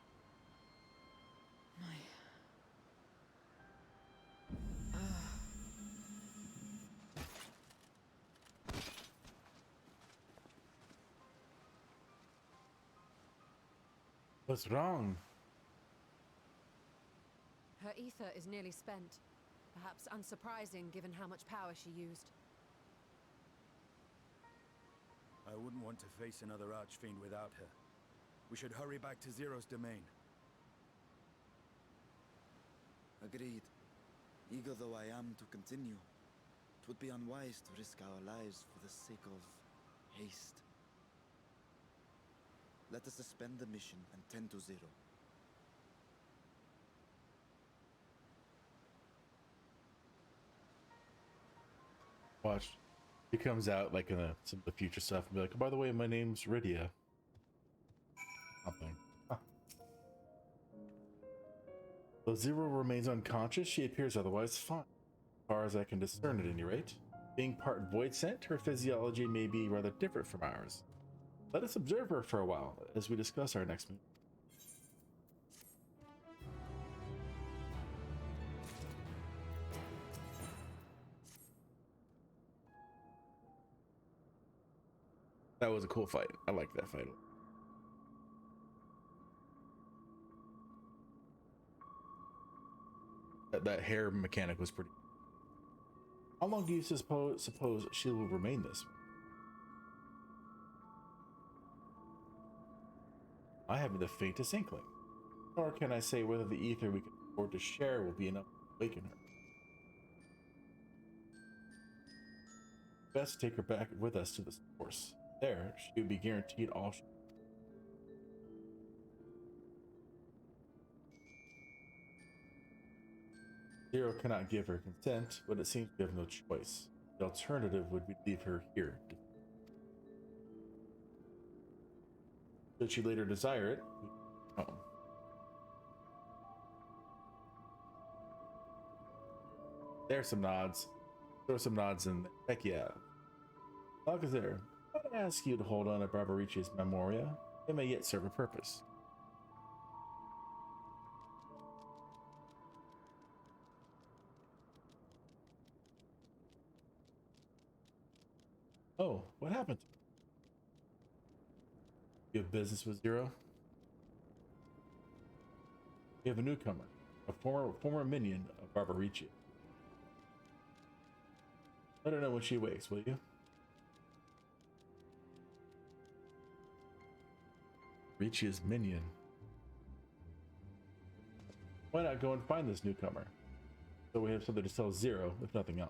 What's wrong? Her ether is nearly spent. Perhaps unsurprising given how much power she used. I wouldn't want to face another Archfiend without her. We should hurry back to Zero's domain. Agreed. Eager though I am to continue, it would be unwise to risk our lives for the sake of haste. Let us suspend the mission and tend to Zero. Watch. He comes out like in some of the future stuff and be like, oh, by the way, my name's Rydia. Something. Huh. Though Zero remains unconscious, she appears otherwise fine. As far as I can discern at any rate. Being part void sent, her physiology may be rather different from ours. Let us observe her for a while as we discuss our next move. That was a cool fight. I liked that fight. That hair mechanic was pretty. How long do you suppose she will remain this way? I haven't the faintest inkling. Nor can I say whether the ether we can afford to share will be enough to awaken her. Best take her back with us to the source. There, she would be guaranteed all she. Zero cannot give her consent, but it seems we have no choice. The alternative would be to leave her here. Should she later desire it, we home. There's some nods. Throw some nods in. Heck yeah. Alcazar, I ask you to hold on to Barbaricia's memoria. It may yet serve a purpose. Oh, what happened? You have business with Zero? We have a newcomer, a former minion of Barbaricia. Let her know when she wakes, will you? Barbarichia's minion. Why not go and find this newcomer? So we have something to tell Zero, if nothing else.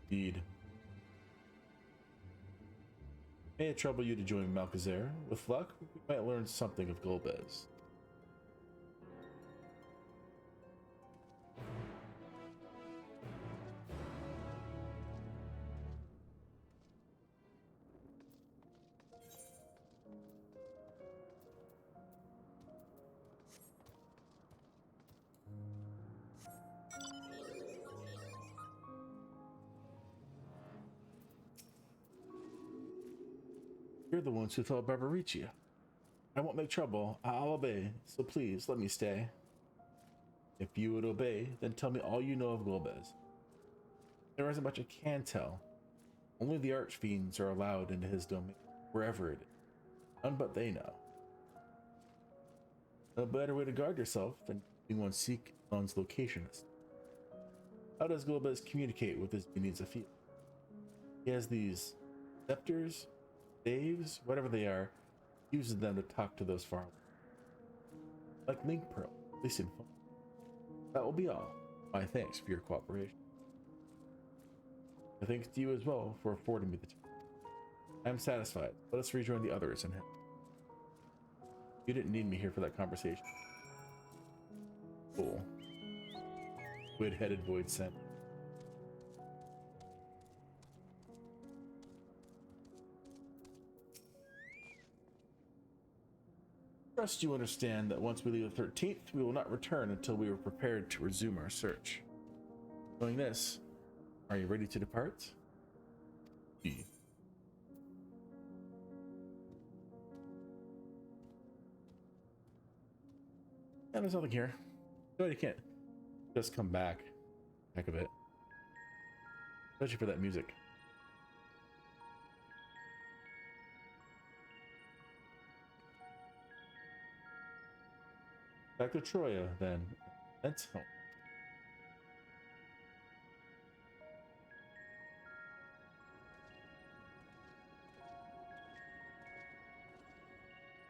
Indeed. May it trouble you to join Malcazar. With luck, we might learn something of Golbez. You're the ones who fell Barbaricia. I won't make trouble. I'll obey, so please let me stay. If you would obey, then tell me all you know of Golbez. There isn't much I can tell. Only the Archfiends are allowed into his domain, wherever it is. None but they know. No better way to guard yourself than anyone seek one's locationist. How does Golbez communicate with his beneath a field? He has these scepters, staves, whatever they are, uses them to talk to those far away. Like Link Pearl, at least in fun. That will be all. My thanks for your cooperation. My thanks to you as well for affording me the time. I am satisfied. Let us rejoin the others and head. You didn't need me here for that conversation. Cool. Squid-headed void sent. Trust you understand that once we leave the 13th, we will not return until we are prepared to resume our search. Knowing this, are you ready to depart? And there's nothing here. No, you can't just come back. Heck of it. Especially for that music. Back to Troya, then. That's home.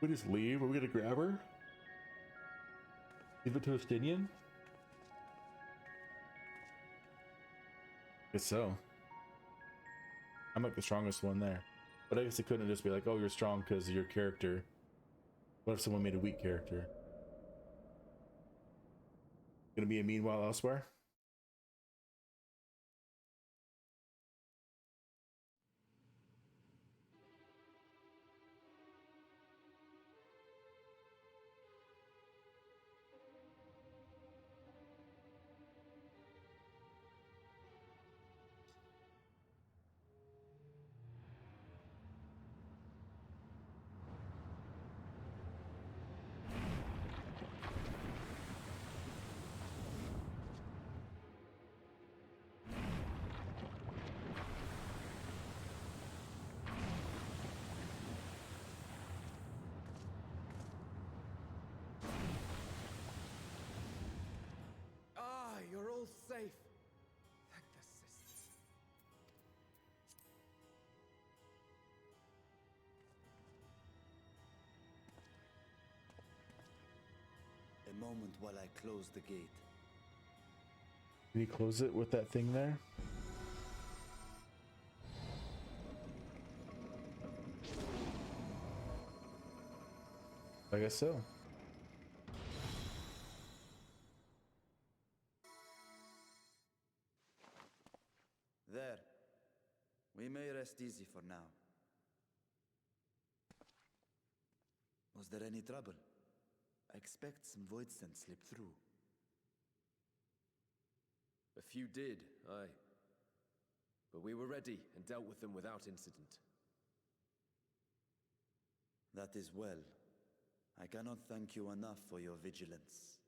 We just leave? Are we gonna grab her? Leave it to Estinian? Guess so. I'm like the strongest one there. But I guess it couldn't just be like, oh, you're strong because of your character. What if someone made a weak character? Gonna be a meanwhile elsewhere? Ah, you're all safe. Thank the sisters. A moment while I close the gate. Can you close it with that thing there? I guess so. There. We may rest easy for now. Was there any trouble? I expect some void scent slipped through. A few did, aye. But we were ready and dealt with them without incident. That is well. I cannot thank you enough for your vigilance.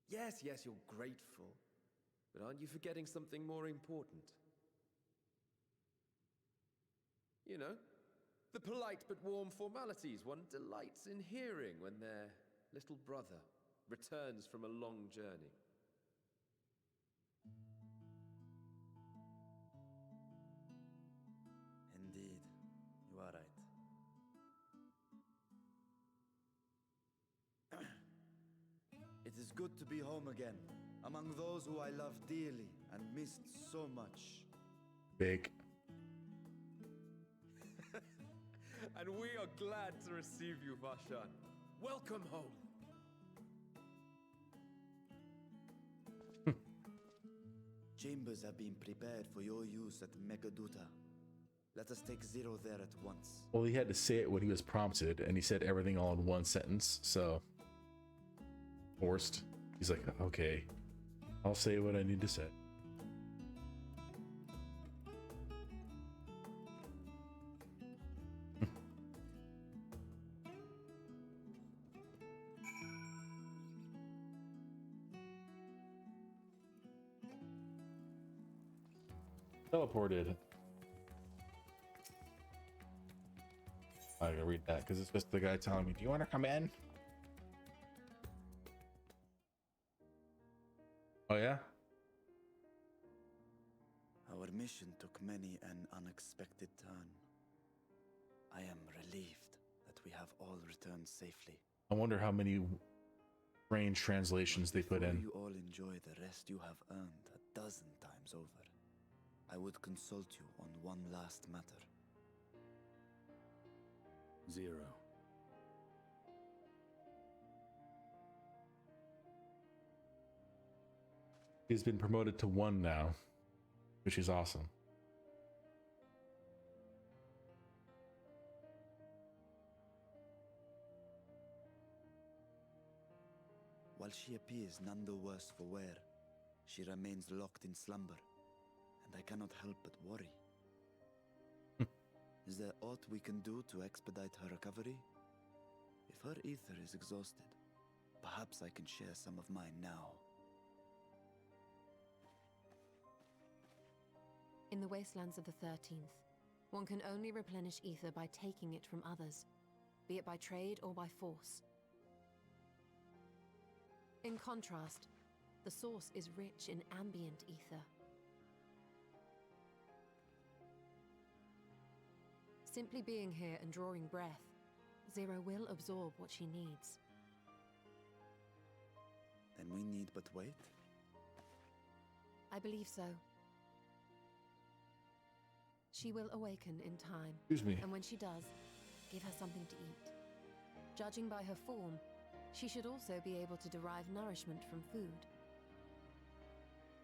Yes, you're grateful. But aren't you forgetting something more important? You know, the polite but warm formalities one delights in hearing when their little brother returns from a long journey. Indeed, you are right. It is good to be home again, among those who I love dearly and missed so much. Big. And we are glad to receive you, Vashan. Welcome home. Chambers have been prepared for your use at Megaduta. Let us take Zero there at once. Well, he had to say it when he was prompted, and he said everything all in one sentence, so... forced. He's like, okay, I'll say what I need to say. Teleported. I gotta read that because it's just the guy telling me, do you want to come in? Oh yeah? Our mission took many an unexpected turn. I am relieved that we have all returned safely. I wonder how many range translations they put in. You all enjoy the rest you have earned 12 times over. I would consult you on one last matter. Zero. He's been promoted to 1 now, which is awesome. While she appears none the worse for wear, she remains locked in slumber, and I cannot help but worry. Is there aught we can do to expedite her recovery? If her ether is exhausted, perhaps I can share some of mine now. In the wastelands of the 13th, one can only replenish ether by taking it from others. be it by trade or by force. In contrast, the source is rich in ambient ether. Simply being here and drawing breath, Zero will absorb what she needs. Then we need but wait? I believe so. She will awaken in time. Excuse me. And when she does, give her something to eat. Judging by her form, she should also be able to derive nourishment from food.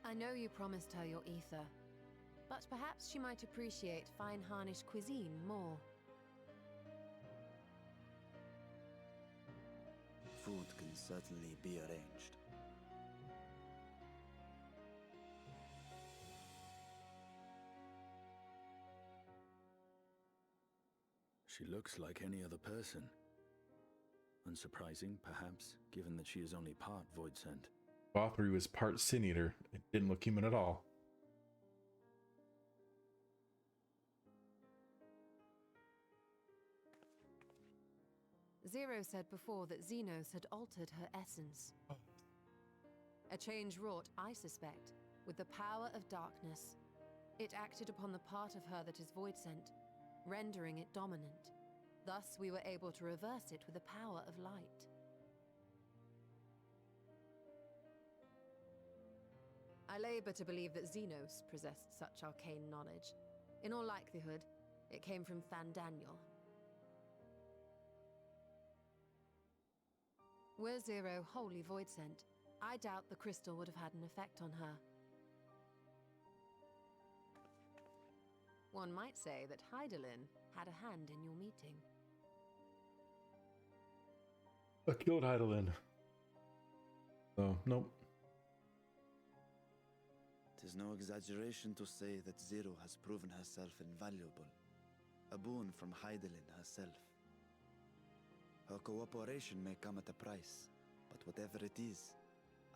I know you promised her your ether, but perhaps she might appreciate fine harnished cuisine more. Food can certainly be arranged. She looks like any other person. Unsurprising, perhaps, given that she is only part Void Sent. Bothry was part Sin Eater. It didn't look human at all. Zero said before that Xenos had altered her essence. A change wrought, I suspect, with the power of darkness. It acted upon the part of her that is Void Sent, rendering it dominant. Thus, we were able to reverse it with the power of light. I labor to believe that Xenos possessed such arcane knowledge. In all likelihood, it came from Fandaniel. Were Zero wholly Void Sent, I doubt the crystal would have had an effect on her. One might say that Hydaelyn had a hand in your meeting. I killed Hydaelyn. So, nope. Tis no exaggeration to say that Zero has proven herself invaluable. A boon from Hydaelyn herself. Her cooperation may come at a price, but whatever it is,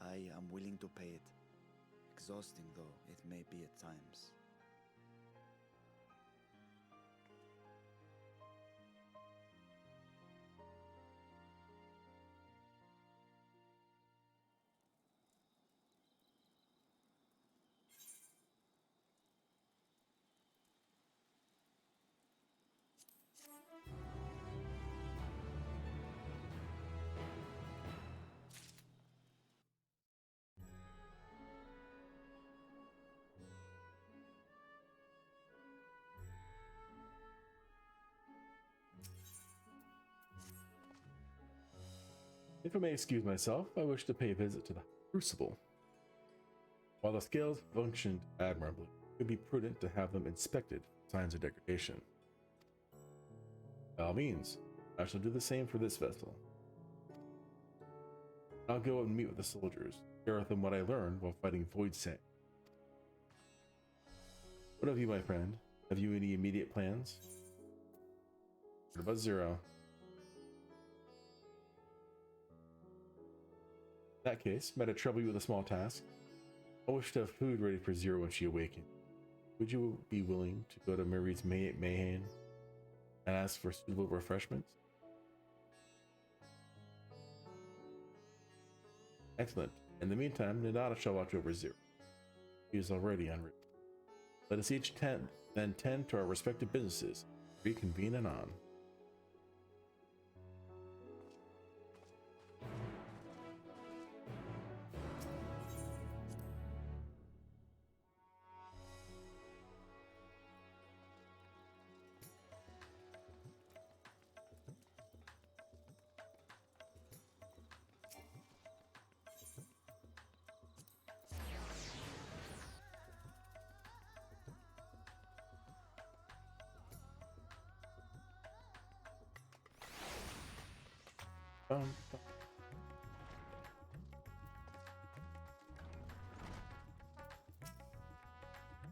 I am willing to pay it. Exhausting though it may be at times. If I may excuse myself, I wish to pay a visit to the Crucible. While the scales functioned admirably, it would be prudent to have them inspected for signs of degradation. By all means, I shall do the same for this vessel. I'll go and meet with the soldiers, share with them what I learned while fighting Void Sent. What of you, my friend? Have you any immediate plans? What about Zero? In that case, might I trouble you with a small task? I wish to have food ready for Zero when she awakens. Would you be willing to go to Marie's Mayhem and ask for suitable refreshments? Excellent. In the meantime, Nadana shall watch over Zero. He is already en route. Let us each then tend to our respective businesses. Reconvene anon.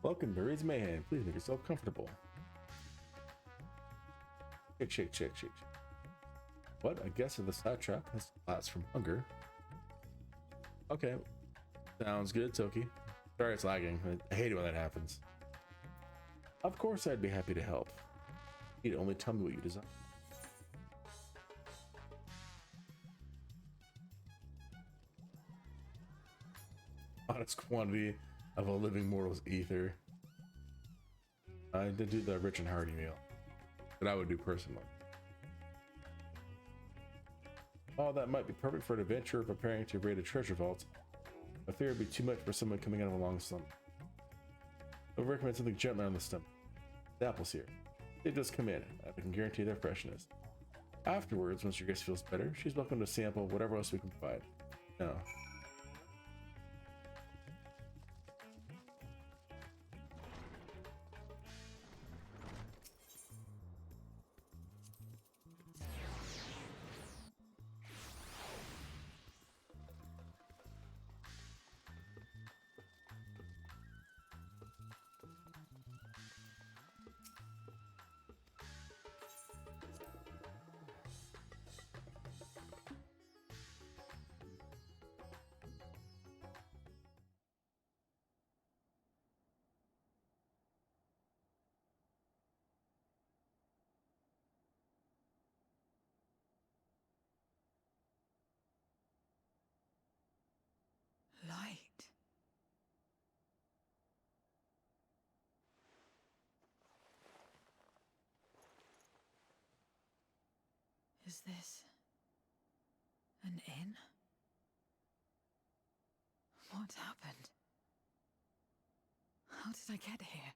Welcome to Marie's Mayhem. Please make yourself comfortable. Shake, shake, shake, shake. What? I guess if the sidetrack has collapsed from hunger. Okay. Sounds good, Toki. Sorry it's lagging. I hate it when that happens. Of course I'd be happy to help. You'd only tell me what you desire. Modest quantity of a living mortal's ether. I did do the rich and hearty meal that I would do personally. Oh, that might be perfect for an adventurer preparing to raid a treasure vault. I fear it'd be too much for someone coming out of a long slump. I would recommend something gentler on the stomach. The apples here. They just come in. I can guarantee their freshness. Afterwards, once your guest feels better, she's welcome to sample whatever else we can provide. No. Light. Is this an inn? What happened? How did I get here?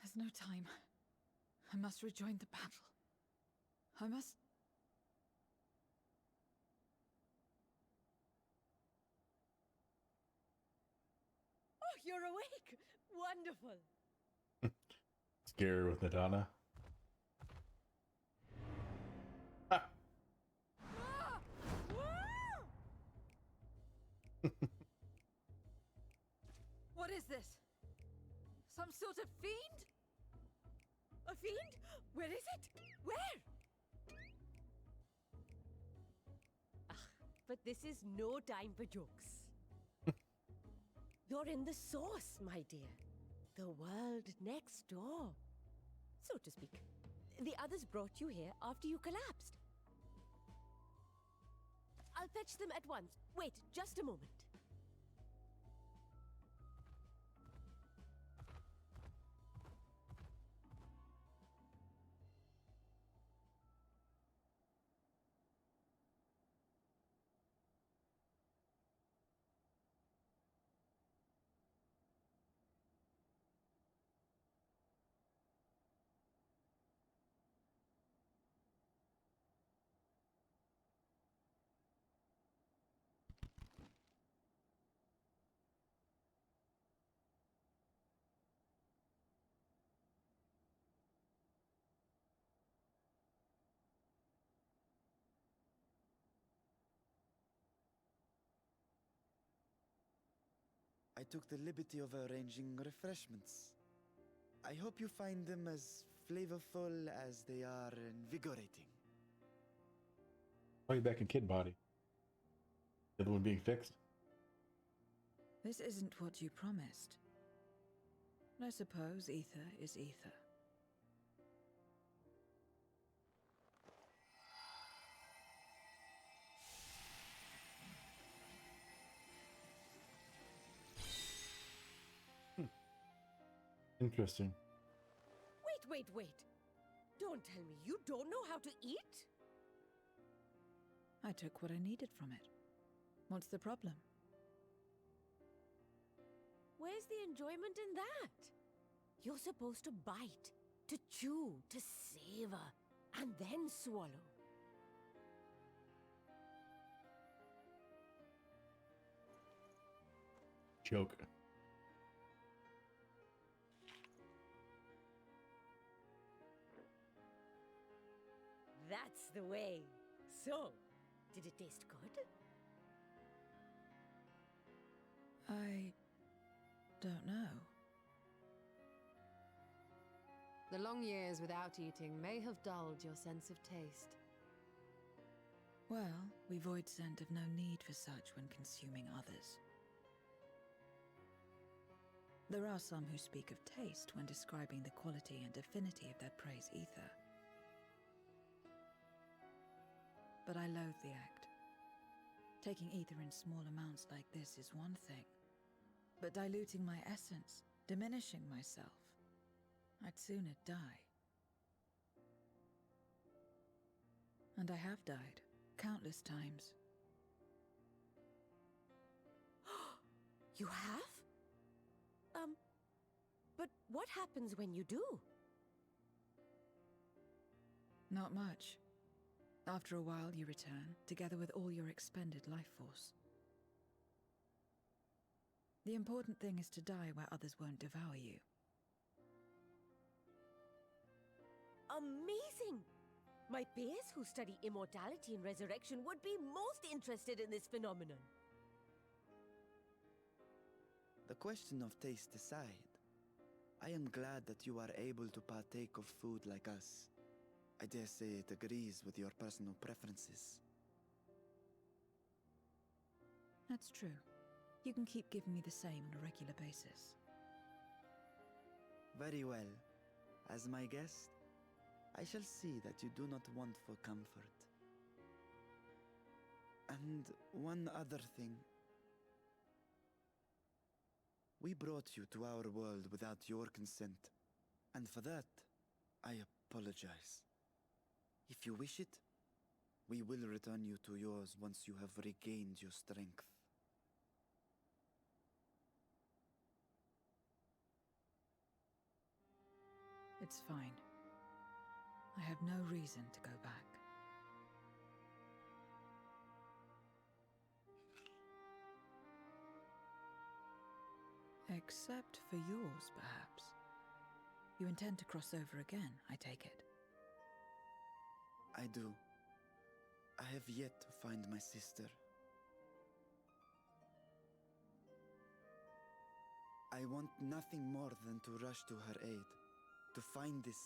There's no time. I must rejoin the battle. I must... Oh, you're awake! Wonderful! Scared with Nadana. Ha! What is this? Some sort of fiend? A fiend? Where is it? Where? But this is no time for jokes. You're in the source, my dear. The world next door, so to speak. The others brought you here after you collapsed. I'll fetch them at once. Wait, just a moment. I took the liberty of arranging refreshments. I hope you find them as flavorful as they are invigorating. Why are you back in kid body? The other one being fixed? This isn't what you promised. I suppose ether is ether. Interesting. Wait. Don't tell me you don't know how to eat? I took what I needed from it. What's the problem? Where's the enjoyment in that? You're supposed to bite, to chew, to savor, and then swallow. Joke. That's the way. So, did it taste good? I don't know. The long years without eating may have dulled your sense of taste. Well, we void scent have no need for such when consuming others. There are some who speak of taste when describing the quality and affinity of their prey's ether. But I loathe the act. Taking ether in small amounts like this is one thing, but diluting my essence, diminishing myself, I'd sooner die. And I have died, countless times. You have? But what happens when you do? Not much. After a while, you return, together with all your expended life force. The important thing is to die where others won't devour you. Amazing! My peers who study immortality and resurrection would be most interested in this phenomenon. The question of taste aside, I am glad that you are able to partake of food like us. I dare say it agrees with your personal preferences. That's true. You can keep giving me the same on a regular basis. Very well. As my guest, I shall see that you do not want for comfort. And one other thing. We brought you to our world without your consent, and for that, I apologize. If you wish it, we will return you to yours once you have regained your strength. It's fine. I have no reason to go back. Except for yours, perhaps. You intend to cross over again, I take it. I do. I have yet to find my sister. I want nothing more than to rush to her aid, to find this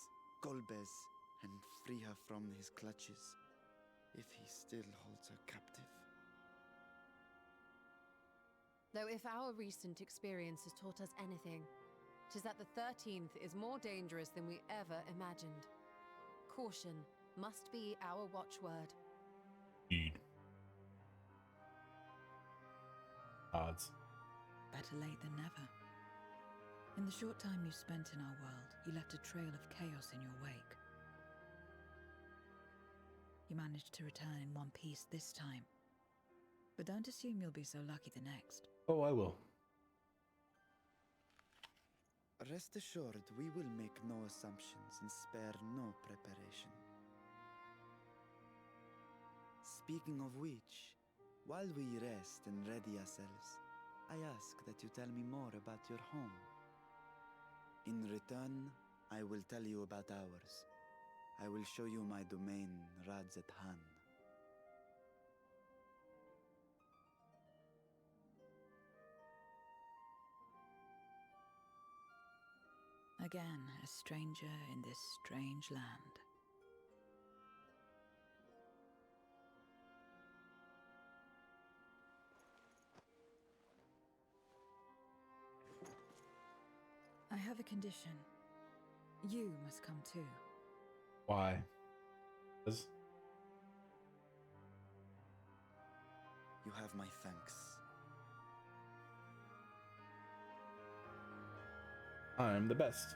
Golbez and free her from his clutches, if he still holds her captive. Though if our recent experience has taught us anything, 'tis that the 13th is more dangerous than we ever imagined. Caution must be our watchword. Indeed. Odds. Better late than never. In the short time you spent in our world, you left a trail of chaos in your wake. You managed to return in one piece this time. But don't assume you'll be so lucky the next. Oh, I will. Rest assured, we will make no assumptions and spare no preparation. Speaking of which, while we rest and ready ourselves, I ask that you tell me more about your home. In return, I will tell you about ours. I will show you my domain, Radzat-Han. Again, a stranger in this strange land. I have a condition. You must come too. Why? 'Cause You have my thanks. I'm the best.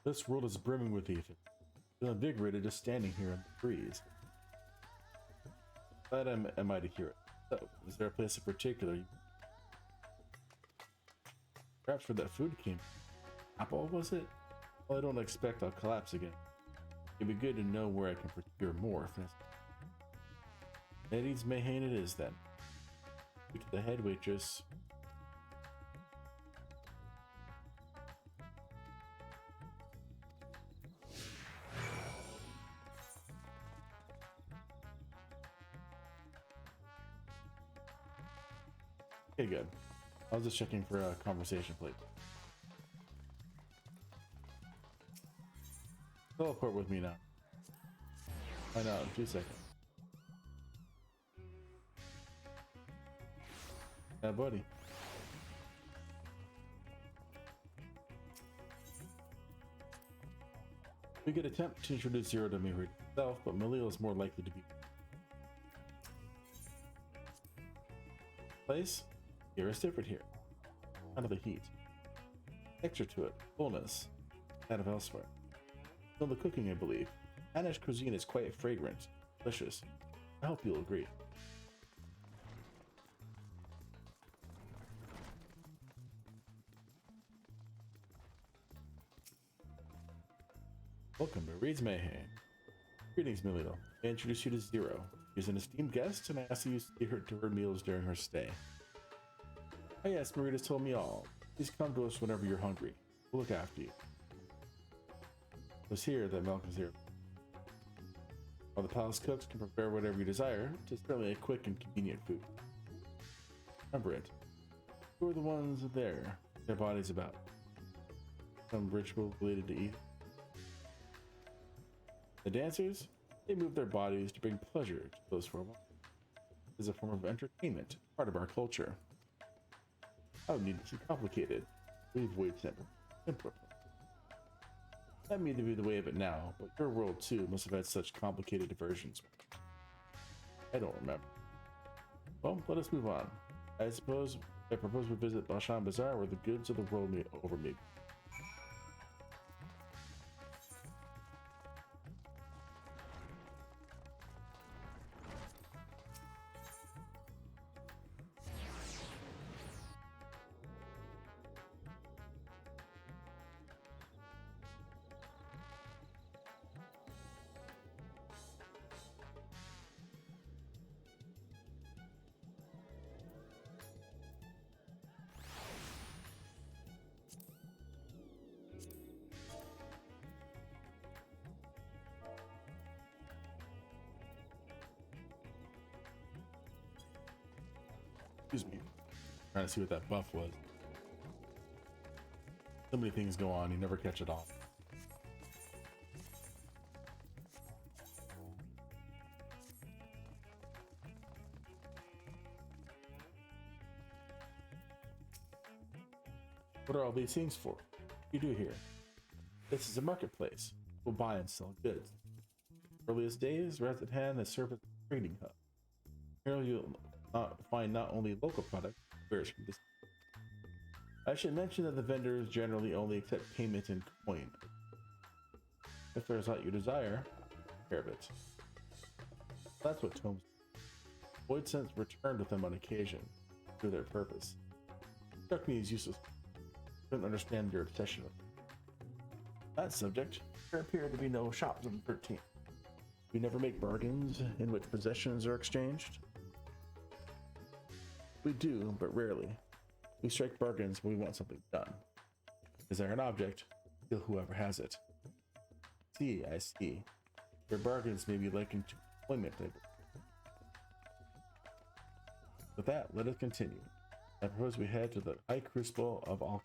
This world is brimming with Ethan. Feel invigorated just standing here in the breeze. Glad am I to hear it. So, is there a place in particular? Perhaps where that food came from. Apple, was it? Well, I don't expect I'll collapse again. It'd be good to know where I can procure more if necessary. Eddie's Mayhain it is then. Speak to the head waitress. Okay, good. I was just checking for a conversation plate. Teleport with me now. Find out in 2 seconds. Yeah, buddy. We could attempt to introduce Zero to Mihrid itself, but Malil is more likely to be. Place? Here is different here. Kind of the heat. Texture to it, fullness, that of elsewhere. Still the cooking, I believe. Spanish cuisine is quite fragrant, delicious. I hope you'll agree. Welcome to Reed's Mayhem. Greetings, Melito. I introduce you to Zero. She's an esteemed guest, and I ask you to see her to her meals during her stay. Oh yes, Marita's told me all. Please come to us whenever you're hungry. We'll look after you. It was here that milk is here. While the palace cooks can prepare whatever you desire, it is certainly a quick and convenient food. Remember it. Who are the ones there? Their bodies about? Some ritual related to eat? The dancers? They move their bodies to bring pleasure to those who are watching. It is a form of entertainment, part of our culture. I don't need to be complicated. We avoid simpler. That may be the way of it now, but your world too must have had such complicated diversions. I don't remember. Well, let us move on. I propose we visit Bashan Bazaar where the goods of the world may over me. Excuse me. Trying to see what that buff was. So many things go on, you never catch it all. What are all these things for? What do you do here? This is a marketplace. We'll buy and sell goods. Earliest days, Razat Han has served as a trading hub. Here you'll find not only local products, but from this. I should mention that the vendors generally only accept payment in coin. If there's what you desire, take care of it. That's what Tomes do. Void Sense returned with them on occasion, to their purpose. It struck me as useless. I couldn't understand your obsession with it. That subject, there appear to be no shops on the 13th. We never make bargains in which possessions are exchanged. We do, but rarely. We strike bargains when we want something done. Is there an object? Kill whoever has it. I see. Your bargains may be likened to employment labor. With that, let us continue. I propose we head to the High Crucible of all.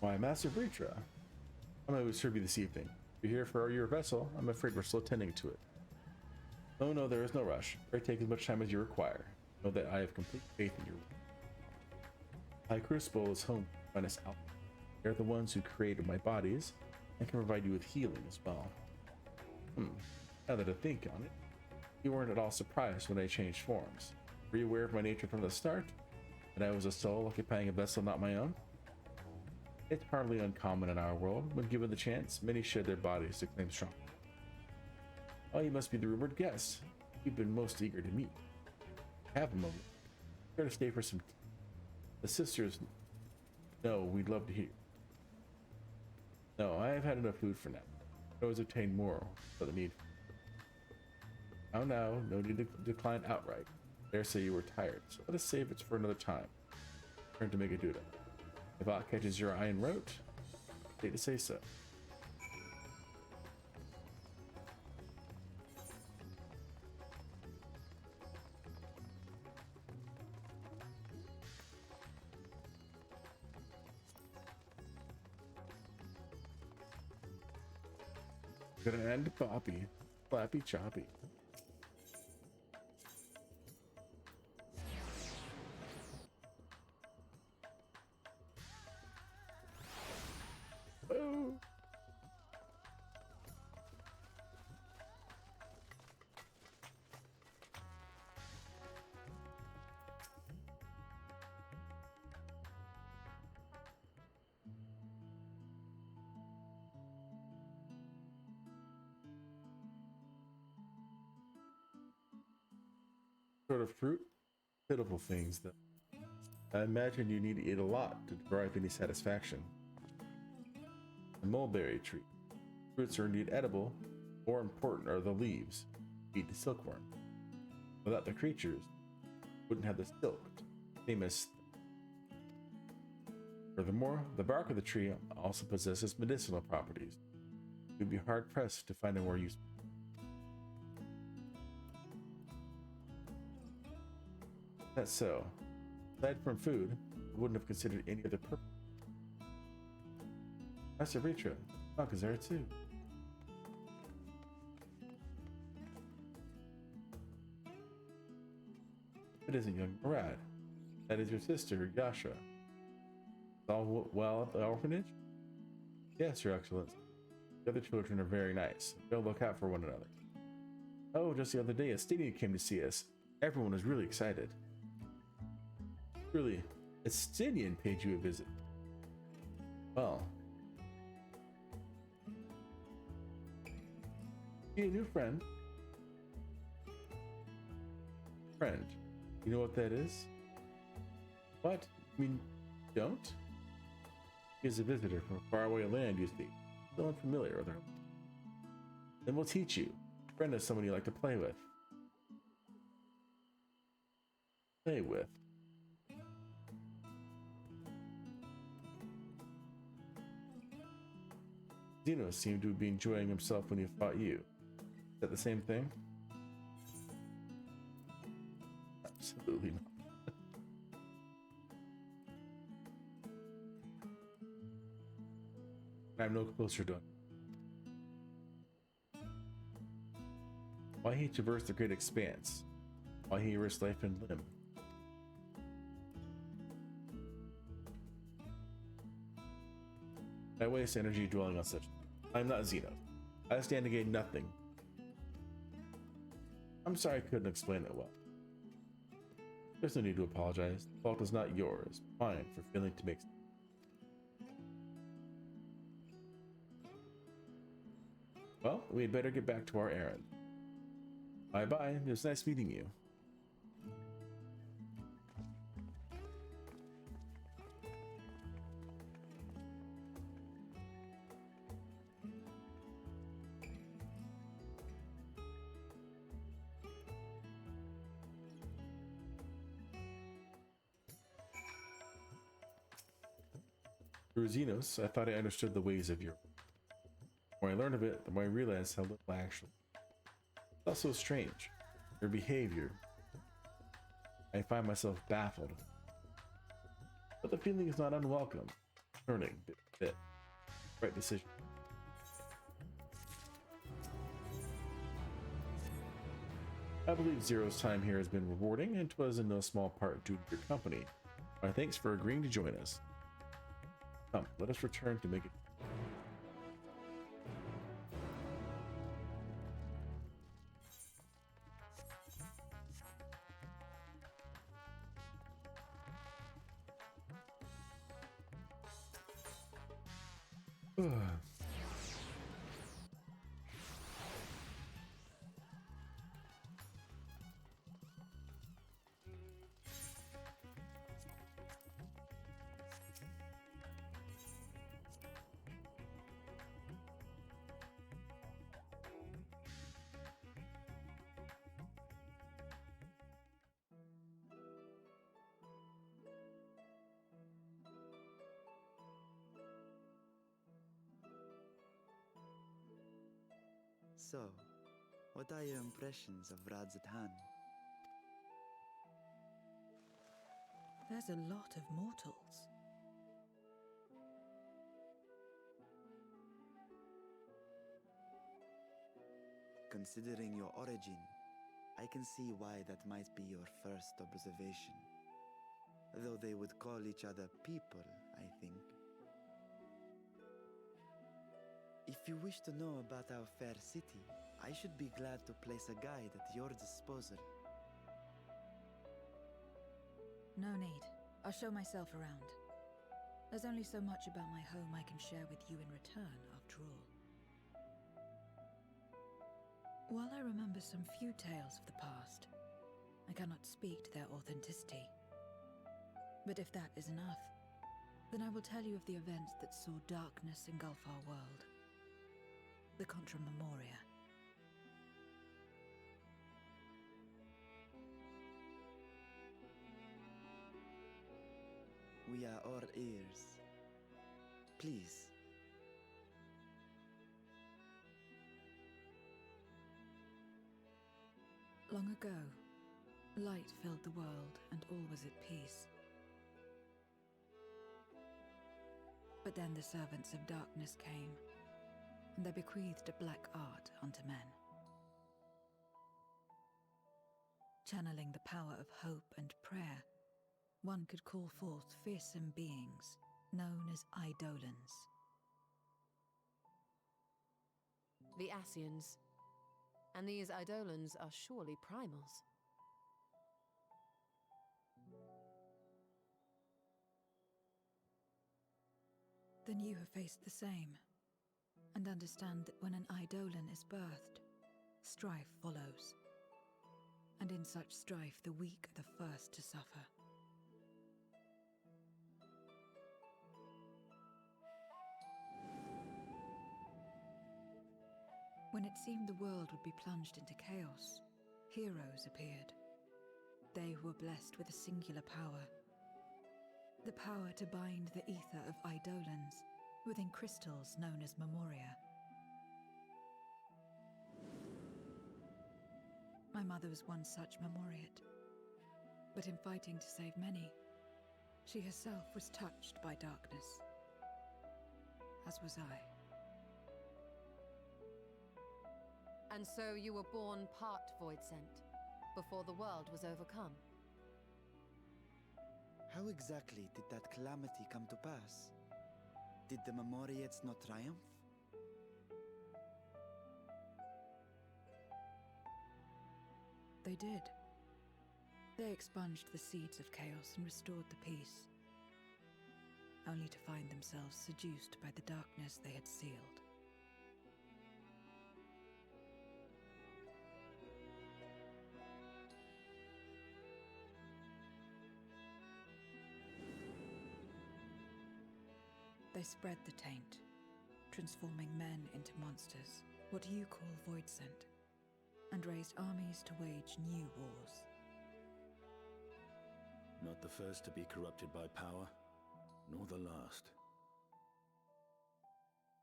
Why, Master Britra, I might serve you this evening. If you're here for your vessel, I'm afraid we're still tending to it. Oh no, there is no rush. Pray take as much time as you require. Know that I have complete faith in your work. High Crucible is home to finest out. They're the ones who created my bodies and can provide you with healing as well. Now that I think on it, you weren't at all surprised when I changed forms. Were you aware of my nature from the start? That I was a soul occupying a vessel not my own? It's hardly uncommon in our world. When given the chance, many shed their bodies to claim strong. Oh, you must be the rumored guest. You've been most eager to meet. Have a moment. Care to stay for some tea? The sisters know we'd love to hear. No, I have had enough food for now. I always obtain more for the need. Oh no, no need to decline outright. Dare say you were tired, so let us save it for another time. Turn to make a doodle. If aught catches your eye and wrote, hate to say so. Gonna end Poppy. Flappy Choppy. Oh. Sort of fruit? Pitiful things, though. I imagine you need to eat a lot to derive any satisfaction. The mulberry tree. Fruits are indeed edible. More important are the leaves. Eat the silkworm. Without the creatures, wouldn't have the silk. Famous. Furthermore, the bark of the tree also possesses medicinal properties. You'd be hard pressed to find a more useful. That's so. Aside from food, I wouldn't have considered any other purpose. Master Ritra, Monk is there too. It isn't young Murad. That is your sister, Yasha. Is all well at the orphanage? Yes, Your Excellency. The other children are very nice. They'll look out for one another. Oh, just the other day, Estinian came to see us. Everyone was really excited. Really, Estinian paid you a visit. Well. You a new friend? Friend. You know what that is? What? You mean, don't? He is a visitor from a faraway land, you see. Still unfamiliar with her. Then we'll teach you. Friend is someone you like to play with. Play with. Zeno seemed to be enjoying himself when he fought you. Is that the same thing? Absolutely not. I'm no closer to him. Why he traversed the great expanse? Why he risked life and limb? I waste energy dwelling on such. I'm not Zeno. I stand to gain nothing. I'm sorry I couldn't explain it well. There's no need to apologize. The fault is not yours, mine, for failing to make sense. Well, we had better get back to our errand. Bye-bye. It was nice meeting you. Through Xenos, I thought I understood the ways of your. The more I learned of it, the more I realized how little I actually. It's also strange. Your behavior. I find myself baffled. But the feeling is not unwelcome. Turning bit by bit. Right decision. I believe Zero's time here has been rewarding, and 'twas in no small part due to your company. My thanks for agreeing to join us. Come, let us return to make it. So, what are your impressions of Radzatan? There's a lot of mortals. Considering your origin, I can see why that might be your first observation. Though they would call each other people, I think. If you wish to know about our fair city, I should be glad to place a guide at your disposal. No need. I'll show myself around. There's only so much about my home I can share with you in return, after all. While I remember some few tales of the past, I cannot speak to their authenticity. But if that is enough, then I will tell you of the events that saw darkness engulf our world. The Contra Memoria. We are all ears. Please. Long ago, light filled the world and all was at peace. But then the servants of darkness came, and they bequeathed a black art unto men. Channeling the power of hope and prayer, one could call forth fearsome beings known as Eidolons. The Ascians. And these Eidolons are surely primals. Then you have faced the same, and understand that when an Eidolon is birthed, strife follows. And in such strife, the weak are the first to suffer. When it seemed the world would be plunged into chaos, heroes appeared. They were blessed with a singular power. The power to bind the ether of Eidolons within crystals known as Memoria. My mother was one such Memoriate. But in fighting to save many, she herself was touched by darkness. As was I. And so you were born part Voidsent, before the world was overcome. How exactly did that calamity come to pass? Did the Memoriates not triumph? They did. They expunged the seeds of chaos and restored the peace, only to find themselves seduced by the darkness they had sealed. They spread the taint, transforming men into monsters, what you call Voidsent, and raised armies to wage new wars. Not the first to be corrupted by power, nor the last.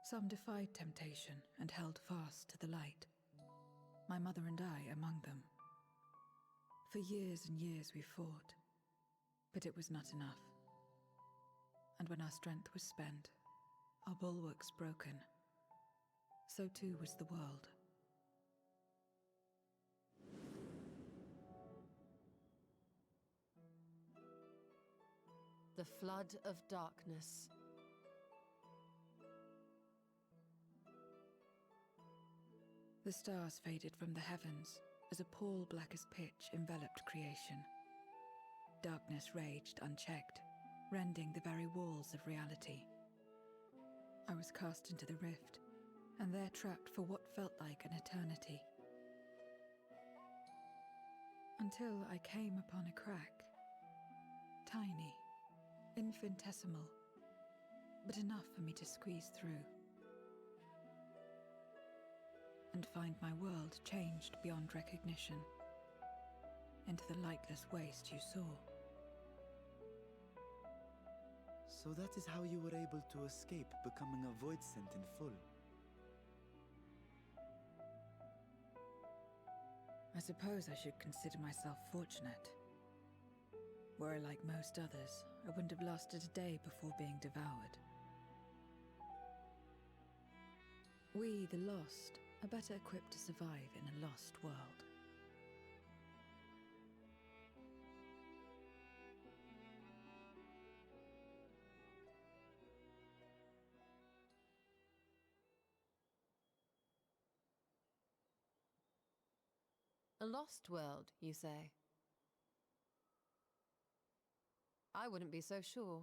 Some defied temptation and held fast to the light. My mother and I among them. For years and years we fought, but it was not enough. And when our strength was spent, our bulwarks broken, so too was the world. The flood of darkness. The stars faded from the heavens as a pall black as pitch enveloped creation. Darkness raged unchecked, rending the very walls of reality. I was cast into the rift, and there trapped for what felt like an eternity. Until I came upon a crack. Tiny, infinitesimal, but enough for me to squeeze through. And find my world changed beyond recognition, into the lightless waste you saw. So that is how you were able to escape becoming a Voidsent in full. I suppose I should consider myself fortunate. Were I like most others, I wouldn't have lasted a day before being devoured. We, the lost, are better equipped to survive in a lost world. A lost world, you say? I wouldn't be so sure.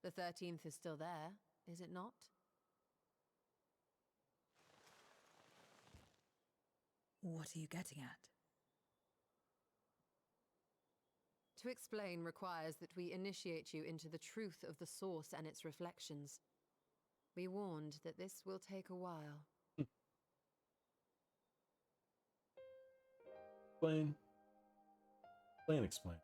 The 13th is still there, is it not? What are you getting at? To explain requires that we initiate you into the truth of the source and its reflections. We warned that this will take a while. Explain. Explain.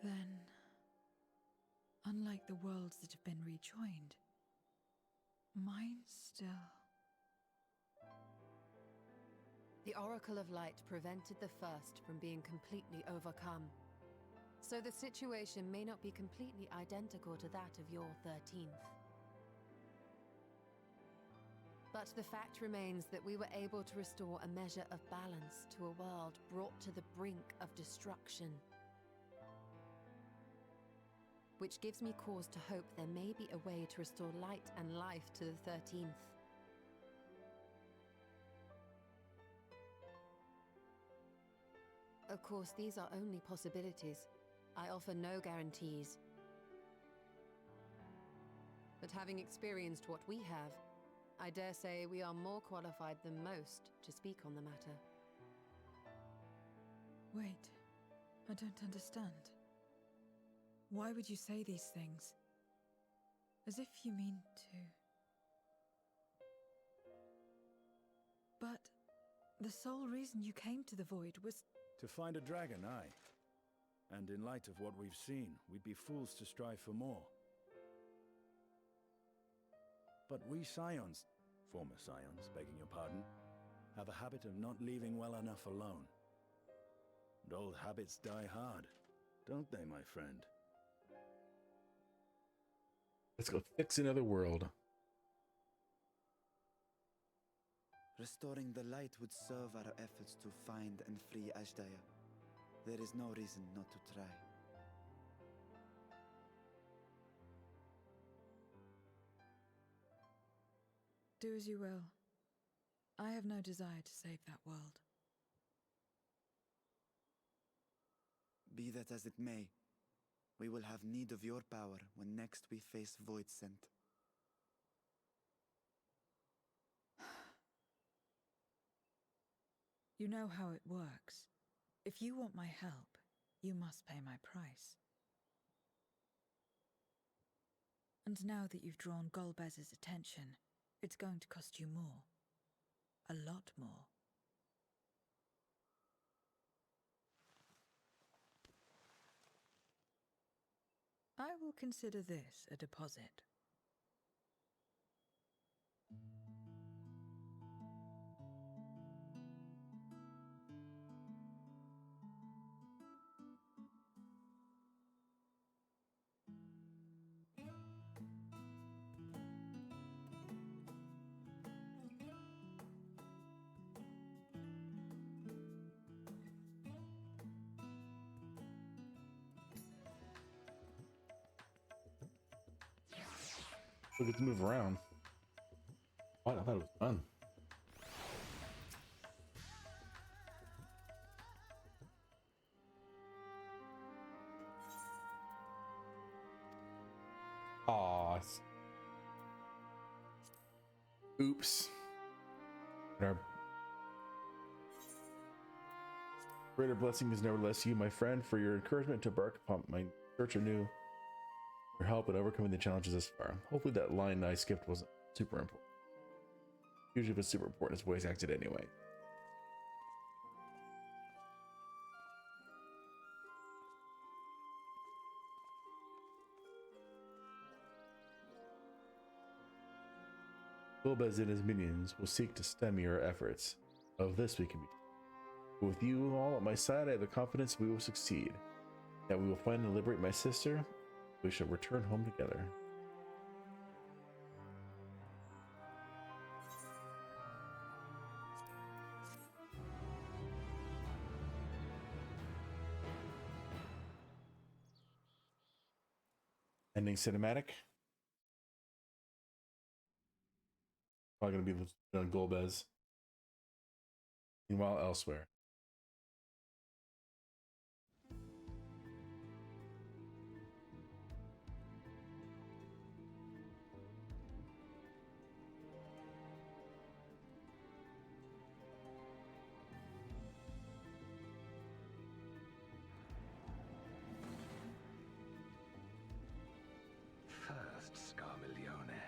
Then, unlike the worlds that have been rejoined, mine still... The Oracle of Light prevented the first from being completely overcome. So the situation may not be completely identical to that of your 13th. But the fact remains that we were able to restore a measure of balance to a world brought to the brink of destruction. Which gives me cause to hope there may be a way to restore light and life to the 13th. Of course, these are only possibilities. I offer no guarantees. But having experienced what we have, I dare say we are more qualified than most to speak on the matter. Wait, I don't understand. Why would you say these things? As if you mean to... But the sole reason you came to the Void was... To find a dragon, aye. And in light of what we've seen, we'd be fools to strive for more. But we Scions, former Scions, begging your pardon, have a habit of not leaving well enough alone. And old habits die hard, don't they, my friend? Let's go fix another world. Restoring the light would serve our efforts to find and free Ashdaya. There is no reason not to try. Do as you will. I have no desire to save that world. Be that as it may, we will have need of your power when next we face Void Scent. You know how it works. If you want my help, you must pay my price. And now that you've drawn Golbez's attention, it's going to cost you more. A lot more. I will consider this a deposit. We get to move around. What? I thought it was fun. Aw. Oops. Our greater blessing is nevertheless you, my friend, for your encouragement to embark upon my search anew for help in overcoming the challenges thus far. Hopefully that line I skipped wasn't super important. Usually if it's super important, it's voice acted anyway. Golbez and his minions will seek to stem your efforts. Of this we can be. But with you all at my side, I have the confidence we will succeed. That we will find and liberate my sister. We shall return home together. Ending cinematic. Probably gonna be on Golbez. Meanwhile, elsewhere. First Scarmiglione,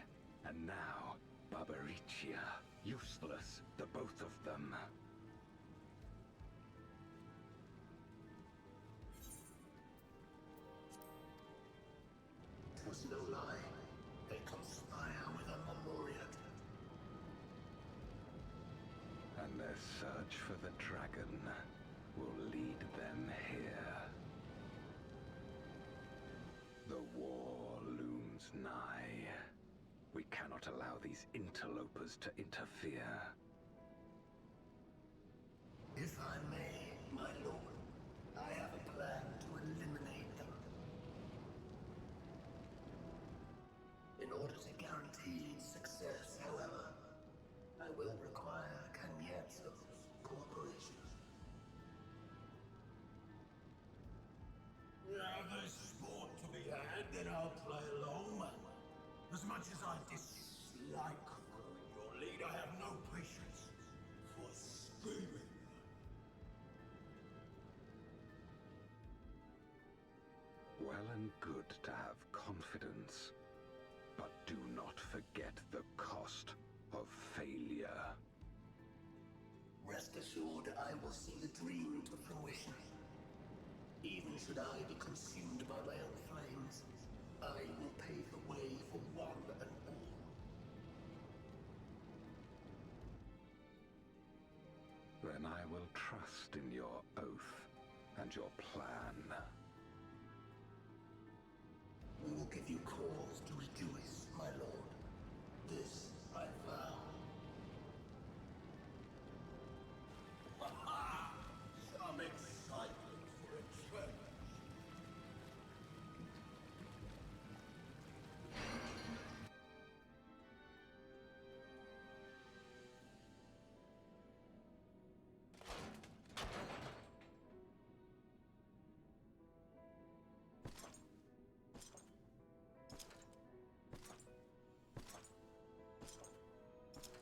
and now Barbaricia. Useless, the both of them. It was no lie. They conspire with a Memoriat. And their search for the dragon will lead them here. The war looms nigh. We cannot allow these interlopers to interfere. If I may, my lord, I have a plan to eliminate them. In order to guarantee success, however, I will require Cagnazzo's cooperation. There's sport to be had, then I'll play along. As much as I dislike following your lead, I have no patience for scheming. Well and good to have confidence, but do not forget the cost of failure. Rest assured, I will see the dream to fruition. Even should I be consumed by my own flames, I will pave the way for one and all. Then I will trust in your oath and your plan. We will give you cause to rejoice, my lord. This I vow. Some excitement for a change.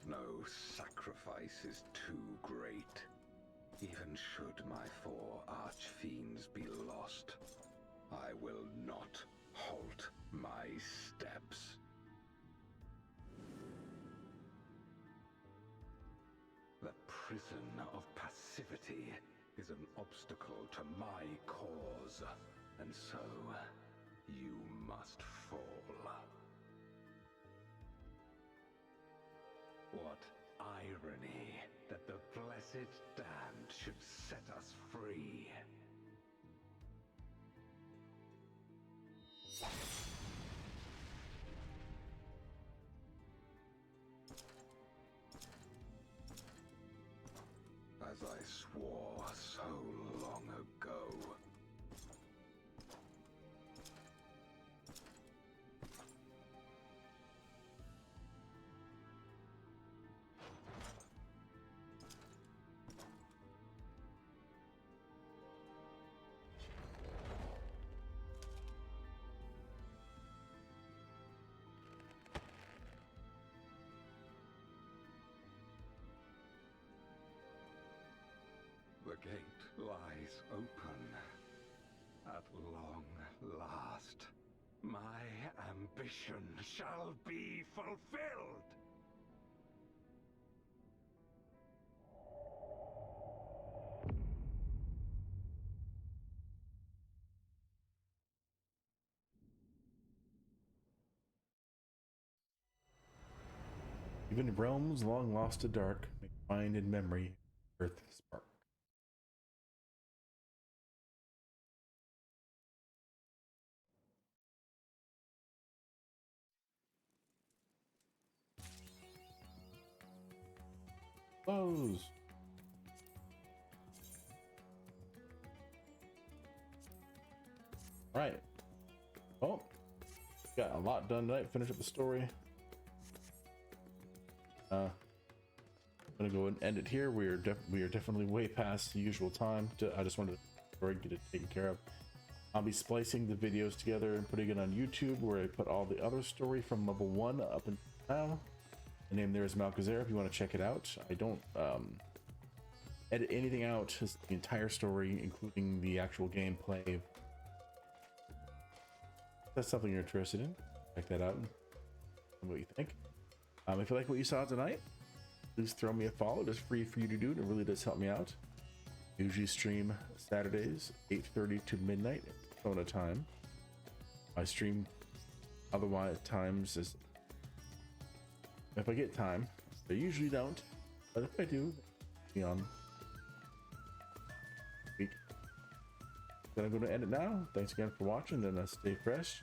No sacrifice is too great. Even should my 4 archfiends be lost, I will not halt my steps. The prison of passivity is an obstacle to my cause, and so you must fall. What irony that the blessed damned should set us free. As I swore so long ago. The gate lies open at long last. My ambition shall be fulfilled! Even realms long lost to dark may find in memory earth spark. Close. Right. Oh, got a lot done tonight. Finish up the story. I'm gonna go and end it here. We are definitely way past the usual time. I just wanted to get it taken care of. I'll be splicing the videos together and putting it on YouTube, where I put all the other story from level 1 up until now. The name there is Malkazar if you want to check it out. I don't edit anything out. It's the entire story, including the actual gameplay. If that's something you're interested in, check that out and tell me what you think. If you like what you saw tonight, please throw me a follow. It's free for you to do, and it really does help me out. Usually stream Saturdays 8:30 to midnight Arizona time. I stream otherwise times as if I get time. I usually don't, but if I do, be on week. Then I'm going to end it now. Thanks again for watching, and stay fresh.